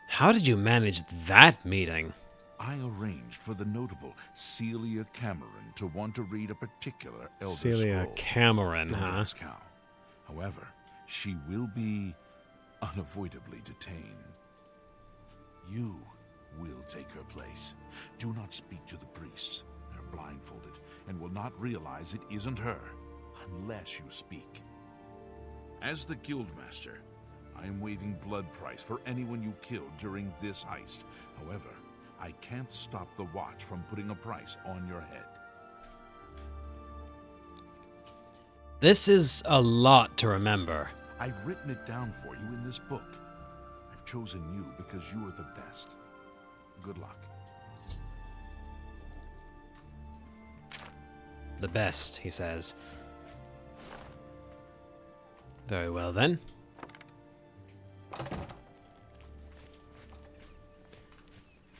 Speaker 1: How did you manage that meeting?
Speaker 10: I arranged for the notable Celia Cameron to want to read a particular Elder
Speaker 1: Celia
Speaker 10: Scroll.
Speaker 1: Cameron,
Speaker 10: Don't
Speaker 1: huh?
Speaker 10: ask how. However, she will be unavoidably detained. You will take her place. Do not speak to the priests. They're blindfolded and will not realize it isn't her unless you speak. As the Guildmaster, I am waiving blood price for anyone you killed during this heist. However, I can't stop the Watch from putting a price on your head.
Speaker 1: This is a lot to remember.
Speaker 10: I've written it down for you in this book. I've chosen you because you are the best. Good luck.
Speaker 1: The best, he says. Very well then.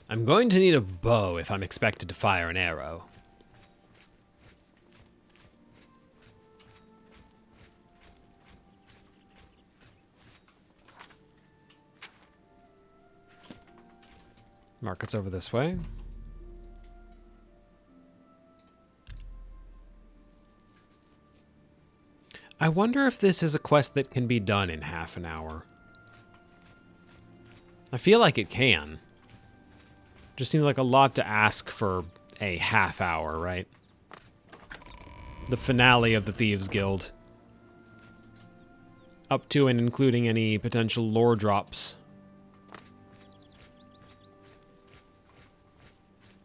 Speaker 1: I'm going to need a bow if I'm expected to fire an arrow. Market's over this way. I wonder if this is a quest that can be done in half an hour. I feel like it can. Just seems like a lot to ask for a half hour, right? The finale of the Thieves Guild. Up to and including any potential lore drops.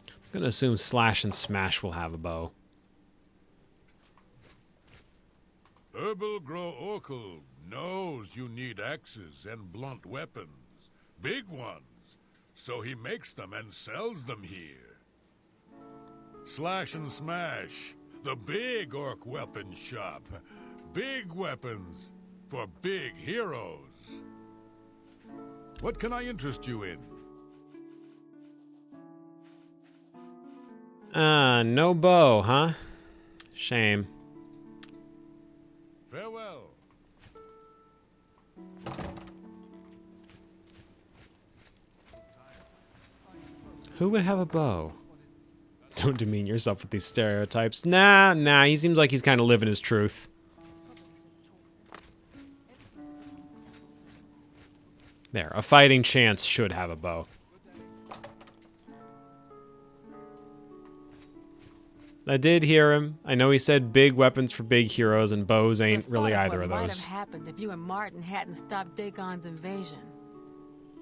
Speaker 1: I'm gonna assume Slash and Smash will have a bow.
Speaker 6: Herbal Grow Oracle knows you need axes and blunt weapons. Big ones. So he makes them and sells them here. Slash and Smash, the big orc weapon shop. Big weapons for big heroes. What can I interest you in?
Speaker 1: No bow, huh? Shame.
Speaker 6: Farewell.
Speaker 1: Who would have a bow? Don't demean yourself with these stereotypes. Nah, he seems like he's kind of living his truth. There, a fighting chance should have a bow. I did hear him. I know he said big weapons for big heroes, and bows ain't really either of
Speaker 12: What might
Speaker 1: those.
Speaker 12: have happened if you and Martin hadn't stopped Dagon's invasion?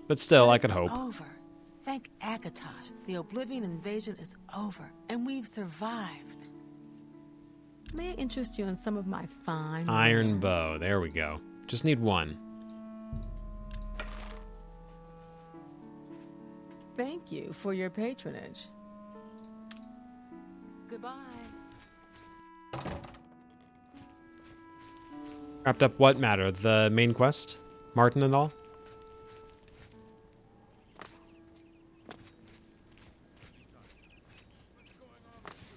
Speaker 1: But still, I
Speaker 12: It's
Speaker 1: could hope.
Speaker 12: Over. Thank Akatosh. The Oblivion invasion is over, and we've survived. May I interest you in some of my fine
Speaker 1: Iron
Speaker 12: wares?
Speaker 1: bow. There we go. Just need one.
Speaker 12: Thank you for your patronage. Goodbye.
Speaker 1: Wrapped up what matter? The main quest? Martin and all?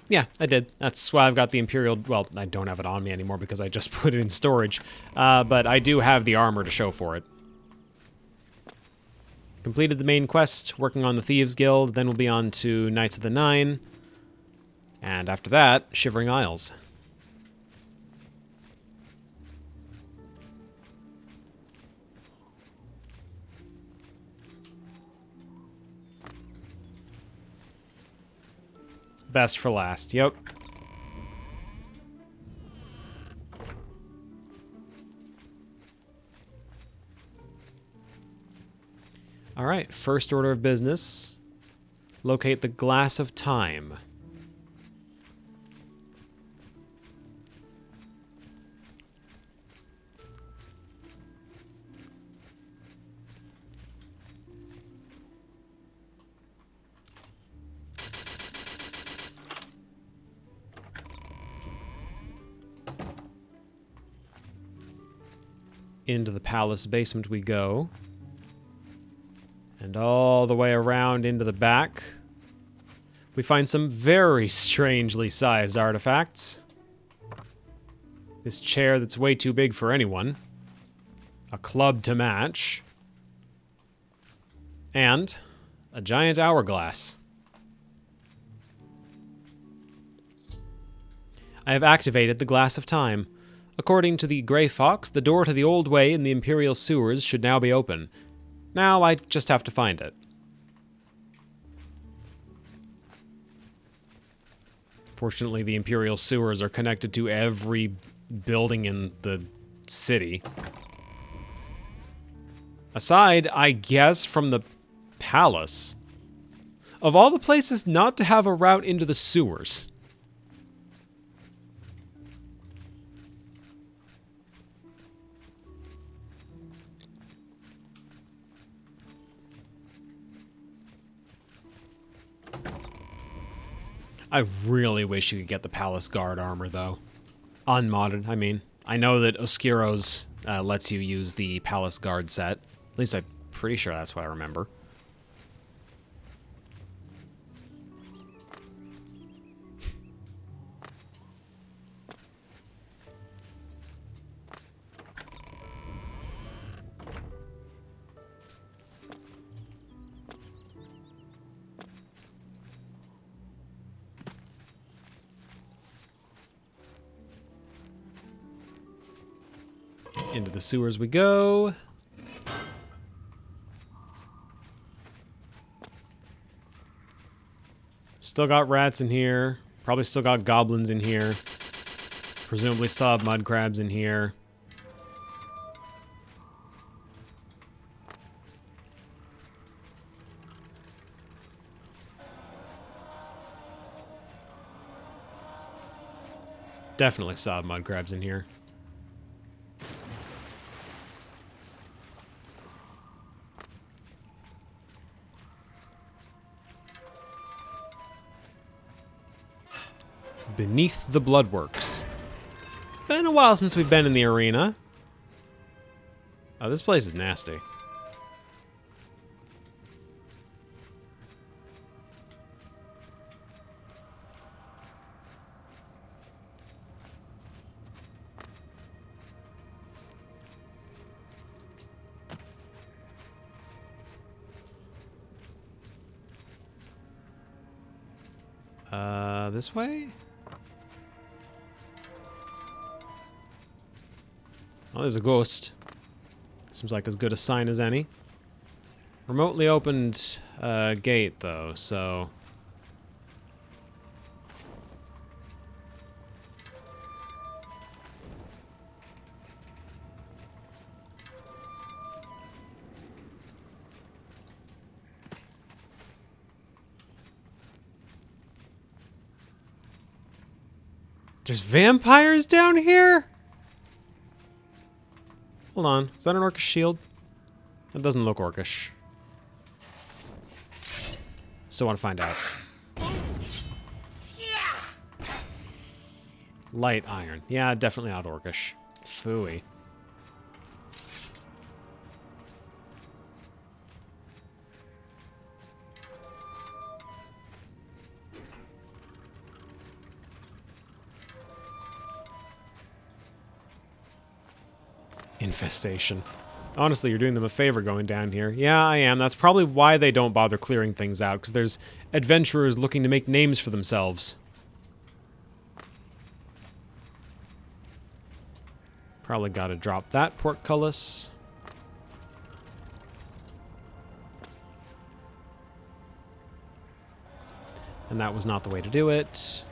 Speaker 1: Yeah, I did. That's why I've got the Imperial... Well, I don't have it on me anymore because I just put it in storage. But I do have the armor to show for it. Completed the main quest, working on the Thieves Guild. Then we'll be on to Knights of the Nine. And after that, Shivering Isles. Best for last, yep. Alright, first order of business. Locate the Glass of Time. Into the palace basement we go. And all the way around into the back, we find some very strangely sized artifacts. This chair that's way too big for anyone. A club to match. And a giant hourglass. I have activated the Glass of Time. According to the Grey Fox, the door to the old way in the Imperial sewers should now be open. Now I just have to find it. Fortunately, the Imperial sewers are connected to every building in the city. Aside, I guess, from the palace. Of all the places not to have a route into the sewers. I really wish you could get the Palace Guard armor, though. Unmodded, I mean. I know that Oscuro's lets you use the Palace Guard set. At least I'm pretty sure that's what I remember. Into the sewers we go. Still got rats in here. Probably still got goblins in here. Presumably still have mud crabs in here. Definitely still have mud crabs in here. Beneath the Bloodworks. Been a while since we've been in the arena. Oh, this place is nasty. This way? Oh, there's a ghost. Seems like as good a sign as any. Remotely opened gate, though, so... There's vampires down here? Hold on. Is that an orcish shield? That doesn't look orcish. Still want to find out. Light iron. Yeah, definitely not orcish. Phooey. Infestation. Honestly, you're doing them a favor going down here. Yeah, I am. That's probably why they don't bother clearing things out, because there's adventurers looking to make names for themselves. Probably gotta drop that portcullis. And that was not the way to do it.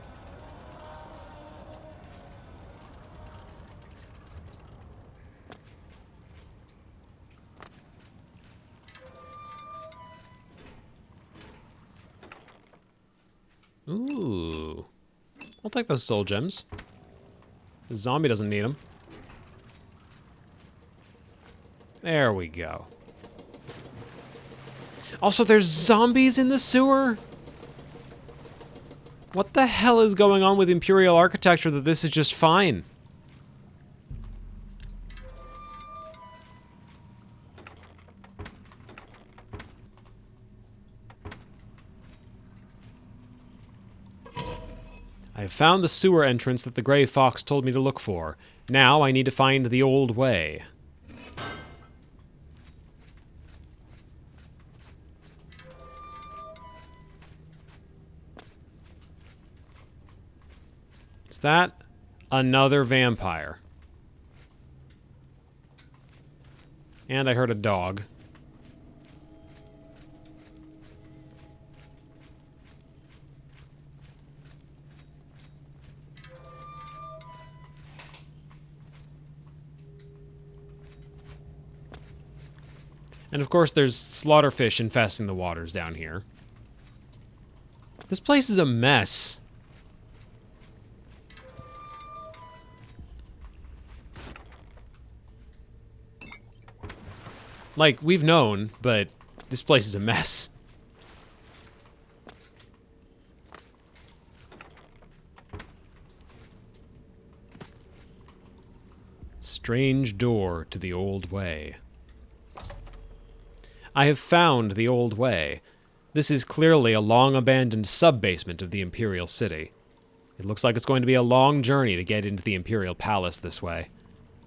Speaker 1: Ooh. I'll take those soul gems. The zombie doesn't need them. There we go. Also, there's zombies in the sewer? What the hell is going on with Imperial architecture that this is just fine? I have found the sewer entrance that the Grey Fox told me to look for. Now I need to find the old way. Is that another vampire? And I heard a dog. And of course there's slaughterfish infesting the waters down here. This place is a mess. Like, we've known, but this place is a mess. Strange door to the old way. I have found the old way. This is clearly a long-abandoned sub-basement of the Imperial City. It looks like it's going to be a long journey to get into the Imperial Palace this way.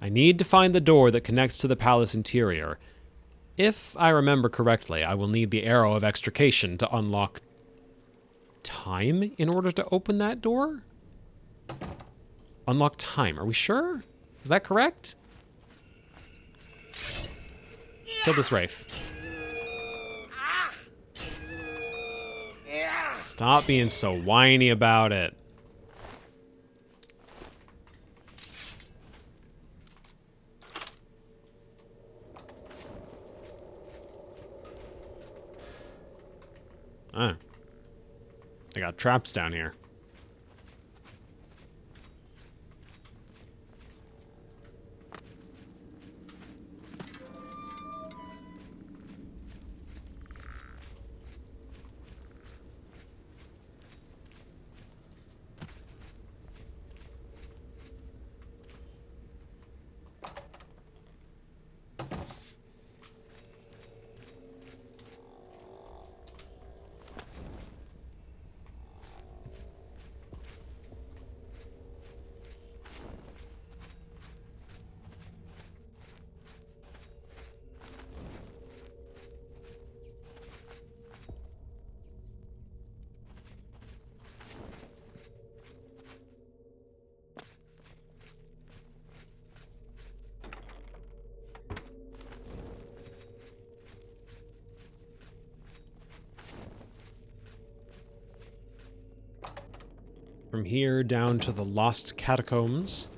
Speaker 1: I need to find the door that connects to the palace interior. If I remember correctly, I will need the arrow of extrication to unlock time in order to open that door? Unlock time. Are we sure? Is that correct? Kill this wraith. Stop being so whiny about it. Ah. I got traps down here. From here down to the Lost Catacombs.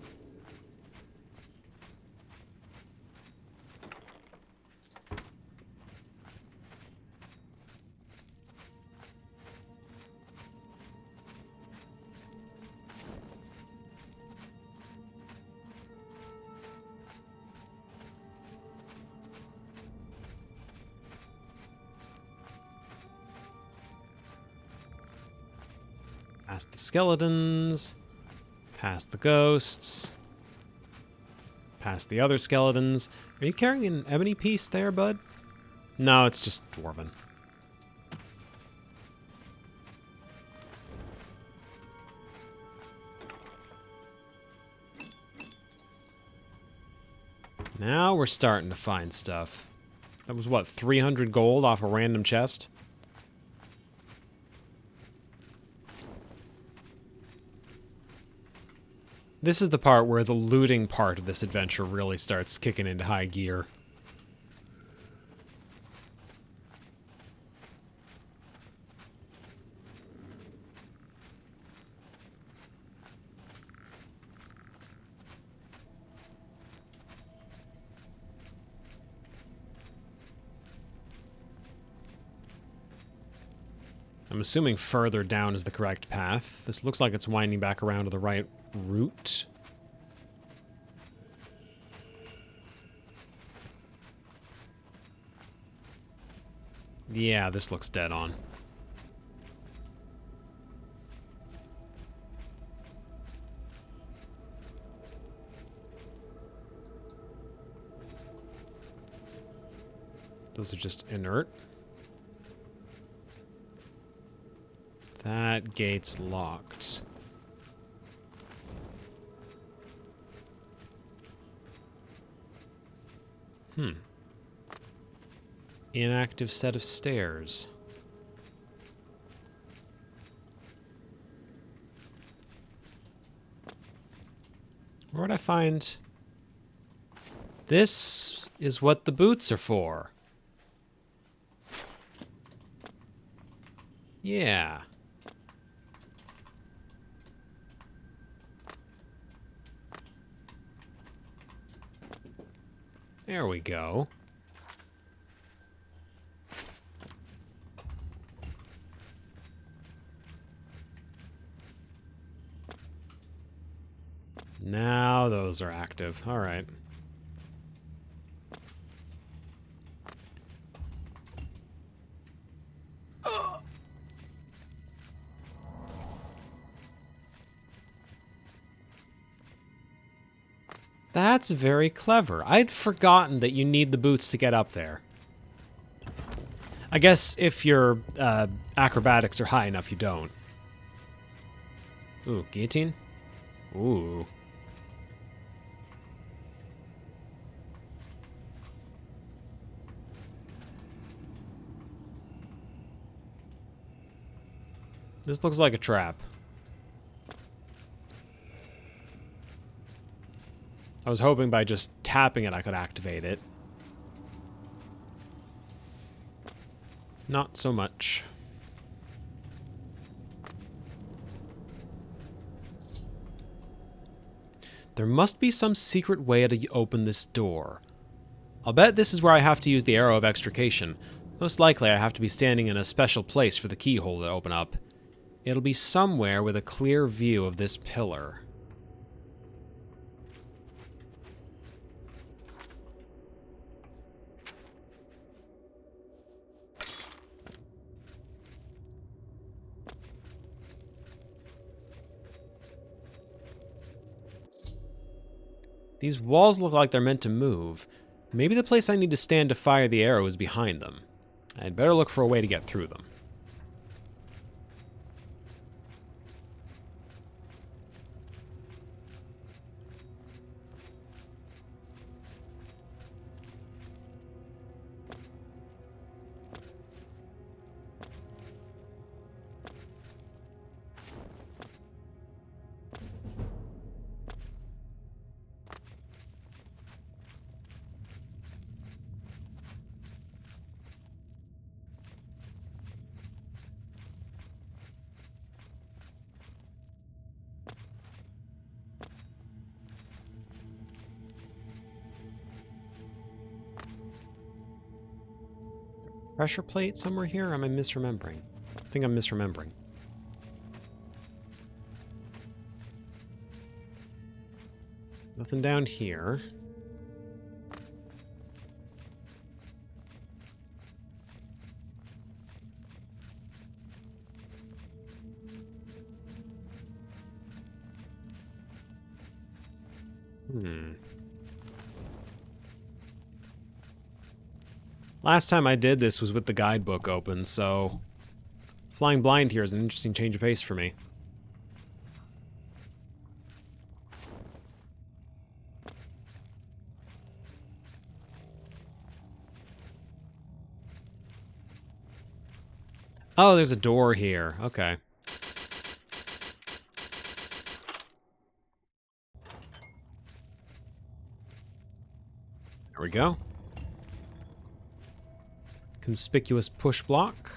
Speaker 1: Past the skeletons, past the ghosts, past the other skeletons. Are you carrying an ebony piece there, bud? No, it's just dwarven. Now we're starting to find stuff. That was what, 300 gold off a random chest? This is the part where the looting part of this adventure really starts kicking into high gear. I'm assuming further down is the correct path. This looks like it's winding back around to the right route. Yeah, this looks dead on. Those are just inert. That gate's locked. Inactive set of stairs. Where would I find... This is what the boots are for. Yeah. There we go. Now those are active. All right. That's very clever. I'd forgotten that you need the boots to get up there. I guess if your acrobatics are high enough, you don't. Ooh, guillotine? Ooh. This looks like a trap. I was hoping by just tapping it I could activate it. Not so much. There must be some secret way to open this door. I'll bet this is where I have to use the arrow of extrication. Most likely I have to be standing in a special place for the keyhole to open up. It'll be somewhere with a clear view of this pillar. These walls look like they're meant to move. Maybe the place I need to stand to fire the arrow is behind them. I'd better look for a way to get through them. Pressure plate somewhere here? Or am I misremembering? I think I'm misremembering. Nothing down here. Last time I did this was with the guidebook open, so flying blind here is an interesting change of pace for me. Oh, there's a door here. Okay. There we go. Conspicuous push block.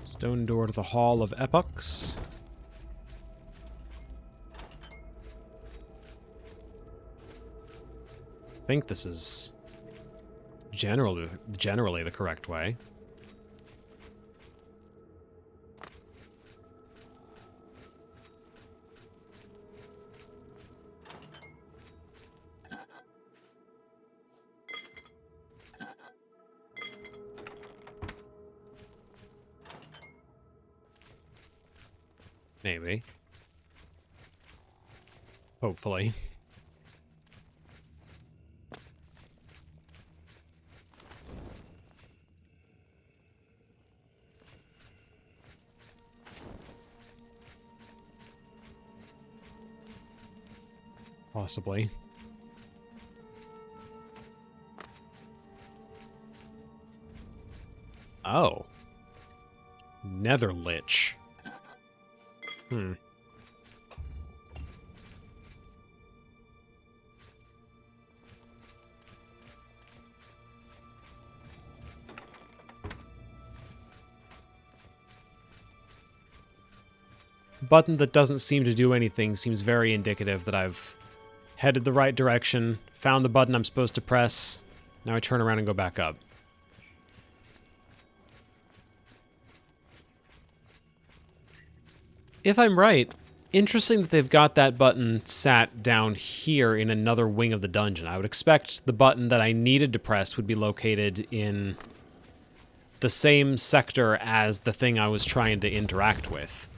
Speaker 1: Stone door to the Hall of Epochs. I think this is generally the correct way. Maybe. Hopefully. Possibly. Oh. Nether Lich. Hmm. Button that doesn't seem to do anything seems very indicative that I've headed the right direction, found the button I'm supposed to press. Now I turn around and go back up. If I'm right, interesting that they've got that button sat down here in another wing of the dungeon. I would expect the button that I needed to press would be located in the same sector as the thing I was trying to interact with.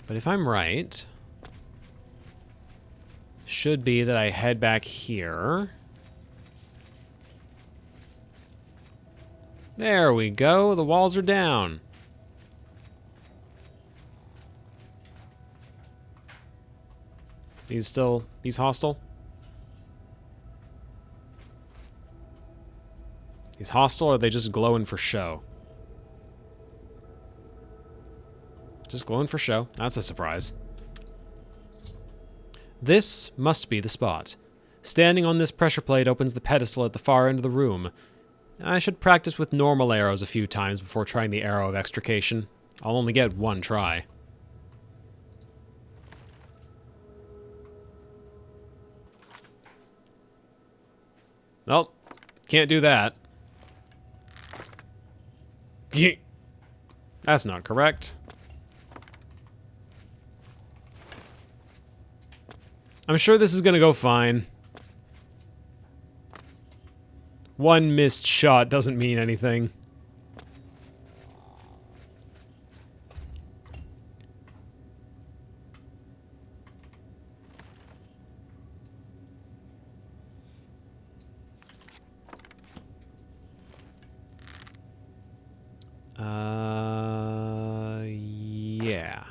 Speaker 1: But if I'm right, should be that I head back here. There we go. The walls are down. These hostile? These hostile, or are they just glowing for show? Just glowing for show. That's a surprise. This must be the spot. Standing on this pressure plate opens the pedestal at the far end of the room. I should practice with normal arrows a few times before trying the arrow of extrication. I'll only get one try. Nope. Can't do that. That's not correct. I'm sure this is gonna go fine. One missed shot doesn't mean anything. Yeah.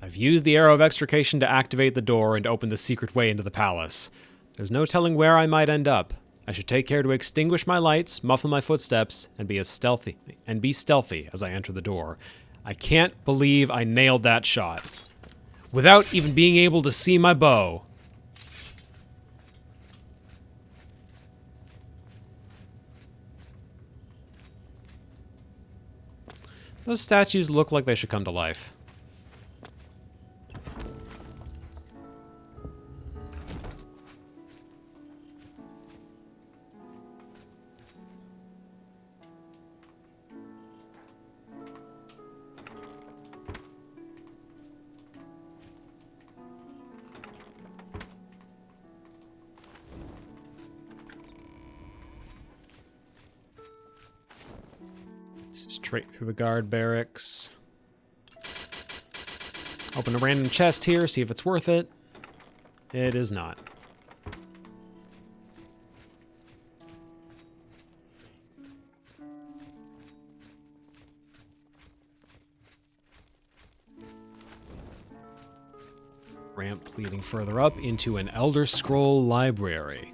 Speaker 1: I've used the arrow of extrication to activate the door and open the secret way into the palace. There's no telling where I might end up. I should take care to extinguish my lights, muffle my footsteps, and be stealthy as I enter the door. I can't believe I nailed that shot. Without even being able to see my bow. Those statues look like they should come to life. Straight through the guard barracks. Open a random chest here, see if it's worth it. It is not. Ramp leading further up into an Elder Scroll library.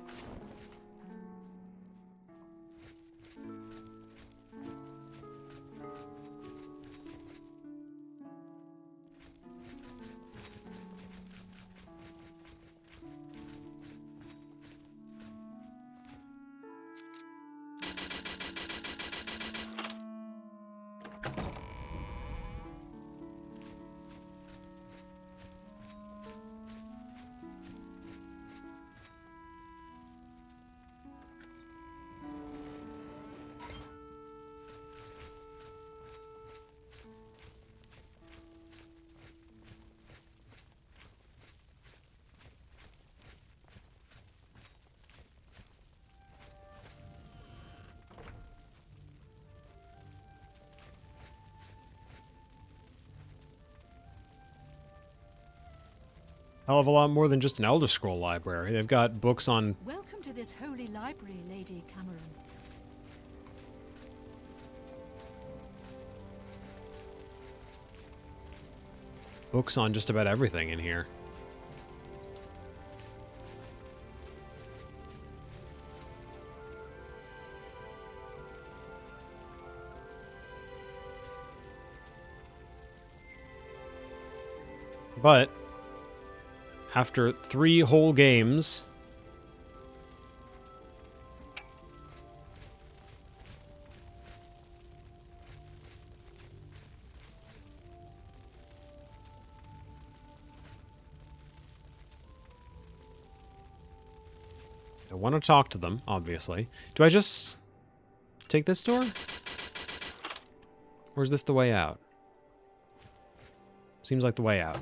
Speaker 1: Hell of a lot more than just an Elder Scroll library. They've got books on...
Speaker 2: Welcome to this holy library, Lady Cameron.
Speaker 1: Books on just about everything in here. But after 3 whole games, I want to talk to them, obviously. Do I just take this door? Or is this the way out? Seems like the way out.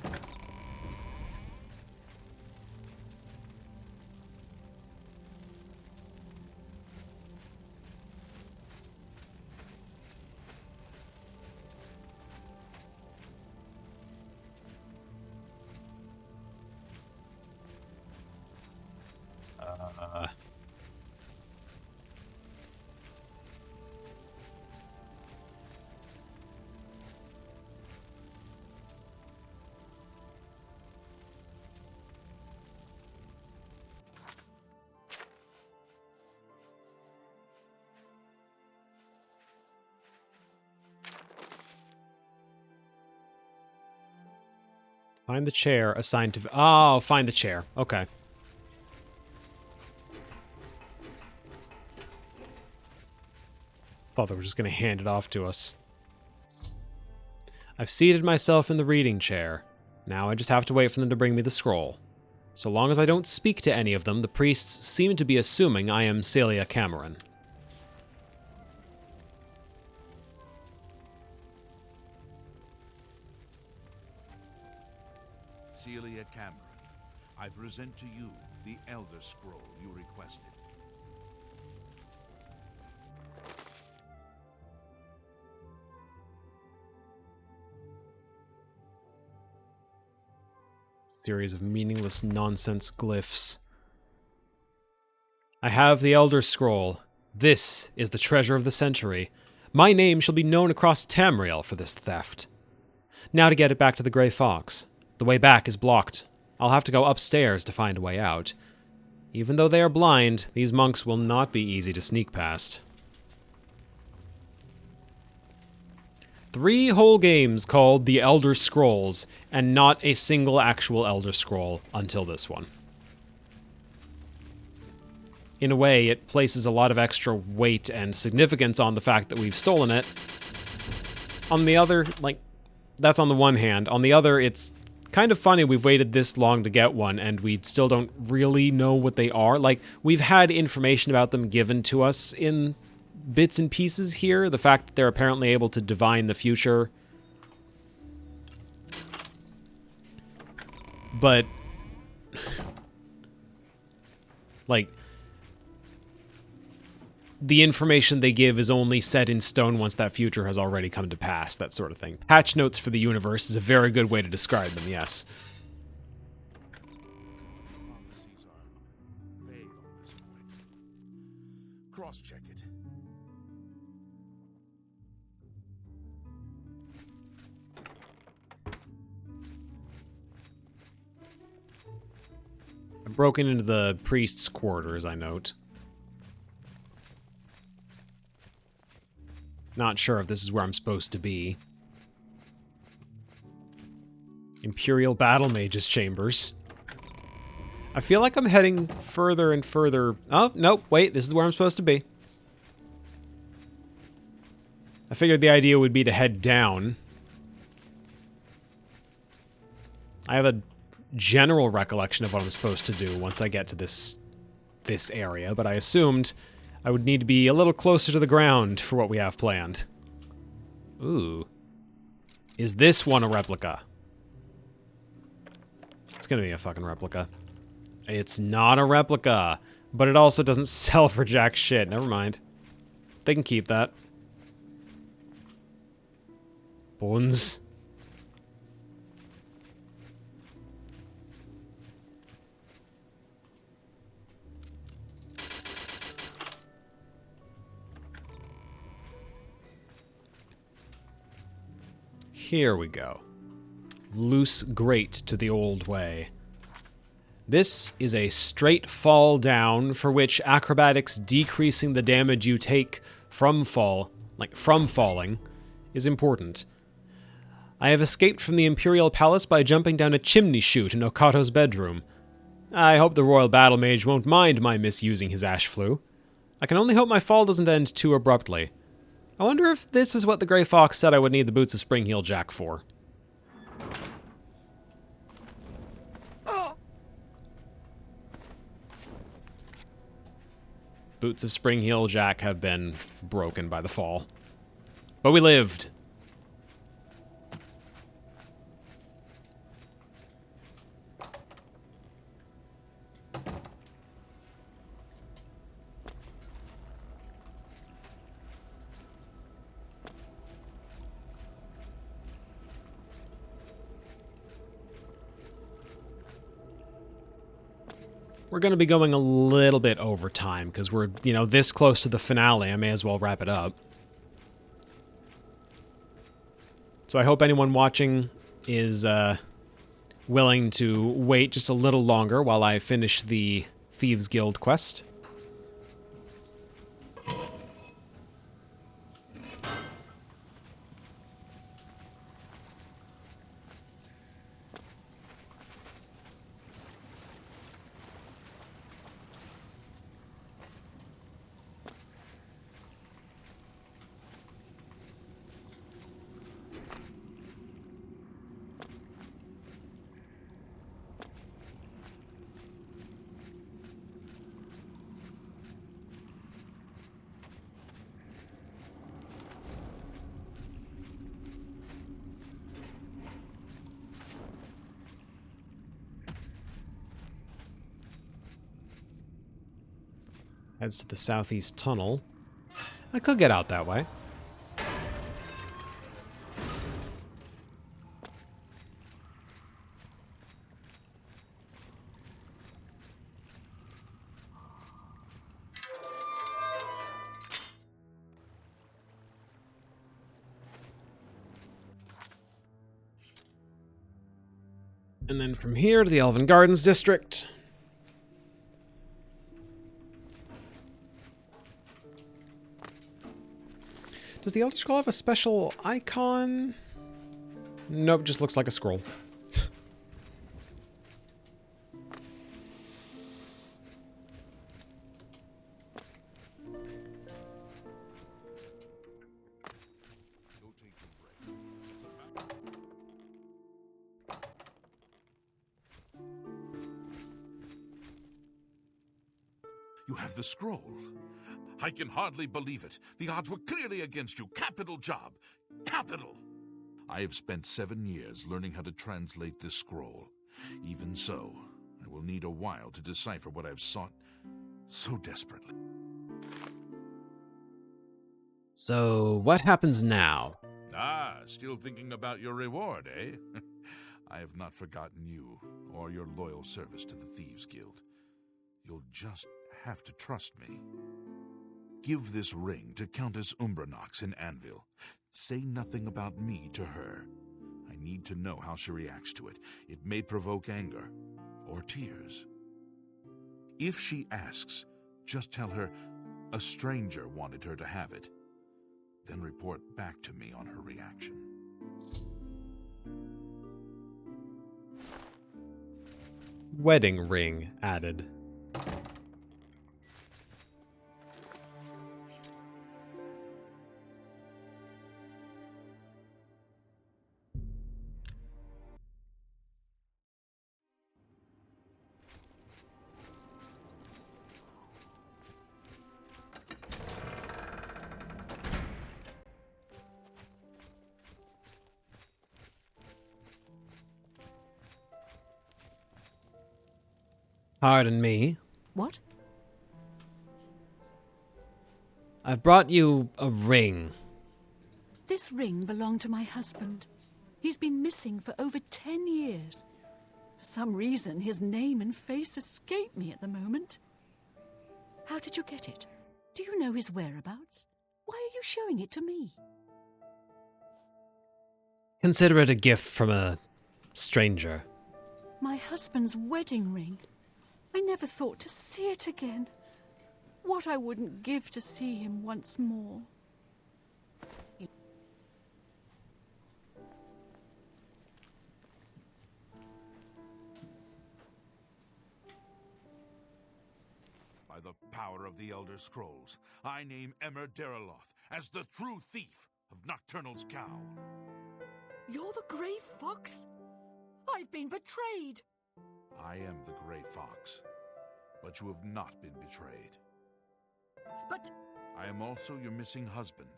Speaker 1: Find the chair assigned to... Oh, find the chair. Okay. Thought they were just going to hand it off to us. I've seated myself in the reading chair. Now I just have to wait for them to bring me the scroll. So long as I don't speak to any of them, the priests seem to be assuming I am Celia Cameron.
Speaker 10: Celia Cameron, I present to you the Elder Scroll you requested.
Speaker 1: Series of meaningless nonsense glyphs. I have the Elder Scroll. This is the treasure of the century. My name shall be known across Tamriel for this theft. Now to get it back to the Grey Fox. The way back is blocked. I'll have to go upstairs to find a way out. Even though they are blind, these monks will not be easy to sneak past. 3 whole games called The Elder Scrolls, and not a single actual Elder Scroll until this one. In a way, it places a lot of extra weight and significance on the fact that we've stolen it. On the other, that's on the one hand. On the other, it's kind of funny we've waited this long to get one, and we still don't really know what they are. We've had information about them given to us in bits and pieces here. The fact that they're apparently able to divine the future. But, the information they give is only set in stone once that future has already come to pass, that sort of thing. Patch notes for the universe is a very good way to describe them, yes.
Speaker 10: Prophecies are vague on this point. Cross-check it.
Speaker 1: I've broken into the priest's quarters, I note. Not sure if this is where I'm supposed to be. Imperial Battle Mage's chambers. I feel like I'm heading further and further... Oh, nope, wait, this is where I'm supposed to be. I figured the idea would be to head down. I have a general recollection of what I'm supposed to do once I get to this area, but I assumed I would need to be a little closer to the ground for what we have planned. Ooh. Is this one a replica? It's gonna be a fucking replica. It's not a replica, but it also doesn't sell for jack shit. Never mind. They can keep that. Bones. Here we go. Loose grate to the old way. This is a straight fall down for which acrobatics decreasing the damage you take from falling, is important. I have escaped from the Imperial Palace by jumping down a chimney chute in Okato's bedroom. I hope the Royal Battle Mage won't mind my misusing his ash flue. I can only hope my fall doesn't end too abruptly. I wonder if this is what the Grey Fox said I would need the Boots of Springheel Jack for. Boots of Springheel Jack have been broken by the fall. But we lived. We're going to be going a little bit over time because we're, this close to the finale. I may as well wrap it up. So I hope anyone watching is willing to wait just a little longer while I finish the Thieves Guild quest. Heads to the southeast tunnel. I could get out that way. And then from here to the Elven Gardens District. Does the Elder Scroll have a special icon? Nope, just looks like a scroll.
Speaker 10: You have the scroll. I can hardly believe it. The odds were clearly against you. Capital job. Capital! I have spent 7 years learning how to translate this scroll. Even so, I will need a while to decipher what I've sought so desperately.
Speaker 1: So, what happens now?
Speaker 10: Ah, still thinking about your reward, eh? I have not forgotten you or your loyal service to the Thieves Guild. You'll just have to trust me. Give this ring to Countess Umbranox in Anvil. Say nothing about me to her. I need to know how she reacts to it. It may provoke anger or tears. If she asks, just tell her a stranger wanted her to have it. Then report back to me on her reaction.
Speaker 1: Wedding ring added. Pardon me.
Speaker 2: What?
Speaker 1: I've brought you a ring.
Speaker 2: This ring belonged to my husband. He's been missing for over 10 years. For some reason, his name and face escape me at the moment. How did you get it? Do you know his whereabouts? Why are you showing it to me?
Speaker 1: Consider it a gift from a stranger.
Speaker 2: My husband's wedding ring. I never thought to see it again. What I wouldn't give to see him once more.
Speaker 10: By the power of the Elder Scrolls, I name Emmer Deriloth as the true thief of Nocturnal's Cowl.
Speaker 2: You're the Grey Fox? I've been betrayed.
Speaker 10: I am the Grey Fox, but you have not been betrayed.
Speaker 2: But...
Speaker 10: I am also your missing husband,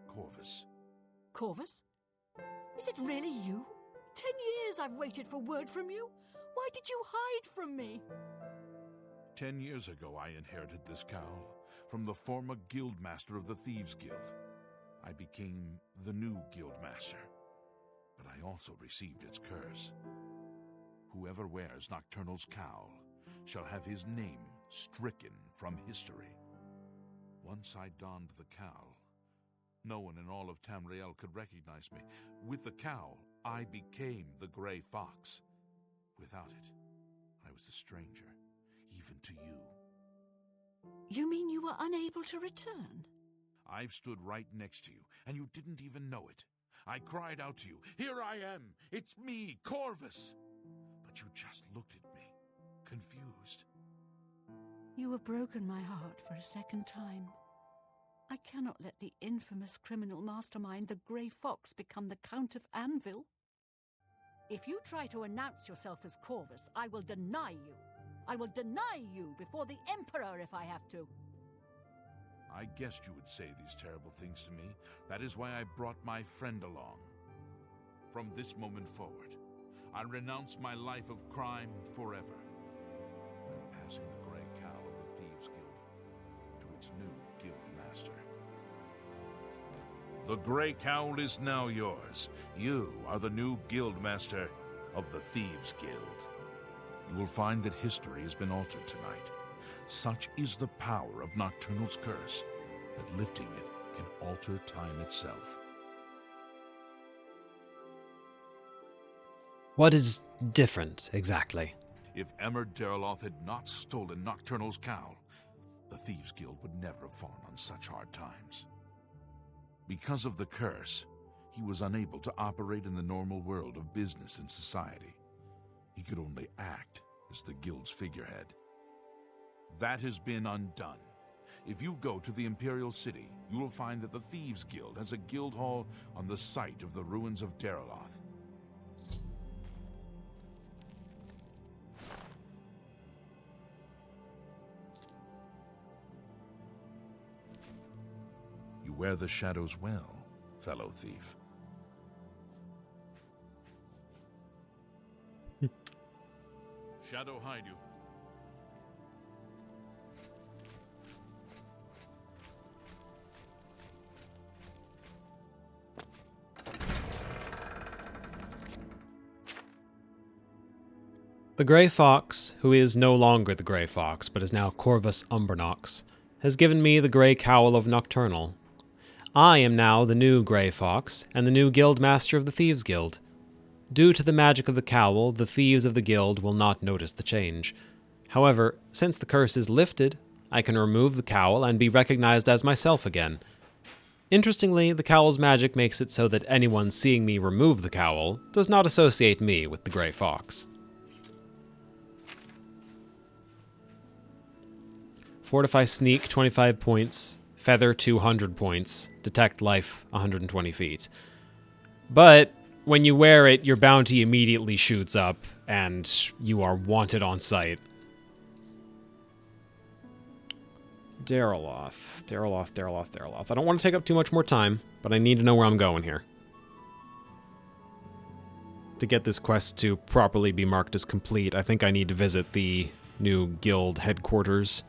Speaker 10: Corvus.
Speaker 2: Corvus? Is it really you? 10 years I've waited for word from you. Why did you hide from me?
Speaker 10: 10 years ago, I inherited this cowl from the former guildmaster of the Thieves Guild. I became the new guildmaster, but I also received its curse. Whoever wears Nocturnal's cowl shall have his name stricken from history. Once I donned the cowl, no one in all of Tamriel could recognize me. With the cowl, I became the Grey Fox. Without it, I was a stranger, even to you.
Speaker 2: You mean you were unable to return?
Speaker 10: I've stood right next to you, and you didn't even know it. I cried out to you, "Here I am! It's me, Corvus!" But you just looked at me, confused.
Speaker 2: You have broken my heart for a second time. I cannot let the infamous criminal mastermind, the Grey Fox, become the Count of Anvil. If you try to announce yourself as Corvus, I will deny you. I will deny you before the Emperor if I have to.
Speaker 10: I guessed you would say these terrible things to me. That is why I brought my friend along. From this moment forward, I renounce my life of crime forever. I'm passing the Grey Cowl of the Thieves Guild to its new guild master. The Grey Cowl is now yours. You are the new guild master of the Thieves Guild. You will find that history has been altered tonight. Such is the power of Nocturnal's curse that lifting it can alter time itself.
Speaker 1: What is different, exactly?
Speaker 10: If Emmer Deriloth had not stolen Nocturnal's cowl, the Thieves Guild would never have fallen on such hard times. Because of the curse, he was unable to operate in the normal world of business and society. He could only act as the Guild's figurehead. That has been undone. If you go to the Imperial City, you will find that the Thieves Guild has a guild hall on the site of the ruins of Deriloth. You wear the shadows well, fellow thief. Shadow hide you.
Speaker 1: The Grey Fox, who is no longer the Grey Fox, but is now Corvus Umbernox, has given me the Grey Cowl of Nocturnal. I am now the new Grey Fox, and the new Guild Master of the Thieves Guild. Due to the magic of the cowl, the thieves of the guild will not notice the change. However, since the curse is lifted, I can remove the cowl and be recognized as myself again. Interestingly, the cowl's magic makes it so that anyone seeing me remove the cowl does not associate me with the Grey Fox. Fortify Sneak, 25 points. Feather, 200 points. Detect Life, 120 feet. But when you wear it, your bounty immediately shoots up, and you are wanted on sight. Deriloth. I don't want to take up too much more time, but I need to know where I'm going here. To get this quest to properly be marked as complete, I think I need to visit the new guild headquarters.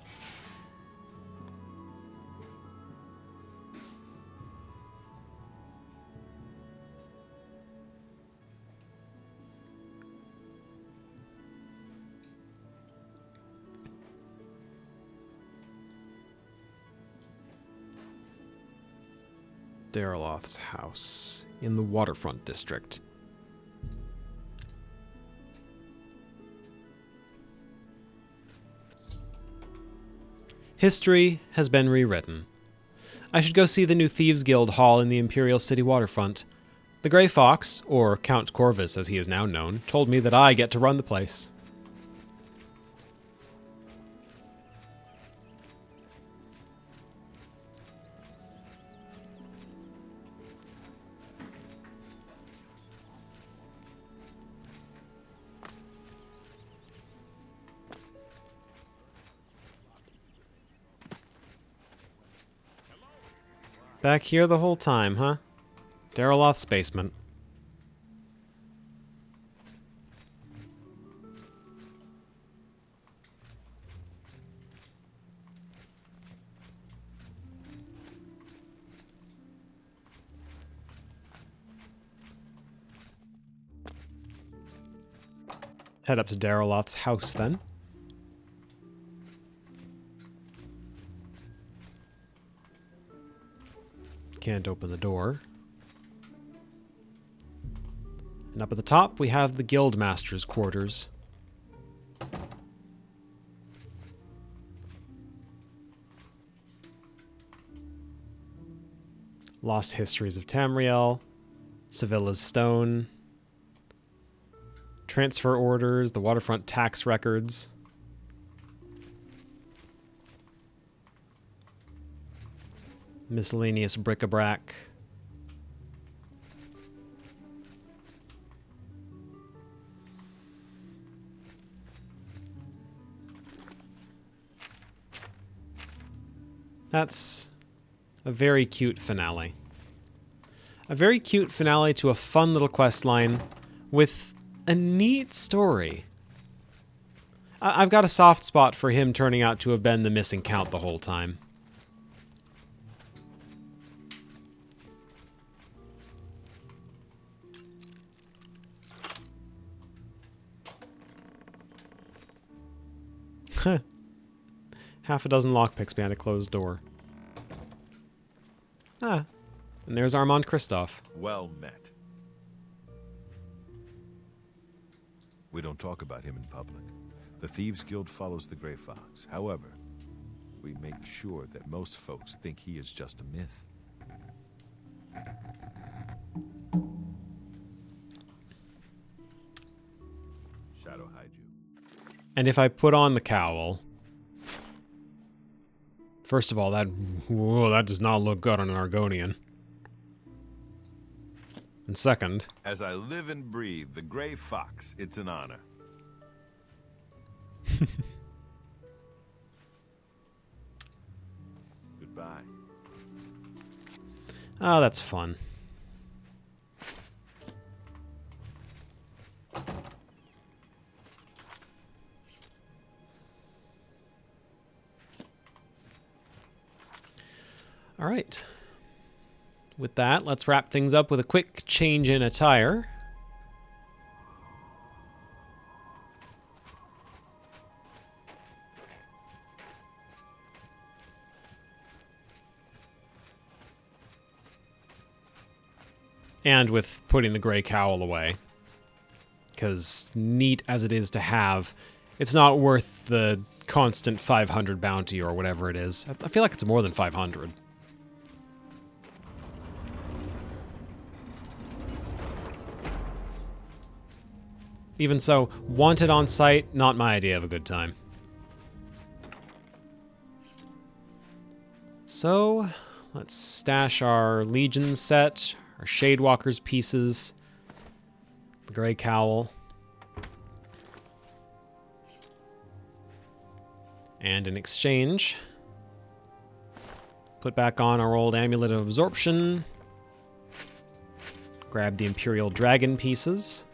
Speaker 1: Deriloth's house. in the waterfront district. History has been rewritten. I should go see the new Thieves Guild hall in the Imperial City waterfront. The Grey Fox, or Count Corvus as he is now known, told me that I get to run the place. Back here the whole time, huh? Daryloth's basement. Head up to Daryloth's house then. Can't open the door. And up at the top, we have the Guildmaster's quarters. Lost Histories of Tamriel, Sevilla's Stone, transfer orders, the waterfront tax records. Miscellaneous bric-a-brac. That's a very cute finale. A very cute finale to a fun little quest line with a neat story. I've got a soft spot for him turning out to have been the missing Count the whole time. Half a dozen lockpicks behind a closed door. Ah, and there's Armand Kristoff.
Speaker 7: Well met. We don't talk about him in public. The Thieves Guild follows the Grey Fox. However, we make sure that most folks think he is just a myth. Shadow hide you.
Speaker 1: And if I put on the cowl... First of all, that does not look good on an Argonian. And second...
Speaker 7: As I live and breathe, the Grey Fox, it's an honor. Goodbye.
Speaker 1: Oh, that's fun. All right. With that, let's wrap things up with a quick change in attire. And with putting the gray cowl away. Because neat as it is to have, it's not worth the constant 500 bounty or whatever it is. I feel like it's more than 500. Even so, wanted on site, not my idea of a good time. So, let's stash our Legion set, our Shadewalker's pieces, the Grey Cowl, and in exchange, put back on our old Amulet of Absorption, grab the Imperial Dragon pieces,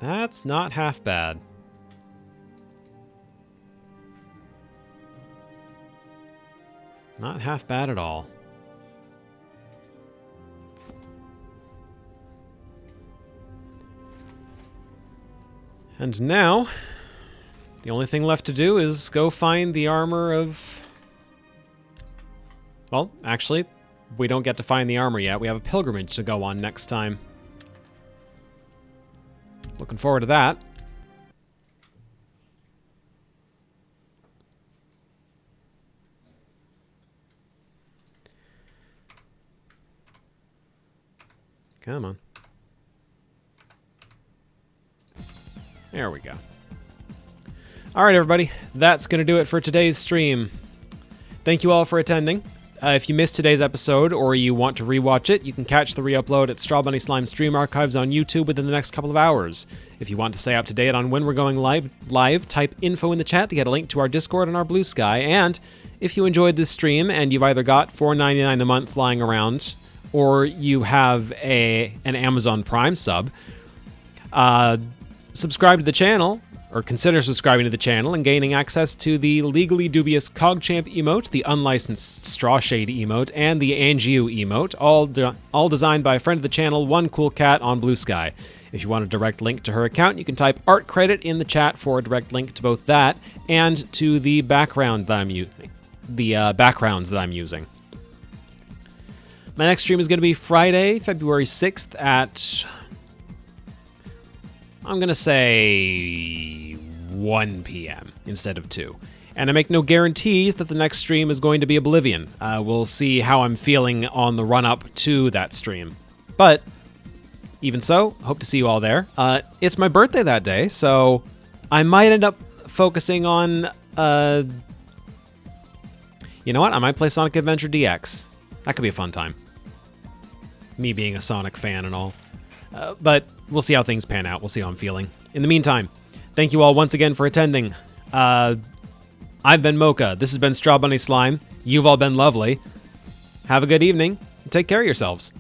Speaker 1: that's not half bad. Not half bad at all. And now, the only thing left to do is go find the armor of Well, actually, we don't get to find the armor yet. We have a pilgrimage to go on next time. Looking forward to that. Come on. There we go. All right, everybody. That's going to do it for today's stream. Thank you all for attending. If you missed today's episode or you want to rewatch it, you can catch the re-upload at Strawbunny Slime Stream Archives on YouTube within the next couple of hours. If you want to stay up to date on when we're going live, type info in the chat to get a link to our Discord and our Blue Sky. And if you enjoyed this stream and you've either got $4.99 a month lying around or you have an Amazon Prime sub, subscribe to the channel, or consider subscribing to the channel and gaining access to the legally dubious CogChamp emote, the unlicensed Straw Shade emote, and the Angiu emote, all designed by a friend of the channel, One Cool Cat on Blue Sky. If you want a direct link to her account, you can type art credit in the chat for a direct link to both that and to the background that I'm using, the backgrounds that I'm using. My next stream is going to be Friday, February 6th at, I'm going to say 1 p.m. instead of 2. And I make no guarantees that the next stream is going to be Oblivion. We'll see how I'm feeling on the run-up to that stream. But even so, hope to see you all there. It's my birthday that day, so I might end up focusing on... you know what? I might play Sonic Adventure DX. That could be a fun time. Me being a Sonic fan and all. But we'll see how things pan out. We'll see how I'm feeling. In the meantime, thank you all once again for attending. I've been Mocha. This has been Strawbunny Slime. You've all been lovely. Have a good evening. And take care of yourselves.